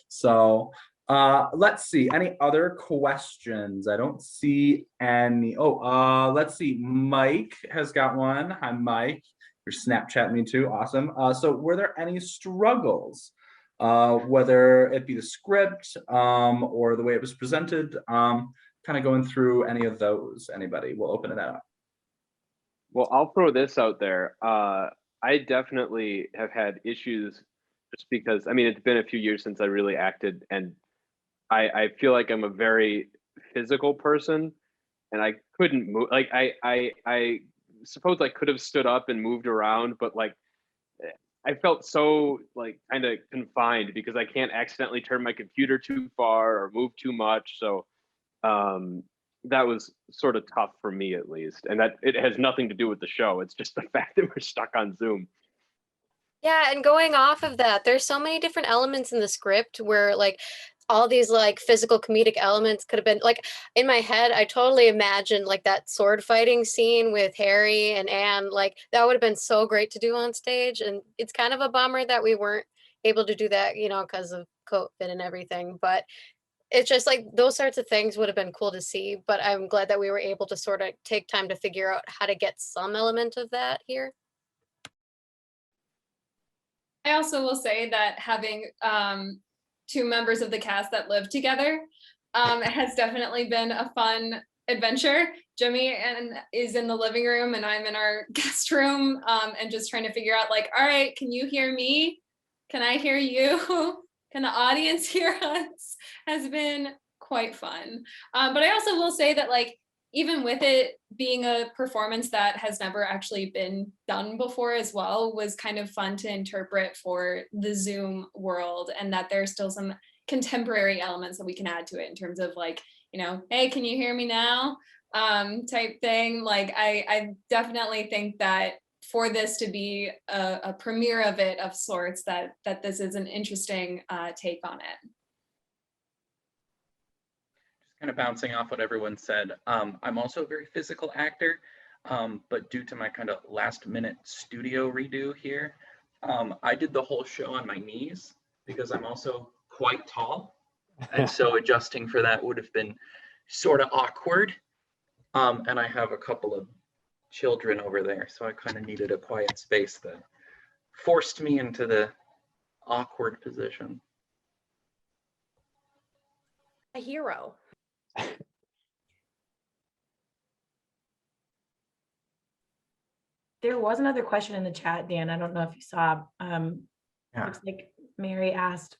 So let's see. Any other questions? I don't see any. Oh, let's see. Mike has got one. Hi, Mike. You're Snapchatting me too. Awesome. So were there any struggles? Whether it be the script or the way it was presented, kind of going through any of those. Anybody? We'll open it up. Well, I'll throw this out there. I definitely have had issues just because, I mean, it's been a few years since I really acted, and I feel like I'm a very physical person, and I couldn't move. Like I suppose I could have stood up and moved around, but like I felt so like kind of confined because I can't accidentally turn my computer too far or move too much. So that was sort of tough for me, at least. And that it has nothing to do with the show. It's just the fact that we're stuck on Zoom. Yeah, and going off of that, there's so many different elements in the script where like all these like physical comedic elements could have been like in my head. I totally imagined like that sword fighting scene with Harry and Anne. Like that would have been so great to do on stage. And it's kind of a bummer that we weren't able to do that, you know, because of COVID and everything. But it's just like those sorts of things would have been cool to see. But I'm glad that we were able to sort of take time to figure out how to get some element of that here. I also will say that having two members of the cast that live together has definitely been a fun adventure. Jimmy is in the living room and I'm in our guest room and just trying to figure out like, all right, can you hear me? Can I hear you? Can the audience hear us? Has been quite fun. But I also will say that like, even with it being a performance that has never actually been done before as well, was kind of fun to interpret for the Zoom world, and that there's still some contemporary elements that we can add to it in terms of like, you know, hey, can you hear me now? Type thing. Like I definitely think that for this to be a premiere of it of sorts, that this is an interesting take on it. Kind of bouncing off what everyone said, I'm also a very physical actor, but due to my kind of last minute studio redo here, I did the whole show on my knees because I'm also quite tall. And so adjusting for that would have been sort of awkward. And I have a couple of children over there, so I kind of needed a quiet space that forced me into the awkward position. A hero. There was another question in the chat, Dan. I don't know if you saw. Looks like Mary asked,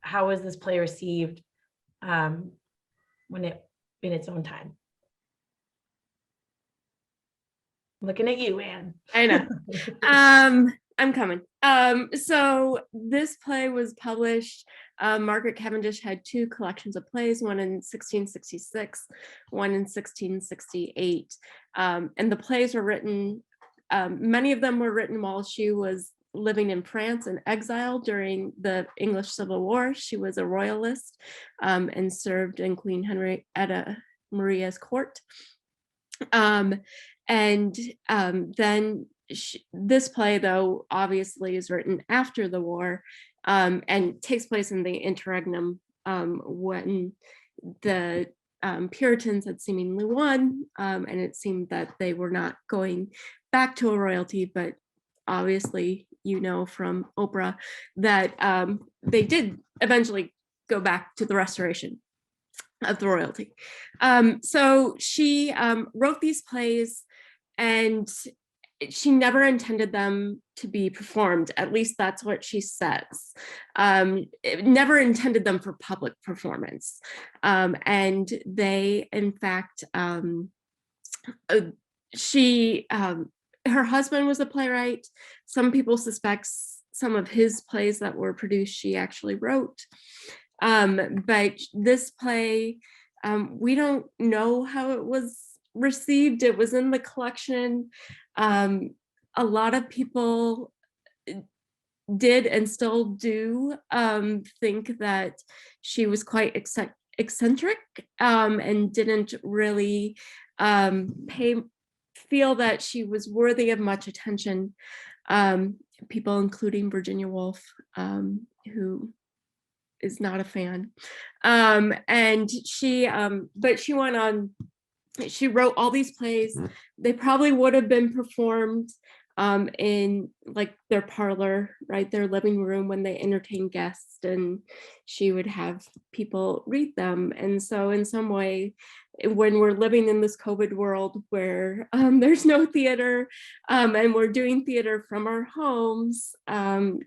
how was this play received when it in its own time? Looking at you, Anne. I know. I'm coming. So this play was published. Margaret Cavendish had two collections of plays, one in 1666, one in 1668. And the plays were written, many of them were written while she was living in France in exile during the English Civil War. She was a royalist and served in Queen Henrietta Maria's court. Then this play, though, obviously is written after the war and takes place in the interregnum when the Puritans had seemingly won, and it seemed that they were not going back to a royalty, but obviously, you know from Oprah that they did eventually go back to the restoration of the royalty. So she wrote these plays, and she never intended them to be performed. At least that's what she says. Never intended them for public performance. And they, in fact, her husband was a playwright. Some people suspect some of his plays that were produced she actually wrote. But this play, we don't know how it was received. It was in the collection. A lot of people did and still do think that she was quite eccentric and didn't really feel that she was worthy of much attention. People including Virginia Woolf, who is not a fan. And she, but she went on, she wrote all these plays. They probably would have been performed in like their parlor, right, their living room when they entertained guests, and she would have people read them. And so in some way, when we're living in this COVID world where there's no theater and we're doing theater from our homes,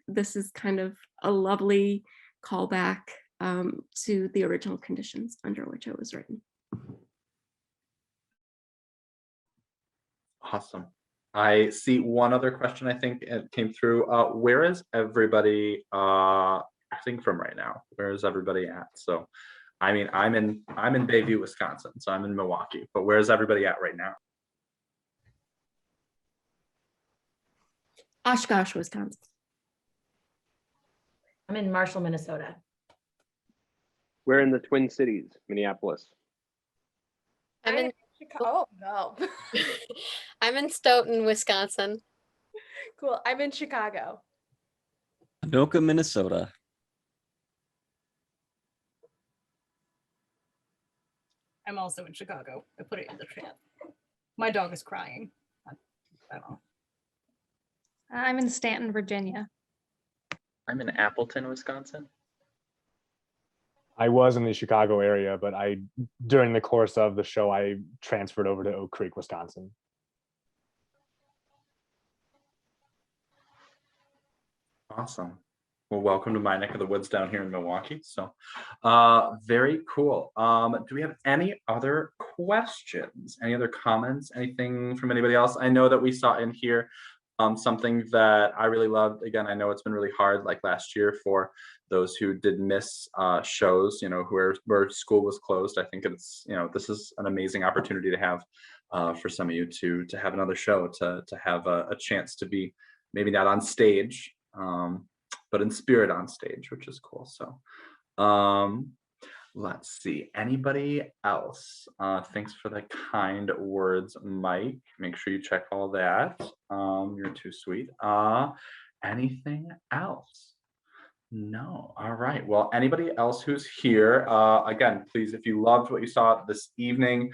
this is kind of a lovely callback to the original conditions under which it was written. Awesome. I see one other question, I think it came through. Where is everybody acting from right now? Where is everybody at? So, I mean, I'm in Bayview, Wisconsin, so I'm in Milwaukee, but where is everybody at right now? Oshkosh, Wisconsin. I'm in Marshall, Minnesota. We're in the Twin Cities, Minneapolis. I'm in Oh no. I'm in Stoughton, Wisconsin. Cool. I'm in Chicago. Anoka, Minnesota. I'm also in Chicago. I put it in the chat. My dog is crying. I don't know. I'm in Stanton, Virginia. I'm in Appleton, Wisconsin. I was in the Chicago area, but during the course of the show, I transferred over to Oak Creek, Wisconsin. Awesome. Well, welcome to my neck of the woods down here in Milwaukee. So very cool. Do we have any other questions? Any other comments? Anything from anybody else? I know that we saw in here something that I really loved. Again, I know it's been really hard, like last year, for those who did miss shows, you know, where school was closed. I think it's, you know, this is an amazing opportunity to have for some of you to have another show, to have a chance to be maybe not on stage, but in spirit on stage, which is cool. So let's see, anybody else? Thanks for the kind words, Mike. Make sure you check all that. You're too sweet. Anything else? No. All right. Well, anybody else who's here, again, please, if you loved what you saw this evening,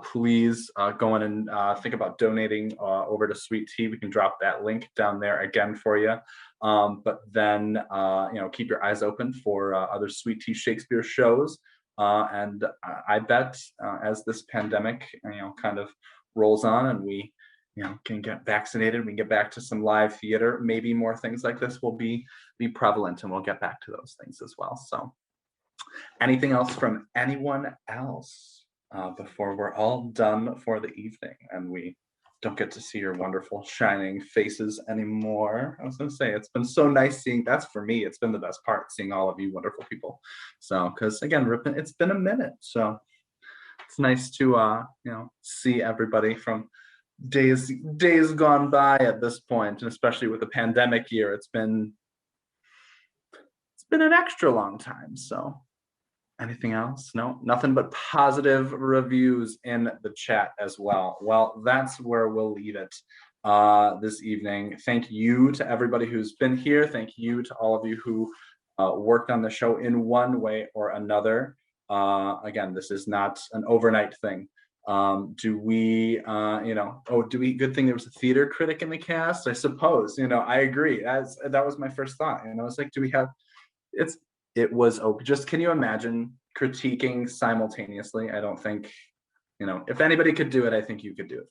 please go in and think about donating over to SweetTea. We can drop that link down there again for you. But then, you know, keep your eyes open for other SweetTea Shakespeare shows. And I bet as this pandemic, you know, kind of rolls on and we, you know, can get vaccinated, we can get back to some live theater, maybe more things like this will be prevalent, and we'll get back to those things as well. So anything else from anyone else before we're all done for the evening and we don't get to see your wonderful shining faces anymore? I was going to say, it's been so nice seeing, that's for me, it's been the best part, seeing all of you wonderful people. So, because again, it's been a minute, so it's nice to you know, see everybody from days gone by at this point, and especially with the pandemic year, it's been an extra long time. So anything else? No, nothing but positive reviews in the chat as well. Well, that's where we'll leave it this evening. Thank you to everybody who's been here. Thank you to all of you who worked on the show in one way or another. Again, this is not an overnight thing. Do we, good thing there was a theater critic in the cast, I suppose. I agree. That was my first thought. And I was like, it was open. Just, can you imagine critiquing simultaneously? I don't think, if anybody could do it, I think you could do it.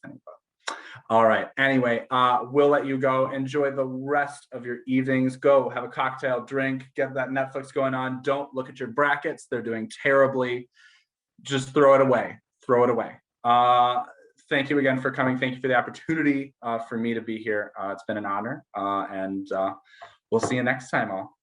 All right. Anyway, we'll let you go. Enjoy the rest of your evenings. Go have a cocktail, drink, get that Netflix going on. Don't look at your brackets. They're doing terribly. Just throw it away. Throw it away. Thank you again for coming. Thank you for the opportunity for me to be here. It's been an honor. And we'll see you next time all.